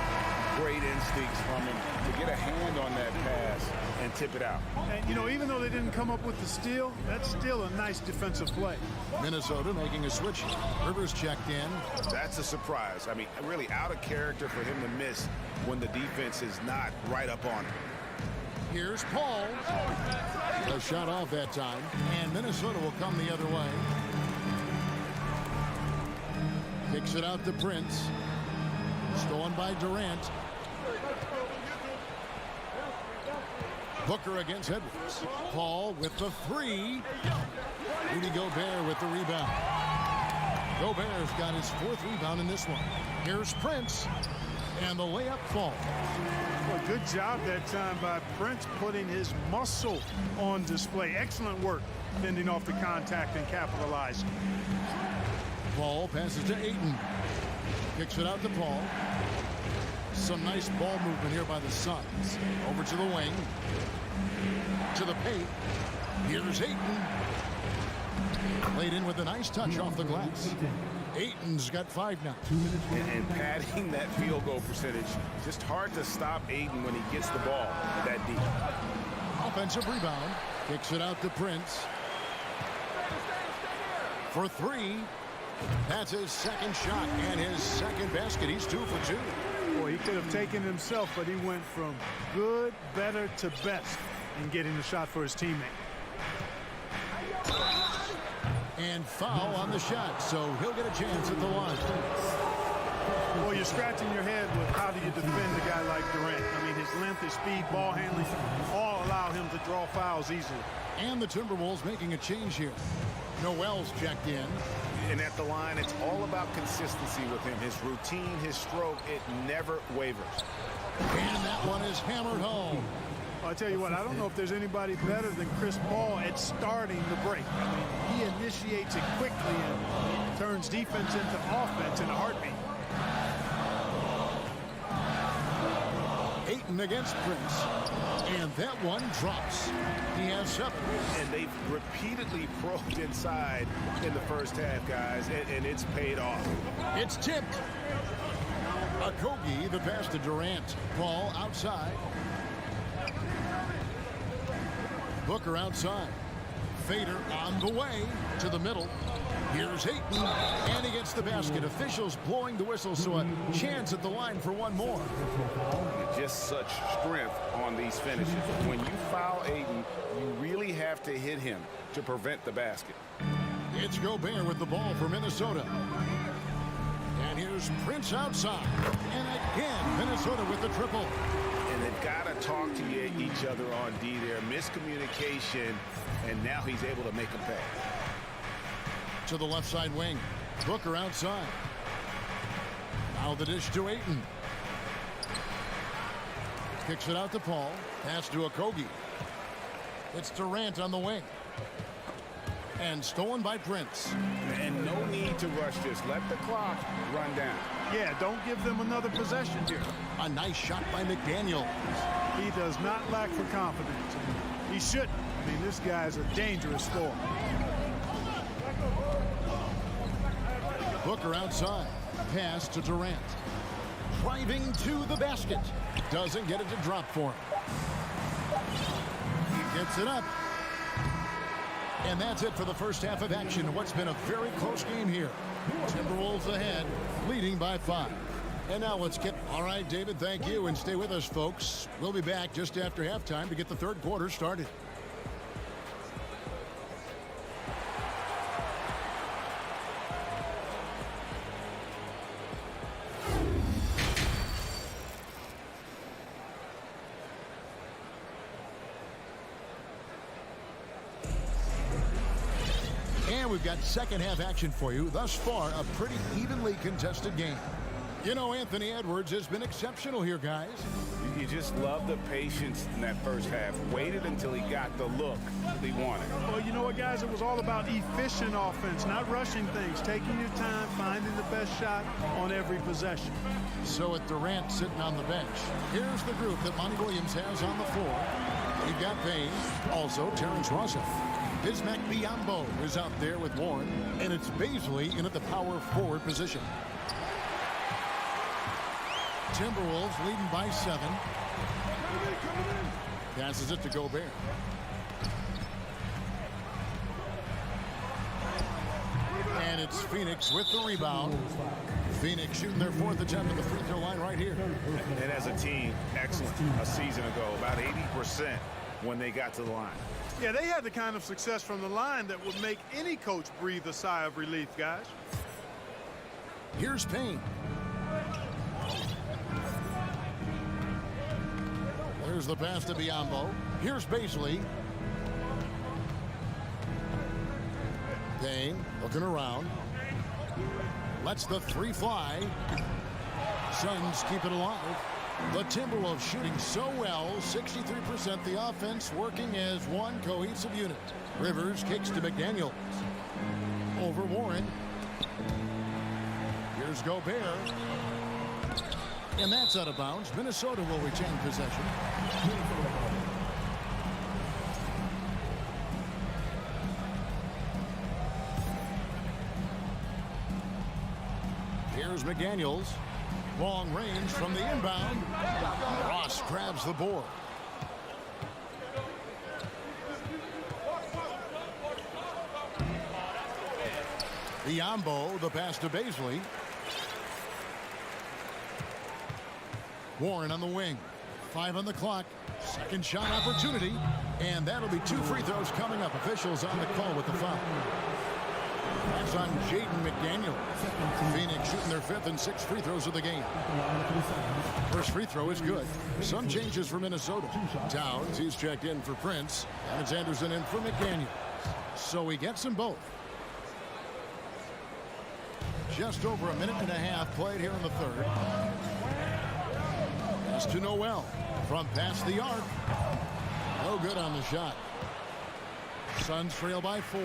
Great instincts from him to get a hand on that pass and tip it out. And, you know, even though they didn't come up with the steal, that's still a nice defensive play. Minnesota making a switch. Rivers checked in. That's a surprise. I mean, really out of character for him to miss when the defense is not right up on him. Here's Paul. A shot off that time, and Minnesota will come the other way. Kicks it out to Prince. Stolen by Durant. Booker against Edwards. Paul with the three. Rudy Gobert with the rebound. Gobert's got his 4th rebound in this one. Here's Prince. And the layup falls. Well, good job that time by Prince putting his muscle on display. Excellent work fending off the contact and capitalizing. Paul passes to Ayton. Kicks it out to Paul. Some nice ball movement here by the Suns. Over to the wing. To the paint. Here's Ayton. Laid in with a nice touch off the glass. Ayton's got 5 now. And padding that field goal percentage, just hard to stop Ayton when he gets the ball that deep. Offensive rebound. Kicks it out to Prince. For 3. That's his 2nd shot and his 2nd basket. He's 2 for 2. Boy, he could have taken himself, but he went from good, better to best in getting the shot for his teammate. And foul on the shot, so he'll get a chance at the line. Well, you're scratching your head with how do you defend a guy like Durant. I mean, his length, his speed, ball handling, all allow him to draw fouls easily. And the Timberwolves making a change here. Noel's checked in. And at the line, it's all about consistency with him. His routine, his stroke, it never wavers. And that one is hammered home. Well, I tell you what, I don't know if there's anybody better than Chris Paul at starting the break. I mean, he initiates it quickly and turns defense into offense in a heartbeat. Ayton against Prince. And that one drops. He has 7. And they've repeatedly probed inside in the first half, guys, and it's paid off. It's tipped. Okogie, the pass to Durant. Paul outside. Booker outside. Fader on the way to the middle. Here's Ayton, and he gets the basket. Officials blowing the whistle, so a chance at the line for one more. Just such strength on these finishes. When you foul Ayton, you really have to hit him to prevent the basket. It's Gobert with the ball for Minnesota. And here's Prince outside. And again, Minnesota with the triple. And they've got to talk to each other on D there. Miscommunication, and now he's able to make a pay. To the left side wing. Booker outside. Now the dish to Ayton. Kicks it out to Paul. Pass to Okogie. It's Durant on the wing. And stolen by Prince. And no need to rush this. Let the clock run down. Yeah, don't give them another possession here. A nice shot by McDaniel. He does not lack for confidence. He shouldn't. I mean, this guy's a dangerous scorer. Booker outside. Pass to Durant. Driving to the basket. Doesn't get it to drop for him. He gets it up. And that's it for the first half of action. What's been a very close game here. Timberwolves ahead, leading by 5. And now let's get... All right, David, thank you. And stay with us, folks. We'll be back just after halftime to get the 3rd quarter started. And we've got second half action for you. Thus far, a pretty evenly contested game. You know, Anthony Edwards has been exceptional here, guys. You just love the patience in that first half. Waited until he got the look he wanted. Well, you know what, guys? It was all about efficient offense, not rushing things, taking your time, finding the best shot on every possession. So with Durant sitting on the bench, here's the group that Monty Williams has on the floor. You've got Payne, also Terrence Russell. Bismack Biyombo is out there with Warren, and it's Bazley in at the power forward position. Timberwolves leading by 7. Passes it to Gobert. And it's Phoenix with the rebound. Phoenix shooting their 4th attempt at the free throw line right here. And as a team, excellent. A season ago, about 80% when they got to the line. Yeah, they had the kind of success from the line that would make any coach breathe a sigh of relief, guys. Here's Payne. There's the pass to Biyombo. Here's Bazley. Payne looking around. Lets the 3 fly. Suns keep it alive. The Timberwolves shooting so well, 63%. The offense working as one cohesive unit. Rivers kicks to McDaniels. Over Warren. Here's Gobert. And that's out of bounds. Minnesota will retain possession. Here's McDaniels. Long range from the inbound. Ross grabs the board. Biyombo, the pass to Bazley. Warren on the wing. 5 on the clock. Second shot opportunity. And that'll be 2 free throws coming up. Officials on the call with the foul. That's on Jaden McDaniel. Phoenix shooting their 5th and 6th free throws of the game. First free throw is good. Some changes for Minnesota. Towns, he's checked in for Prince. And it's Anderson in for McDaniel. So he gets them both. Just over a minute and a half played here in the 3rd. Pass to Noel from past the arc. No good on the shot. Suns trail by 4.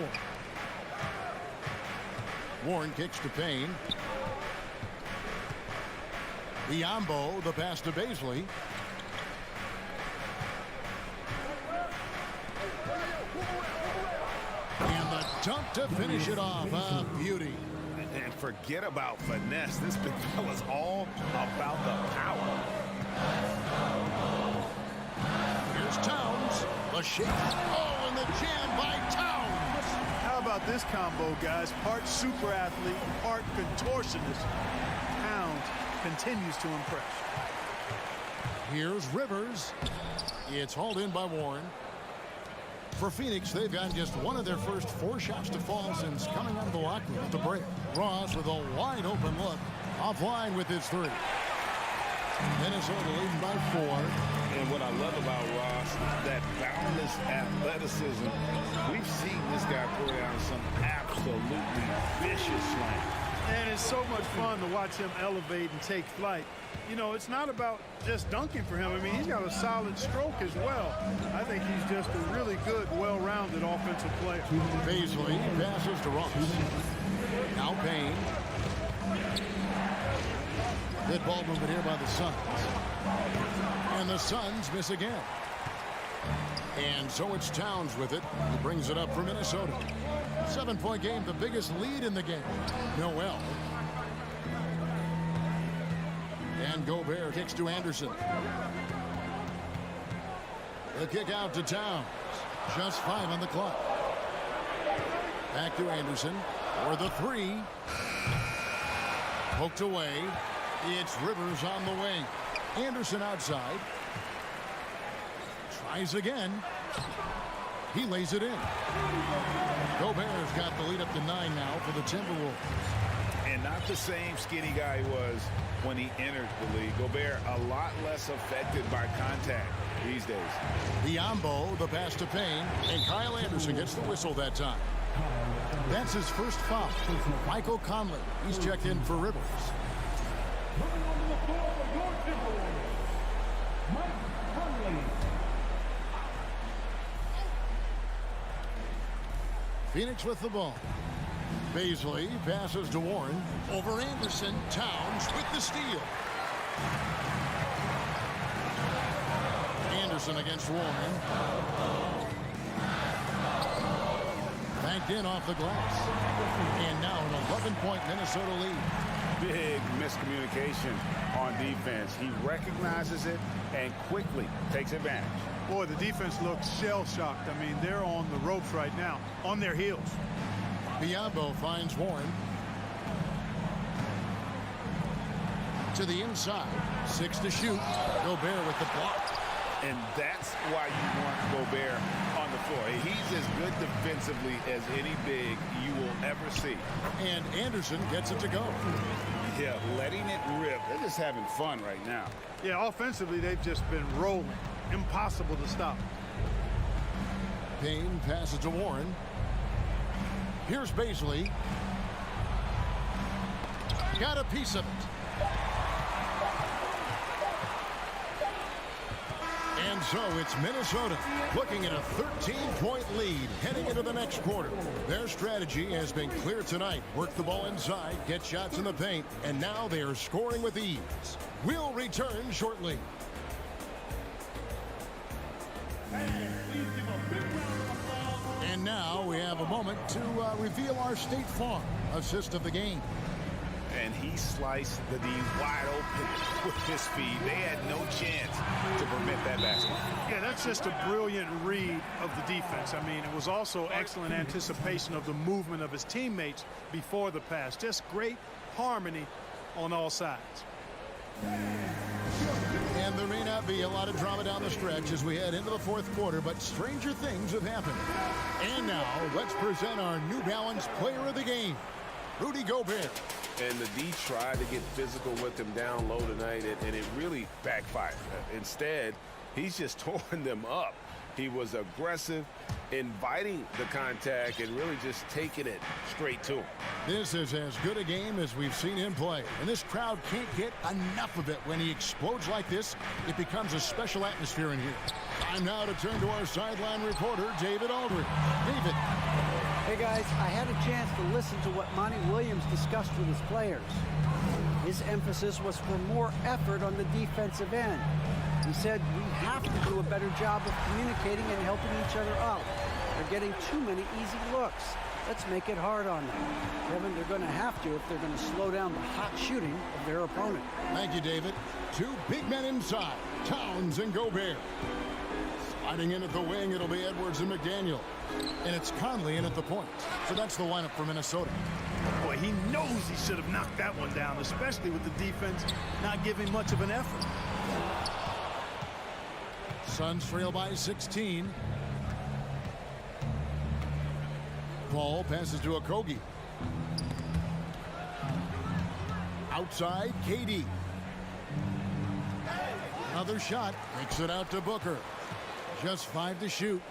Warren kicks to Payne. Biyombo, the pass to Bazley. And the dunk to finish it off. A beauty. And forget about finesse. This big fella's all about the power. Here's Towns. The shake. Oh, and the jam by Towns. How about this combo, guys? Part super athlete, part contortionist. Towns continues to impress. Here's Rivers. It's hauled in by Warren. For Phoenix, they've gotten just one of their first 4 shots to fall since coming out of the locker room at the break. Ross with a wide open look. Offline with his 3. Minnesota leading by 4. And what I love about Ross is that boundless athleticism. We've seen this guy throw down some absolutely vicious slams. And it's so much fun to watch him elevate and take flight. You know, it's not about just dunking for him. I mean, he's got a solid stroke as well. I think he's just a really good, well-rounded offensive player. Bazley passes to Ross. Now Payne. Good ball movement here by the Suns. And the Suns miss again. And so it's Towns with it. He brings it up for Minnesota. 7-point game, the biggest lead in the game. Noel. And Gobert kicks to Anderson. The kick out to Towns. Just 5 on the clock. Back to Anderson for the 3. Poked away. It's Rivers on the wing. Anderson outside. Tries again. He lays it in. Gobert's got the lead up to 9 now for the Timberwolves. And not the same skinny guy he was when he entered the league. Gobert a lot less affected by contact these days. Biyombo, the pass to Payne, and Kyle Anderson gets the whistle that time. That's his first foul. Michael Conley, he's checked in for Rivers. Phoenix with the ball. Baisley passes to Warren. Over Anderson. Towns with the steal. Anderson against Warren. Banked in off the glass. And now an 11-point Minnesota lead. Big miscommunication on defense. He recognizes it and quickly takes advantage. Boy, the defense looks shell-shocked. I mean, they're on the ropes right now, on their heels. Biombo finds Warren. To the inside. 6 to shoot. Gobert with the block. And that's why you want Gobert on the floor. He's as good defensively as any big you will ever see. And Anderson gets it to go. Yeah, letting it rip. They're just having fun right now. Yeah, offensively, they've just been rolling. Impossible to stop. Payne passes to Warren. Here's Baisley. Got a piece of it. And so it's Minnesota looking at a 13-point lead heading into the next quarter. Their strategy has been clear tonight. Work the ball inside, get shots in the paint, and now they are scoring with ease. We'll return shortly. And now we have a moment to reveal our State Farm assist of the game. And he sliced the D wide open with his feed. They had no chance to permit that basket. Yeah, that's just a brilliant read of the defense. I mean, it was also excellent anticipation of the movement of his teammates before the pass. Just great harmony on all sides. And there may not be a lot of drama down the stretch as we head into the fourth quarter, but stranger things have happened. And now, let's present our New Balance player of the game, Rudy Gobert. And the D tried to get physical with him down low tonight, and it really backfired. Instead, he's just torn them up. He was aggressive, inviting the contact, and really just taking it straight to him. This is as good a game as we've seen him play. And this crowd can't get enough of it. When he explodes like this, it becomes a special atmosphere in here. Time now to turn to our sideline reporter, David Aldridge. David. Hey, guys, I had a chance to listen to what Monty Williams discussed with his players. His emphasis was for more effort on the defensive end. He said we have to do a better job of communicating and helping each other out. They're getting too many easy looks. Let's make it hard on them. Kevin, they're going to have to if they're going to slow down the hot shooting of their opponent. Thank you, David. Two big men inside, Towns and Gobert. Sliding in at the wing, it'll be Edwards and McDaniel. And it's Conley in at the point. So that's the lineup for Minnesota. Boy, he knows he should have knocked that one down, especially with the defense not giving much of an effort. Suns trail by 16. Paul passes to Okogie. Outside, KD. Another shot, takes it out to Booker. Just 5 to shoot.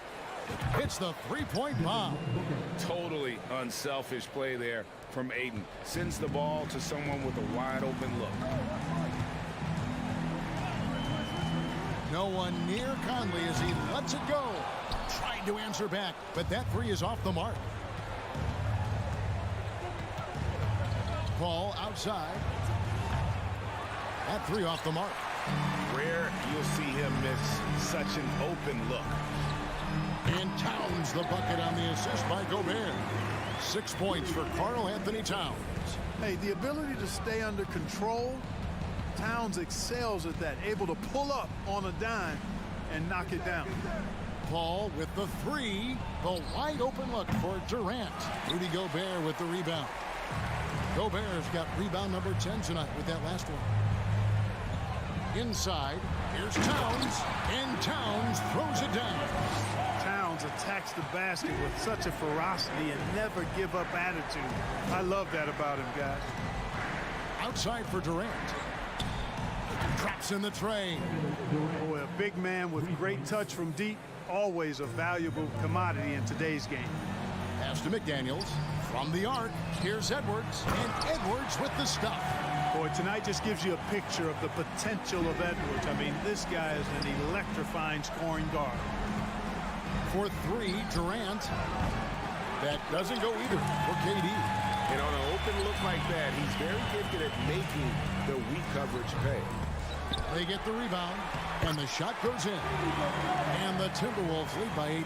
Hits the three-point bomb. Totally unselfish play there from Ayton. Sends the ball to someone with a wide-open look. No one near Conley as he lets it go. Trying to answer back, but that three is off the mark. Paul outside. That three off the mark. Rare you'll see him miss such an open look. And Towns the bucket on the assist by Gobert. 6 points for Karl Anthony Towns. Hey, the ability to stay under control, Towns excels at that, able to pull up on a dime and knock it down. Paul with the three, the wide open look for Durant. Rudy Gobert with the rebound. Gobert's got rebound number 10 tonight with that last one. Inside, here's Towns, and Towns throws it down. Towns attacks the basket with such a ferocity and never give up attitude. I love that about him, guys. Outside for Durant. Drops in the tray. Boy, a big man with great touch from deep, always a valuable commodity in today's game. Pass to McDaniels. From the arc, here's Edwards, and Edwards with the stuff. Boy, tonight just gives you a picture of the potential of Edwards. I mean, this guy is an electrifying scoring guard. For three, Durant. That doesn't go either for KD. And on an open look like that, he's very gifted at making the weak coverage pay. They get the rebound, and the shot goes in. And the Timberwolves lead by 18.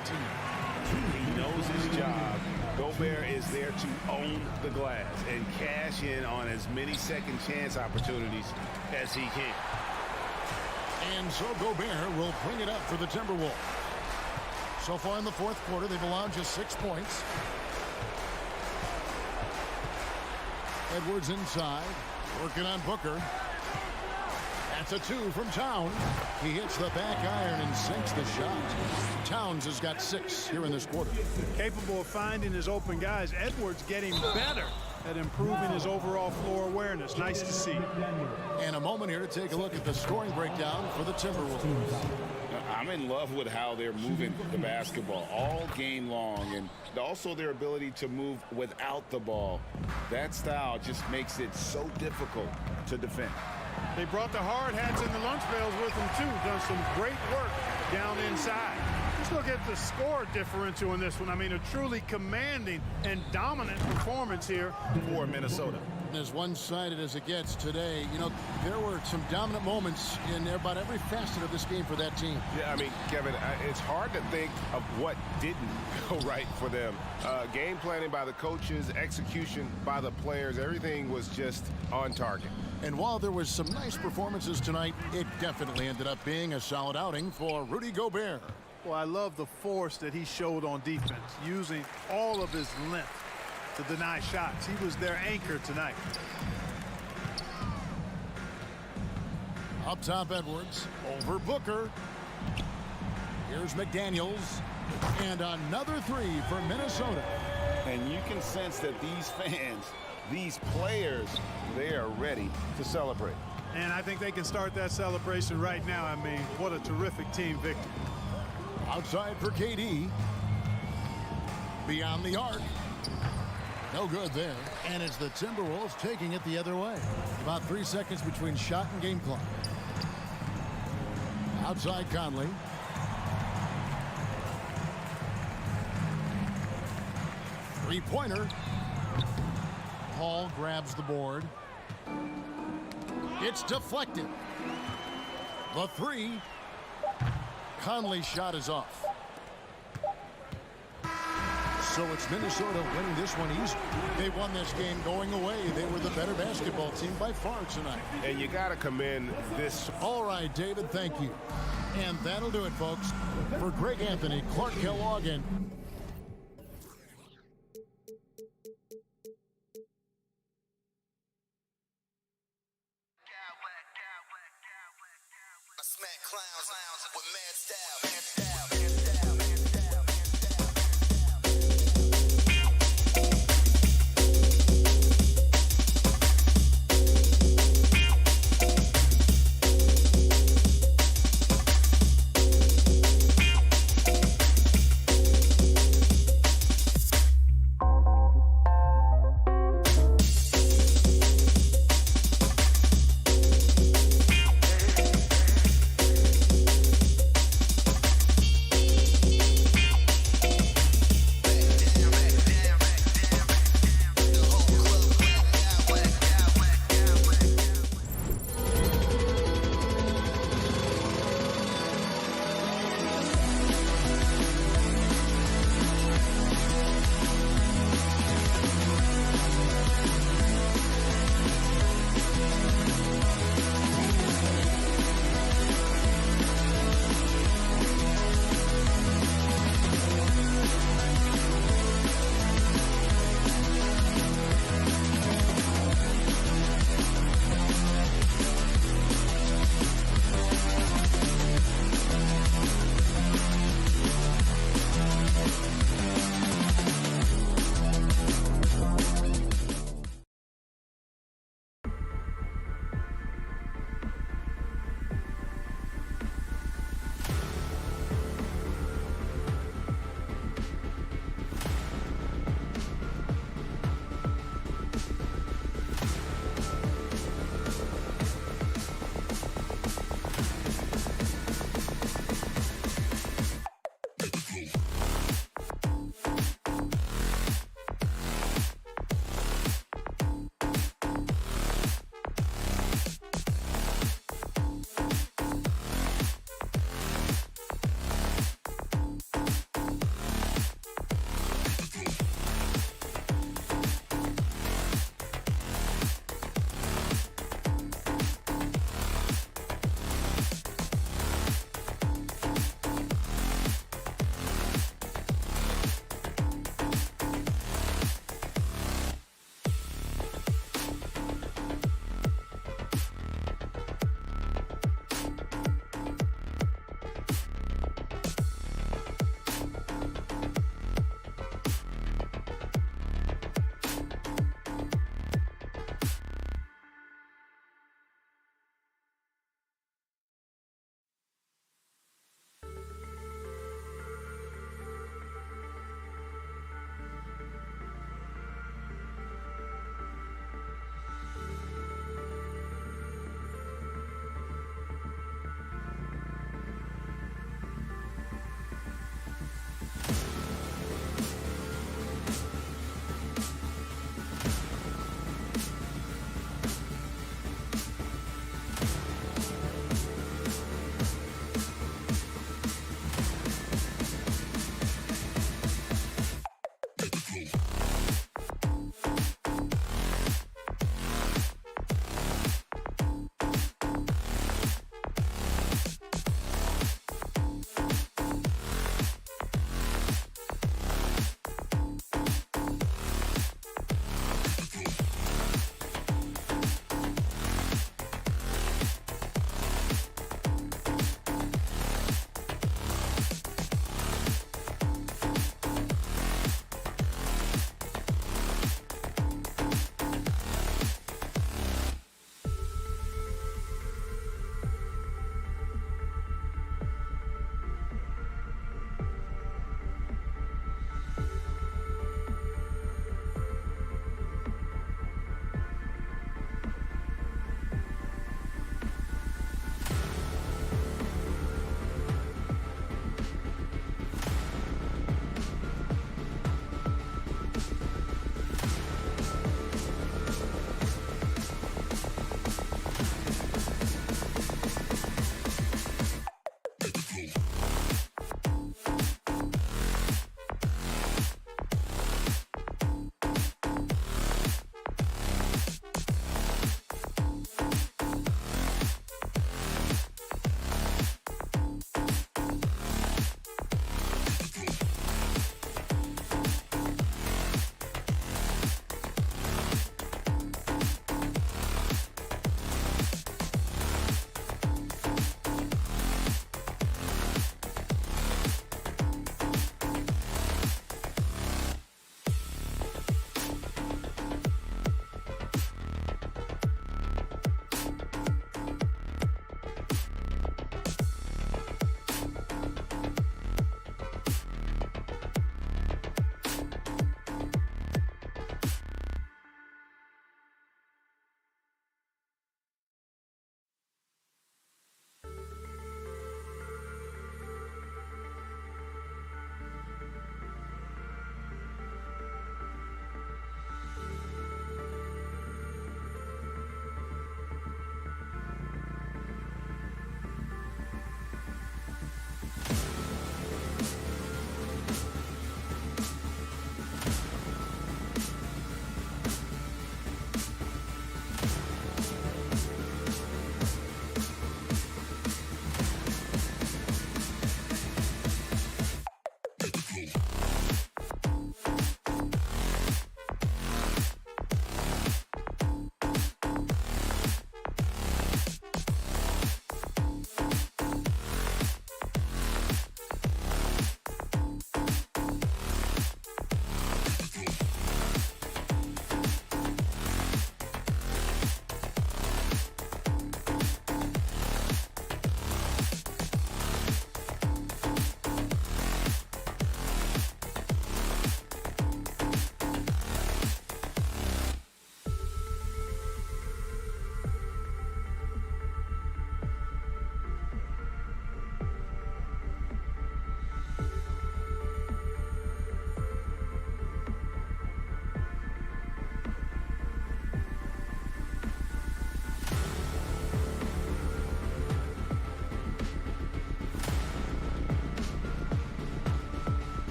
He knows his job. Gobert is there to own the glass and cash in on as many second chance opportunities as he can. And so Gobert will bring it up for the Timberwolves. So far in the fourth quarter, they've allowed just 6 points. Edwards inside, working on Booker. That's a two from Towns. He hits the back iron and sinks the shot. Towns has got 6 here in this quarter. Capable of finding his open guys. Edwards getting better at improving his overall floor awareness. Nice to see. And a moment here to take a look at the scoring breakdown for the Timberwolves. I'm in love with how they're moving the basketball all game long, and also their ability to move without the ball. That style just makes it so difficult to defend. They brought the hard hats and the lunch pails with them, too. Done some great work down inside. Let's look at the score differential in this one. I mean, a truly commanding and dominant performance here for Minnesota. As one-sided as it gets today, you know, there were some dominant moments in about every facet of this game for that team. Yeah, I mean, Kevin, it's hard to think of what didn't go right for them. Game planning by the coaches, execution by the players, everything was just on target. And while there was some nice performances tonight, it definitely ended up being a solid outing for Rudy Gobert. Well, I love the force that he showed on defense, using all of his length to deny shots. He was their anchor tonight. Up top, Edwards over Booker. Here's McDaniels, and another three for Minnesota. And you can sense that these fans, these players, they are ready to celebrate. And I think they can start that celebration right now. I mean, what a terrific team victory. Outside for KD. Beyond the arc. No good there. And it's the Timberwolves taking it the other way. About 3 seconds between shot and game clock. Outside Conley. Three-pointer. Paul grabs the board. It's deflected. The three. Conley's shot is off. So it's Minnesota winning this one easily. They won this game going away. They were the better basketball team by far tonight. And you got to commend this. All right, David, thank you. And that'll do it, folks. For Greg Anthony, Clark Kellogg, and Smack clowns with mad style.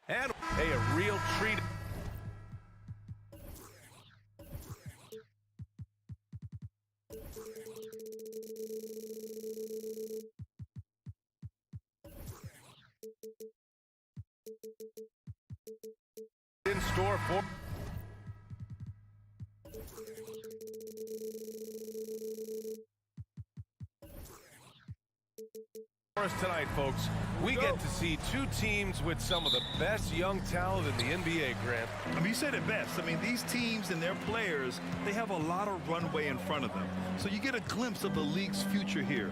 And a real treat. In store for us tonight, folks. We get to see two teams with some of the best young talent in the NBA, Grant. I mean, you said it best. I mean, these teams and their players, they have a lot of runway in front of them. So you get a glimpse of the league's future here.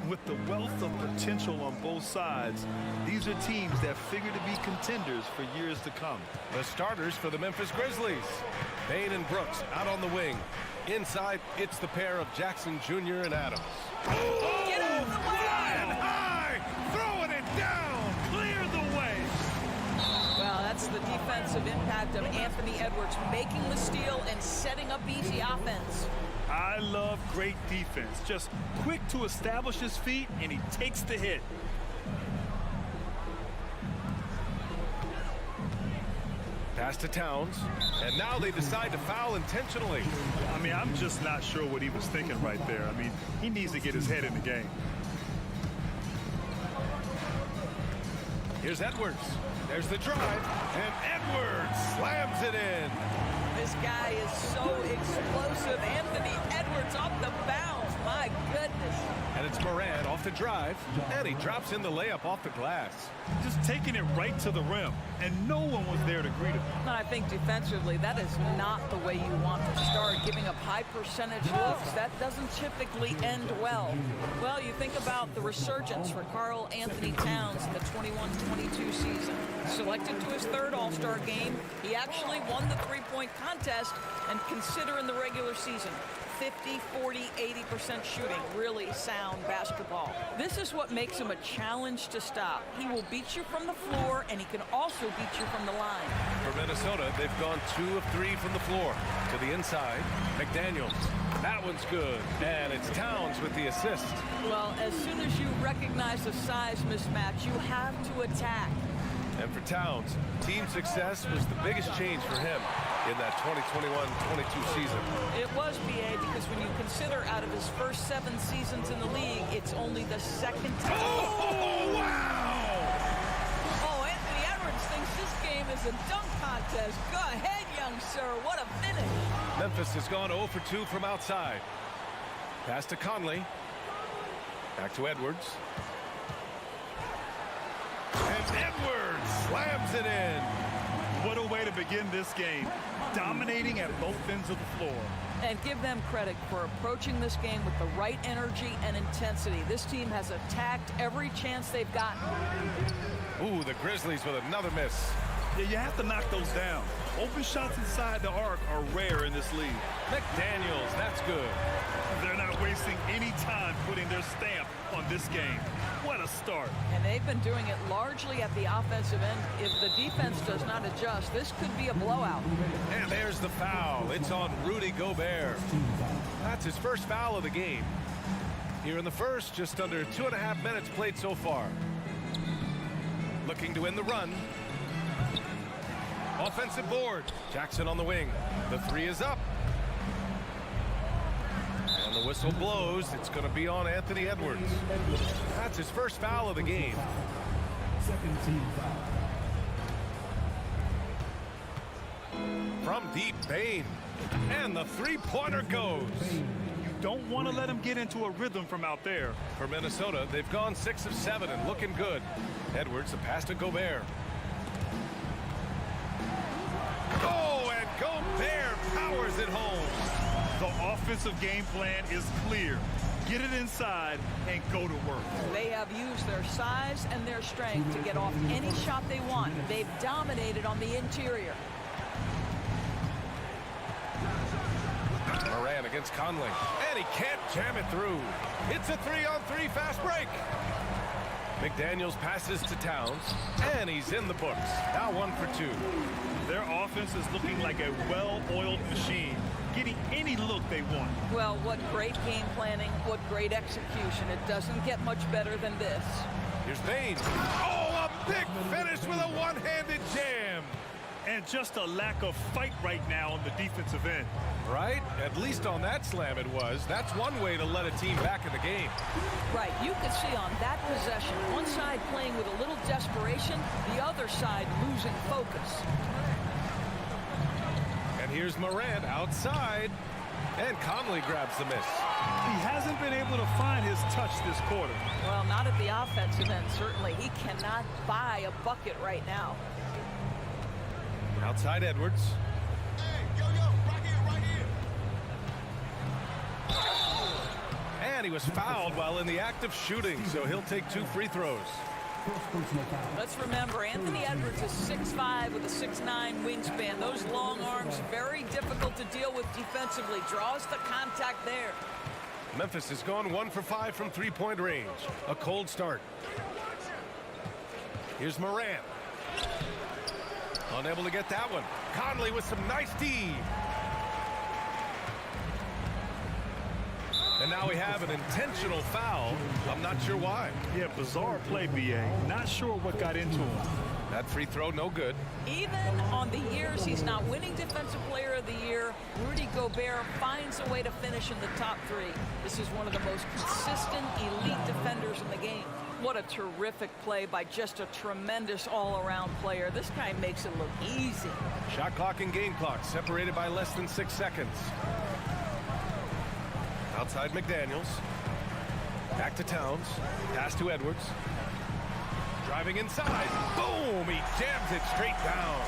With the wealth of potential on both sides, these are teams that figure to be contenders for years to come. The starters for the Memphis Grizzlies. Bain and Brooks out on the wing. Inside, it's the pair of Jackson Jr. and Adams. Oh! Get out of the way! And high! Throwing it down! Clear the way! Well, that's the defensive impact of Anthony Edwards, making the steal and setting up easy offense. I love great defense. Just quick to establish his feet, and he takes the hit. Pass to Towns, and now they decide to foul intentionally. I mean, I'm just not sure what he was thinking right there. I mean, he needs to get his head in the game. Here's Edwards. There's the drive, and Edwards slams it in. This guy is so explosive. Anthony Edwards off the bounce. My goodness. And it's Morant off the drive, and he drops in the layup off the glass. Just taking it right to the rim, and no one was there to greet him. And I think defensively, that is not the way you want to start, giving up high percentage looks. That doesn't typically end well. Well, you think about the resurgence for Karl Anthony Towns in the 21-22 season. Selected to his third All-Star game, he actually won the three-point contest, and consider in the regular season. 50, 40, 80% shooting. Really sound basketball. This is what makes him a challenge to stop. He will beat you from the floor, and he can also beat you from the line. For Minnesota, they've gone 2 of 3 from the floor. To the inside, McDaniels. That one's good. And it's Towns with the assist. Well, as soon as you recognize the size mismatch, you have to attack. And for Towns, team success was the biggest change for him in that 2021-22 season. It was, BA, because when you consider out of his first 7 seasons in the league, it's only the second time. Oh, wow! Oh, Anthony Edwards thinks this game is a dunk contest. Go ahead, young sir. What a finish. Memphis has gone 0 for 2 from outside. Pass to Conley. Back to Edwards. And Edwards slams it in. What a way to begin this game. Dominating at both ends of the floor. And give them credit for approaching this game with the right energy and intensity. This team has attacked every chance they've gotten. Ooh, the Grizzlies with another miss. Yeah, you have to knock those down. Open shots inside the arc are rare in this league. McDaniels, that's good. They're not wasting any time putting their stamp on this game. What a start. And they've been doing it largely at the offensive end. If the defense does not adjust, this could be a blowout. And there's the foul. It's on Rudy Gobert. That's his first foul of the game. Here in the first, just under 2.5 minutes played so far. Looking to win the run. Offensive board. Jackson on the wing. The 3 is up. And the whistle blows. It's going to be on Anthony Edwards. That's his first foul of the game. Second team foul. From deep, Bain. And the three-pointer goes. You don't want to let him get into a rhythm from out there. For Minnesota, they've gone 6 of 7 and looking good. Edwards, the pass to Gobert. Oh, and Gobert powers it home. The offensive game plan is clear. Get it inside and go to work. They have used their size and their strength to get off any shot they want. They've dominated on the interior. Morant against Conley. And he can't jam it through. It's a 3-on-3 fast break. McDaniels passes to Towns, and he's in the books. Now 1 for 2. Their offense is looking like a well-oiled machine, getting any look they want. Well, what great game planning, what great execution. It doesn't get much better than this. Here's Bain. Oh, a Big finish with a one-handed jam. And just a lack of fight right now on the defensive end. Right? At least on that slam it was. That's one way to let a team back in the game. Right, you could see on that possession, one side playing with a little desperation, the other side losing focus. And here's Morant outside. And Conley grabs the miss. He hasn't been able to find his touch this quarter. Well, not at the offensive end, certainly. He cannot buy a bucket right now. Outside Edwards. And he was fouled while in the act of shooting, so he'll take 2 free throws. Let's remember, Anthony Edwards is 6'5" with a 6'9" wingspan. Those long arms, very difficult to deal with defensively. Draws the contact there. Memphis has gone 1 for 5 from three-point range. A cold start. Here's Morant. Unable to get that one. Conley with some nice D. And now we have an intentional foul. I'm not sure why. Yeah, bizarre play, BA. Not sure what got into him. That free throw, no good. Even on the years he's not winning Defensive Player of the Year, Rudy Gobert finds a way to finish in the top 3. This is one of the most consistent elite defenders in the game. What a terrific play by just a tremendous all-around player. This guy makes it look easy. Shot clock and game clock separated by less than 6 seconds. Outside McDaniels. Back to Towns. Pass to Edwards. Driving inside. Boom! He jams it straight down.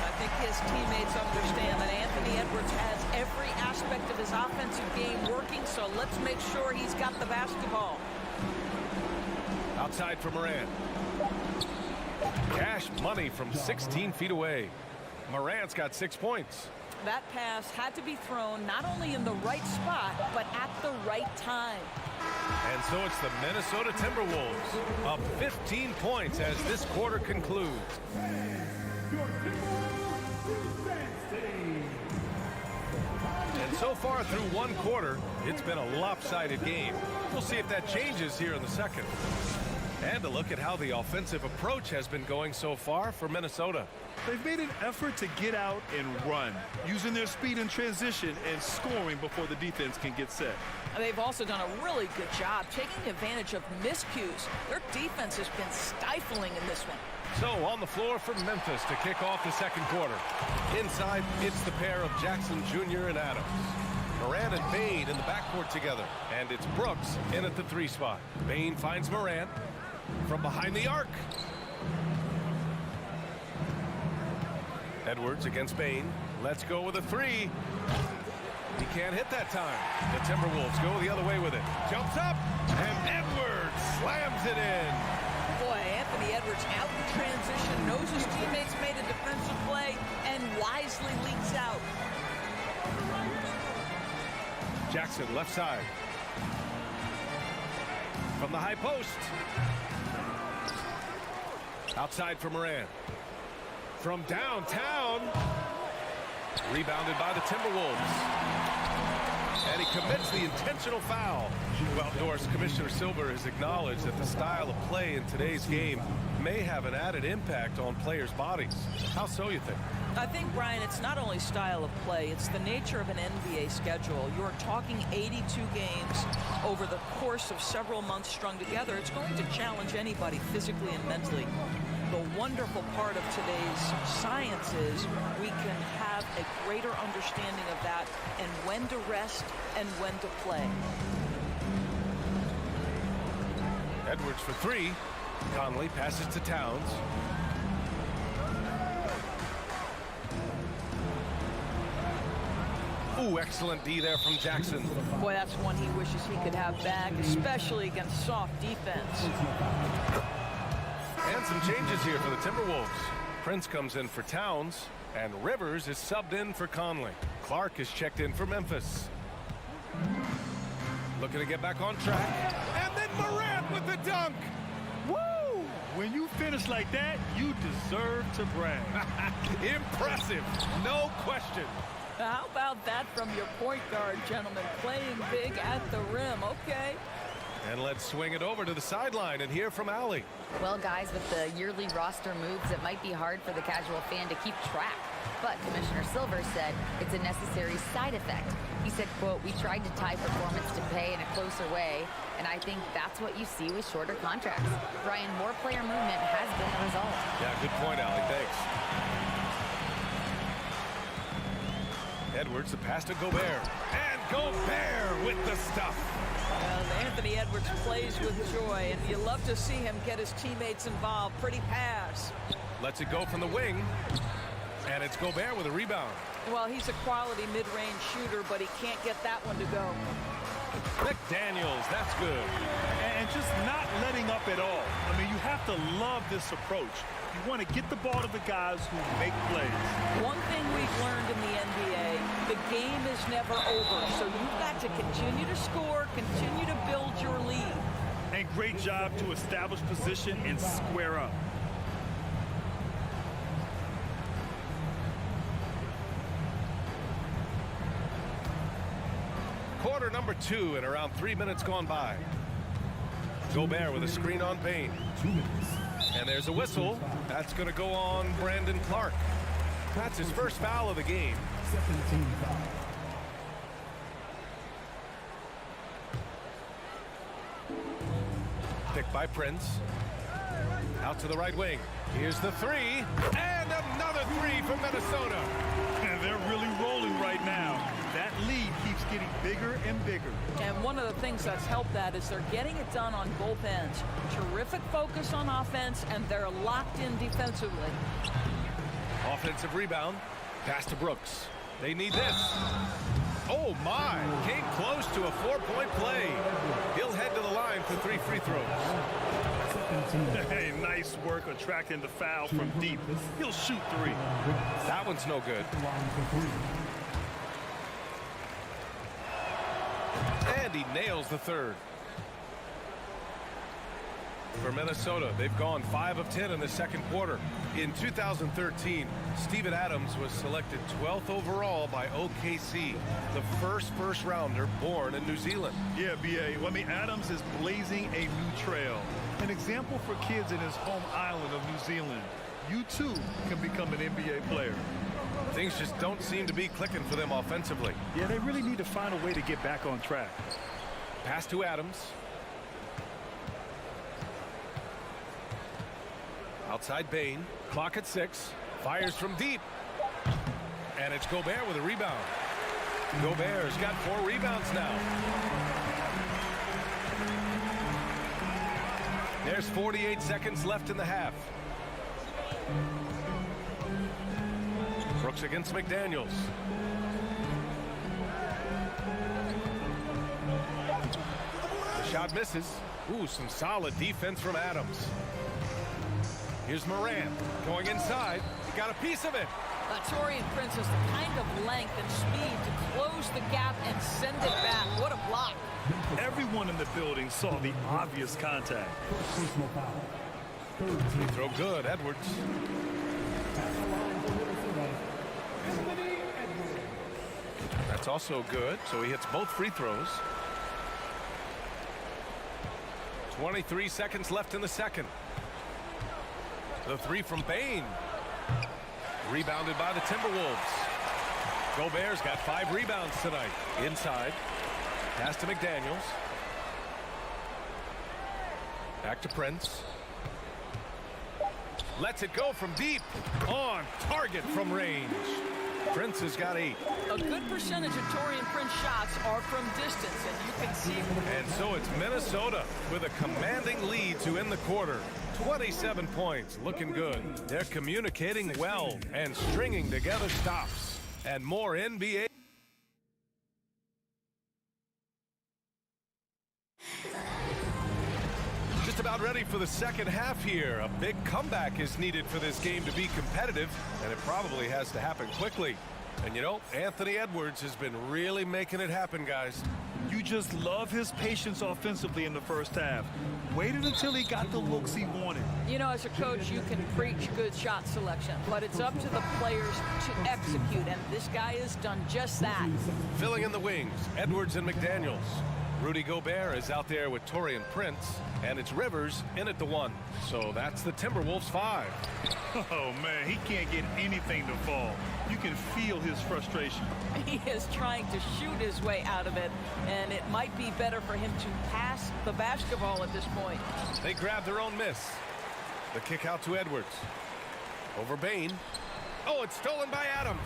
I think his teammates understand that Anthony Edwards has every aspect of his offensive game working, so let's make sure he's got the basketball. Outside for Morant. Cash money from 16 feet away. Morant's got 6 points. That pass had to be thrown not only in the right spot, but at the right time. And so it's the Minnesota Timberwolves up 15 points as this quarter concludes. And so far through one quarter, it's been a lopsided game. We'll see if that changes here in the second. And a look at how the offensive approach has been going so far for Minnesota. They've made an effort to get out and run, using their speed in transition and scoring before the defense can get set. They've also done a really good job taking advantage of miscues. Their defense has been stifling in this one. So on the floor for Memphis to kick off the second quarter. Inside, it's the pair of Jackson Jr. and Adams. Morant and Bane in the backcourt together. And it's Brooks in at the 3 spot. Bane finds Morant from behind the arc. Edwards against Bane. Let's go with a 3. He can't hit that time. The Timberwolves go the other way with it. Jumps up, and Edwards slams it in. Boy, Anthony Edwards out in transition, knows his teammates made a defensive play, and wisely leaks out. Jackson left side. From the high post. Outside for Morant. From downtown. Rebounded by the Timberwolves. And he commits the intentional foul. Well, Doris, Commissioner Silver has acknowledged that the style of play in today's game may have an added impact on players' bodies. How so, you think? I think, Brian, it's not only style of play, it's the nature of an NBA schedule. You're talking 82 games over the course of several months strung together. It's going to challenge anybody physically and mentally. The wonderful part of today's science is we can have a greater understanding of that and when to rest and when to play. Edwards for 3. Conley passes to Towns. Ooh, excellent D there from Jackson. Boy, that's one he wishes he could have back, especially against soft defense. And some changes here for the Timberwolves. Prince comes in for Towns, and Rivers is subbed in for Conley. Clark is checked in for Memphis. Looking to get back on track. And then Morant with the dunk. Woo! When you finish like that, you deserve to brag. Impressive, no question. How about that from your point guard, gentlemen? Playing big at the rim, okay. And let's swing it over to the sideline and hear from Allie. Well, guys, with the yearly roster moves, it might be hard for the casual fan to keep track. But Commissioner Silver said it's a necessary side effect. He said, quote, "We tried to tie performance to pay in a closer way, and I think that's what you see with shorter contracts." Brian, more player movement has been the result. Yeah, good point, Allie. Thanks. Edwards, the pass to Gobert. And Gobert with the stuff. Well, Anthony Edwards plays with joy, and you love to see him get his teammates involved. Pretty pass. Lets it go from the wing. And it's Gobert with a rebound. Well, he's a quality mid-range shooter, but he can't get that one to go. McDaniels, that's good. And just not letting up at all. I mean, you have to love this approach. You want to get the ball to the guys who make plays. One thing we've learned in the NBA, the game is never over. So you've got to continue to score, continue to build your lead. And great job to establish position and square up. Quarter number 2 and around 3 minutes gone by. Gobert with a screen on Payne. And there's a whistle. That's going to go on Brandon Clark. That's his first foul of the game. Picked by Prince. Out to the right wing. Here's the three. And another three from Minnesota. And they're really rolling right now. That lead keeps getting bigger and bigger. And one of the things that's helped that is they're getting it done on both ends. Terrific focus on offense, and they're locked in defensively. Offensive rebound. Pass to Brooks. They need this. Oh, my. Came close to a 4-point play. He'll head to the line for 3 free throws. Hey, nice work attracting the foul from deep. He'll shoot 3. That one's no good. And he nails the third. For Minnesota, they've gone 5 of 10 in the second quarter. In 2013, Steven Adams was selected 12th overall by OKC, the first rounder born in New Zealand. Yeah, B.A. Well, I mean, Adams is blazing a new trail. An example for kids in his home island of New Zealand. You, too, can become an NBA player. Things just don't seem to be clicking for them offensively. Yeah, they really need to find a way to get back on track. Pass to Adams. Outside Bane. Clock at 6. Fires from deep. And it's Gobert with a rebound. Gobert's got 4 rebounds now. There's 48 seconds left in the half. Brooks against McDaniels. The shot misses. Ooh, some solid defense from Adams. Here's Morant going inside. He got a piece of it. Taurean Prince has the kind of length and speed to close the gap and send it back. What a block. Everyone in the building saw the obvious contact. Free throw good, Edwards. That's also good, so he hits both free throws. 23 seconds left in the second. The three from Bane. Rebounded by the Timberwolves. Gobert's got 5 rebounds tonight. Inside. Pass to McDaniels. Back to Prince. Lets it go from deep. On target from range. Prince has got 8. A good percentage of Taurean Prince shots are from distance, and you can see. And so it's Minnesota with a commanding lead to end the quarter. 27 points, looking good. They're communicating well and stringing together stops. And more NBA. Just about ready for the second half here. A big comeback is needed for this game to be competitive, and it probably has to happen quickly. And you know, Anthony Edwards has been really making it happen, guys. You just love his patience offensively in the first half. Waited until he got the looks he wanted. You know, as a coach, you can preach good shot selection, but it's up to the players to execute, and this guy has done just that. Filling in the wings, Edwards and McDaniels. Rudy Gobert is out there with Taurean Prince, and it's Rivers in at the 1. So that's the Timberwolves 5. Oh, man, he can't get anything to fall. You can feel his frustration. He is trying to shoot his way out of it, and it might be better for him to pass the basketball at this point. They grab their own miss. The kick out to Edwards. Over Bain. Oh, it's stolen by Adams.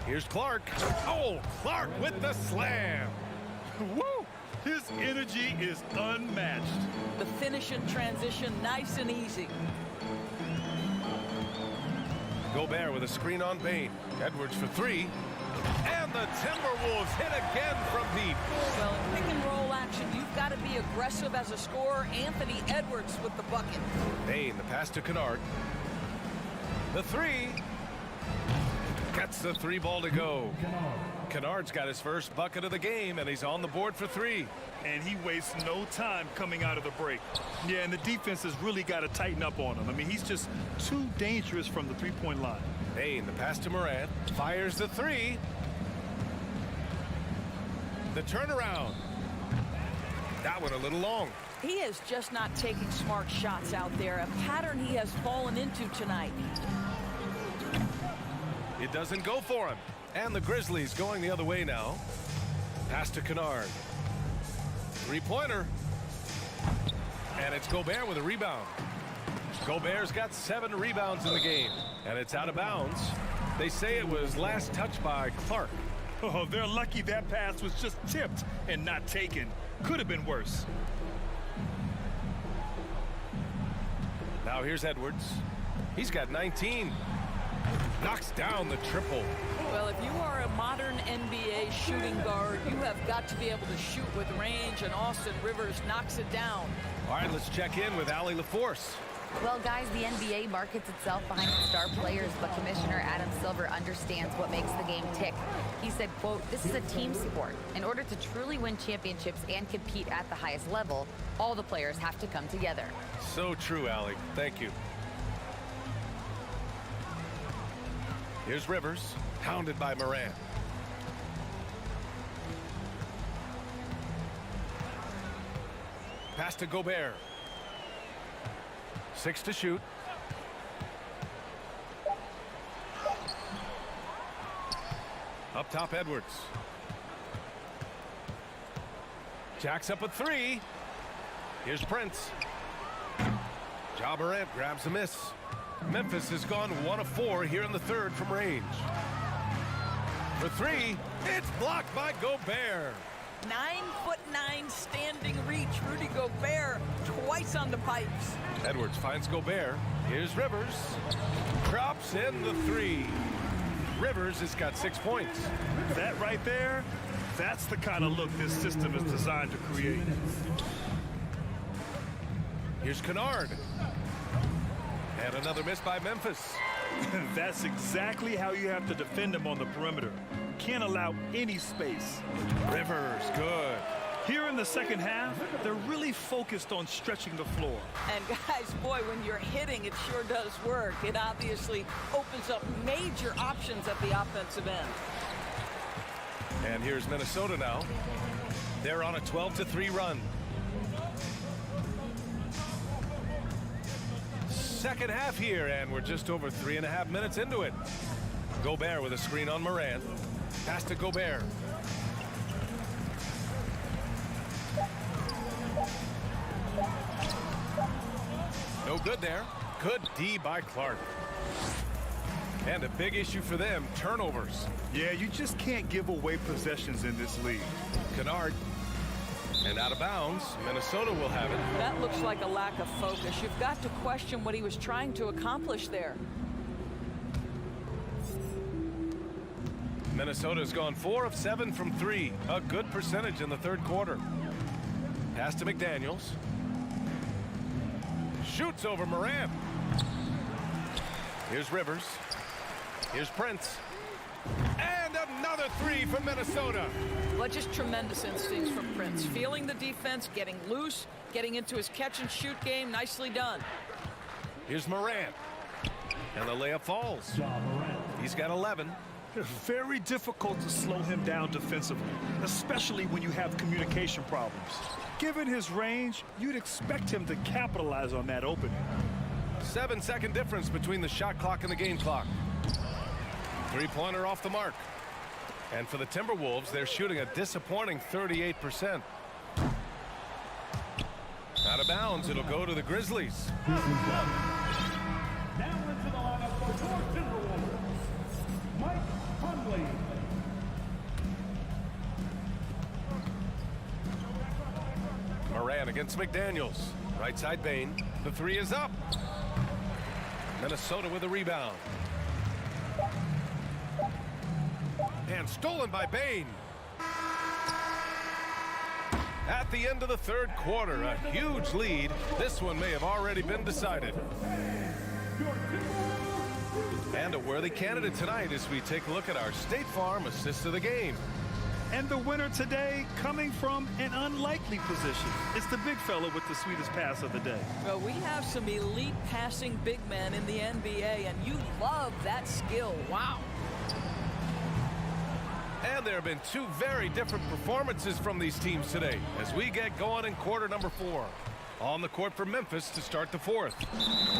Here's Clark. Oh, Clark with the slam. Woo! His energy is unmatched. The finish in transition, nice and easy. Gobert with a screen on Bain. Edwards for 3. And the Timberwolves hit again from deep. Well, in pick and roll action, you've got to be aggressive as a scorer. Anthony Edwards with the bucket. Bain, the pass to Kennard. The 3. Gets the 3 ball to go. Kennard's got his first bucket of the game, and he's on the board for 3. And he wastes no time coming out of the break. Yeah, and the defense has really got to tighten up on him. I mean, he's just too dangerous from the three-point line. Bain, the pass to Morant. Fires the 3. The turnaround. That one a little long. He is just not taking smart shots out there, a pattern he has fallen into tonight. It doesn't go for him. And the Grizzlies going the other way now. Pass to Kennard. 3-pointer. And it's Gobert with a rebound. Gobert's got 7 rebounds in the game. And it's out of bounds. They say it was last touched by Clark. Oh, they're lucky that pass was just tipped and not taken. Could have been worse. Now here's Edwards. He's got 19. Knocks down the triple. Well, if you are a modern NBA shooting guard, you have got to be able to shoot with range, and Austin Rivers knocks it down. All right, let's check in with Allie LaForce. Well, guys, the NBA markets itself behind its star players, but Commissioner Adam Silver understands what makes the game tick. He said, quote, "This is a team sport. In order to truly win championships and compete at the highest level, all the players have to come together." So true, Allie. Thank you. Here's Rivers, hounded by Morant. Pass to Gobert. 6 to shoot. Up top, Edwards. Jacks up a 3. Here's Prince. Ja Morant grabs a miss. Memphis has gone 1 of 4 here in the 3rd from range. For 3, it's blocked by Gobert. 9'9" standing reach. Rudy Gobert twice on the pipes. Edwards finds Gobert. Here's Rivers. Drops in the 3. Rivers has got 6 points. That right there, that's the kind of look this system is designed to create. Here's Kennard. And another miss by Memphis. That's exactly how you have to defend him on the perimeter. Can't allow any space. Rivers, good. Here in the second half, they're really focused on stretching the floor. And guys, boy, when you're hitting, it sure does work. It obviously opens up major options at the offensive end. And here's Minnesota now. They're on a 12-3 run. Second half here, and we're just over 3.5 minutes into it. Gobert with a screen on Morant. Pass to Gobert. No good there. Good D by Clark. And a big issue for them, turnovers. Yeah, you just can't give away possessions in this league. Kennard. And out of bounds, Minnesota will have it. That looks like a lack of focus. You've got to question what he was trying to accomplish there. Minnesota's gone 4 of 7 from 3. A good percentage in the 3rd quarter. Pass to McDaniels. Shoots over Morant. Here's Rivers. Here's Prince. And another 3 from Minnesota. Well, just tremendous instincts from Prince. Feeling the defense, getting loose, getting into his catch-and-shoot game. Nicely done. Here's Morant. And the layup falls. He's got 11. Very difficult to slow him down defensively, especially when you have communication problems. Given his range, you'd expect him to capitalize on that opening. 7-second difference between the shot clock and the game clock. Three-pointer off the mark. And for the Timberwolves, they're shooting a disappointing 38%. Out of bounds, it'll go to the Grizzlies. Now into the lineup for your Timberwolves, Mike Conley. Moran against McDaniels. Right side Bane. The three is up. Minnesota with a rebound. And stolen by Bane. At the end of the third quarter, a huge lead. This one may have already been decided. And a worthy candidate tonight as we take a look at our State Farm assist of the game. And the winner today coming from an unlikely position. It's the big fella with the sweetest pass of the day. Well, we have some elite passing big men in the NBA, and you love that skill. Wow. And there have been two very different performances from these teams today as we get going in quarter number 4. On the court for Memphis to start the fourth.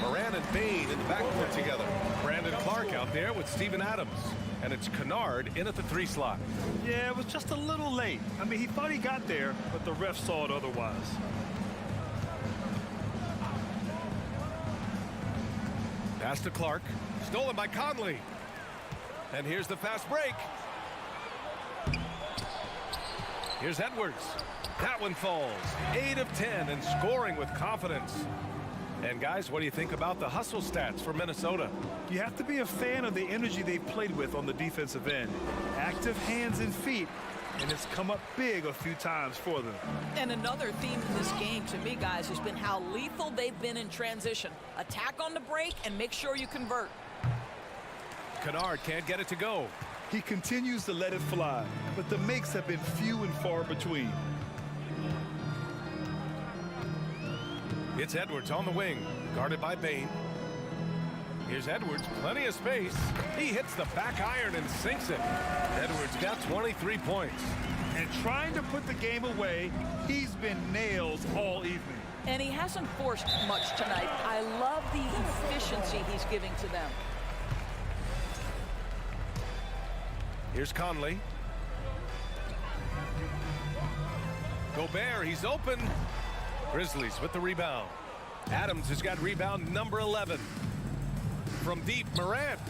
Moran and Bane in the backcourt together. Brandon Clark out there with Steven Adams. And it's Kennard in at the 3 slot. Yeah, it was just a little late. I mean, he thought he got there, but the ref saw it otherwise. Pass to Clark. Stolen by Conley. And here's the fast break. Here's Edwards. That one falls. 8 of 10 and scoring with confidence. And guys, what do you think about the hustle stats for Minnesota? You have to be a fan of the energy they've played with on the defensive end. Active hands and feet, and it's come up big a few times for them. And another theme in this game to me, guys, has been how lethal they've been in transition. Attack on the break and make sure you convert. Kennard can't get it to go. He continues to let it fly, but the makes have been few and far between. It's Edwards on the wing, guarded by Bane. Here's Edwards, plenty of space. He hits the back iron and sinks it. Edwards got 23 points. And trying to put the game away, he's been nails all evening. And he hasn't forced much tonight. I love the efficiency he's giving to them. Here's Conley. Gobert, he's open. Grizzlies with the rebound. Adams has got rebound number 11. From deep, Morant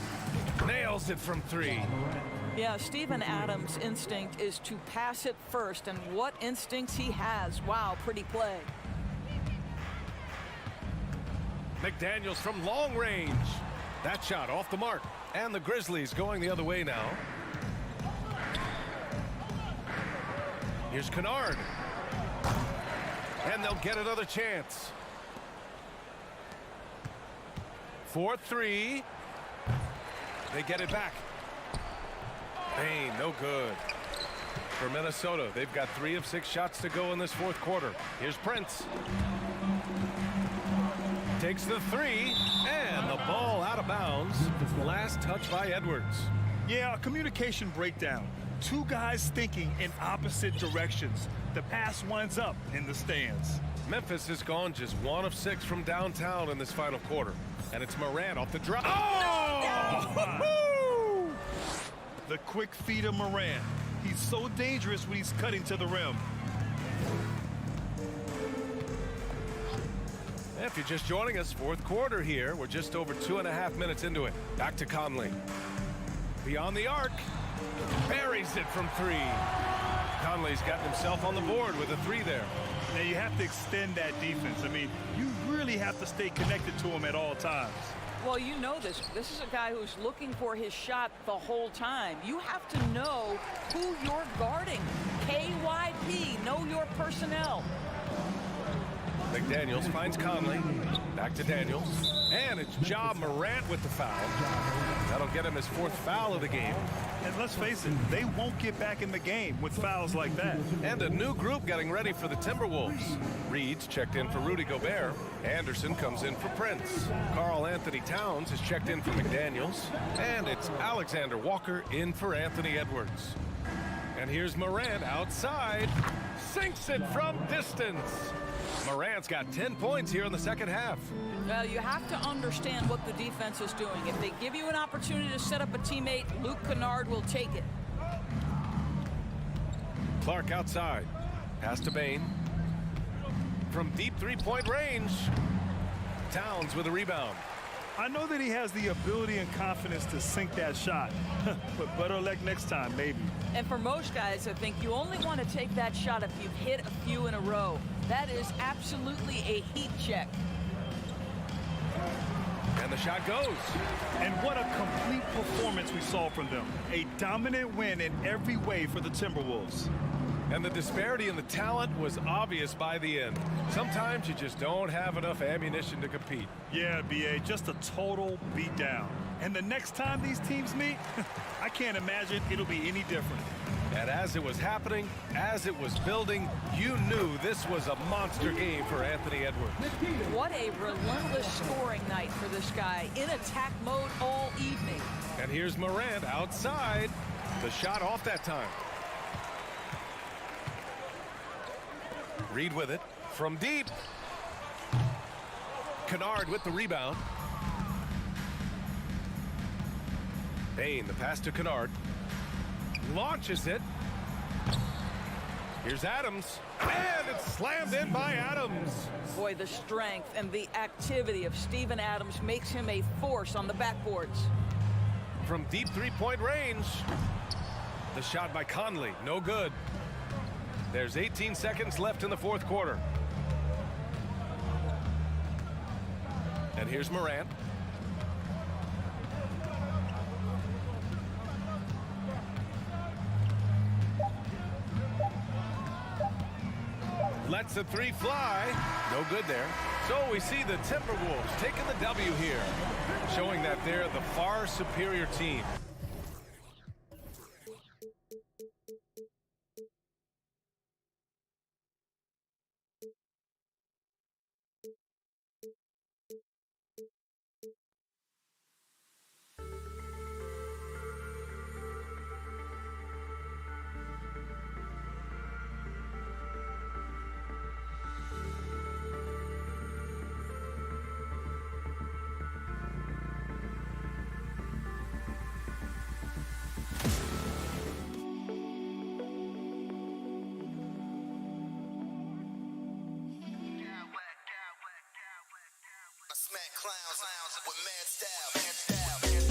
nails it from 3. Yeah, Steven Adams' instinct is to pass it first, and what instincts he has. Wow, pretty play. McDaniels from long range. That shot off the mark. And the Grizzlies going the other way now. Here's Kennard. And they'll get another chance. 4-3. They get it back. Bane, no good. For Minnesota, they've got 3 of 6 shots to go in this fourth quarter. Here's Prince. Takes the 3, and the ball out of bounds. Last touch by Edwards. Yeah, a communication breakdown. 2 guys thinking in opposite directions. The pass winds up in the stands. Memphis has gone just 1 of 6 from downtown in this final quarter. And it's Moran off the drop. Oh! The quick feed of Moran. He's so dangerous when he's cutting to the rim. If you're just joining us, fourth quarter here. We're just over 2.5 minutes into it. Back to Conley. Beyond the arc. Buries it from 3. Conley's gotten himself on the board with a 3 there. Now you have to extend that defense. I mean, you really have to stay connected to him at all times. Well, you know this. This is a guy who's looking for his shot the whole time. You have to know who you're guarding. KYP, know your personnel. McDaniels finds Conley. Back to Daniels. And it's Ja Morant with the foul. That'll get him his 4th foul of the game. And let's face it, they won't get back in the game with fouls like that. And a new group getting ready for the Timberwolves. Reed's checked in for Rudy Gobert. Anderson comes in for Prince. Karl Anthony Towns is checked in for McDaniels. And it's Alexander Walker in for Anthony Edwards. And here's Morant outside. Sinks it from distance. Morant's got 10 points here in the second half. Well, you have to understand what the defense is doing. If they give you an opportunity to set up a teammate, Luke Kennard will take it. Clark outside. Pass to Bane. From deep three-point range. Towns with a rebound. I know that he has the ability and confidence to sink that shot, but better luck next time, maybe. And for most guys, I think you only want to take that shot if you've hit a few in a row. That is absolutely a heat check. And the shot goes. And what a complete performance we saw from them. A dominant win in every way for the Timberwolves. And the disparity in the talent was obvious by the end. Sometimes you just don't have enough ammunition to compete. Yeah, B.A., just a total beatdown. And the next time these teams meet, I can't imagine it'll be any different. And as it was happening, as it was building, you knew this was a monster game for Anthony Edwards. What a relentless scoring night for this guy, in attack mode all evening. And here's Morant outside. The shot off that time. Reed with it from deep. Kennard with the rebound. Bane, the pass to Kennard. Launches it. Here's Adams. And it's slammed in by Adams. Boy, the strength and the activity of Steven Adams makes him a force on the backboards. From deep three-point range. The shot by Conley, no good. There's 18 seconds left in the 4th quarter. And here's Morant. Lets the three fly. No good there. So we see the Timberwolves taking the W here, showing that they're the far superior team. Smack clowns with mad style.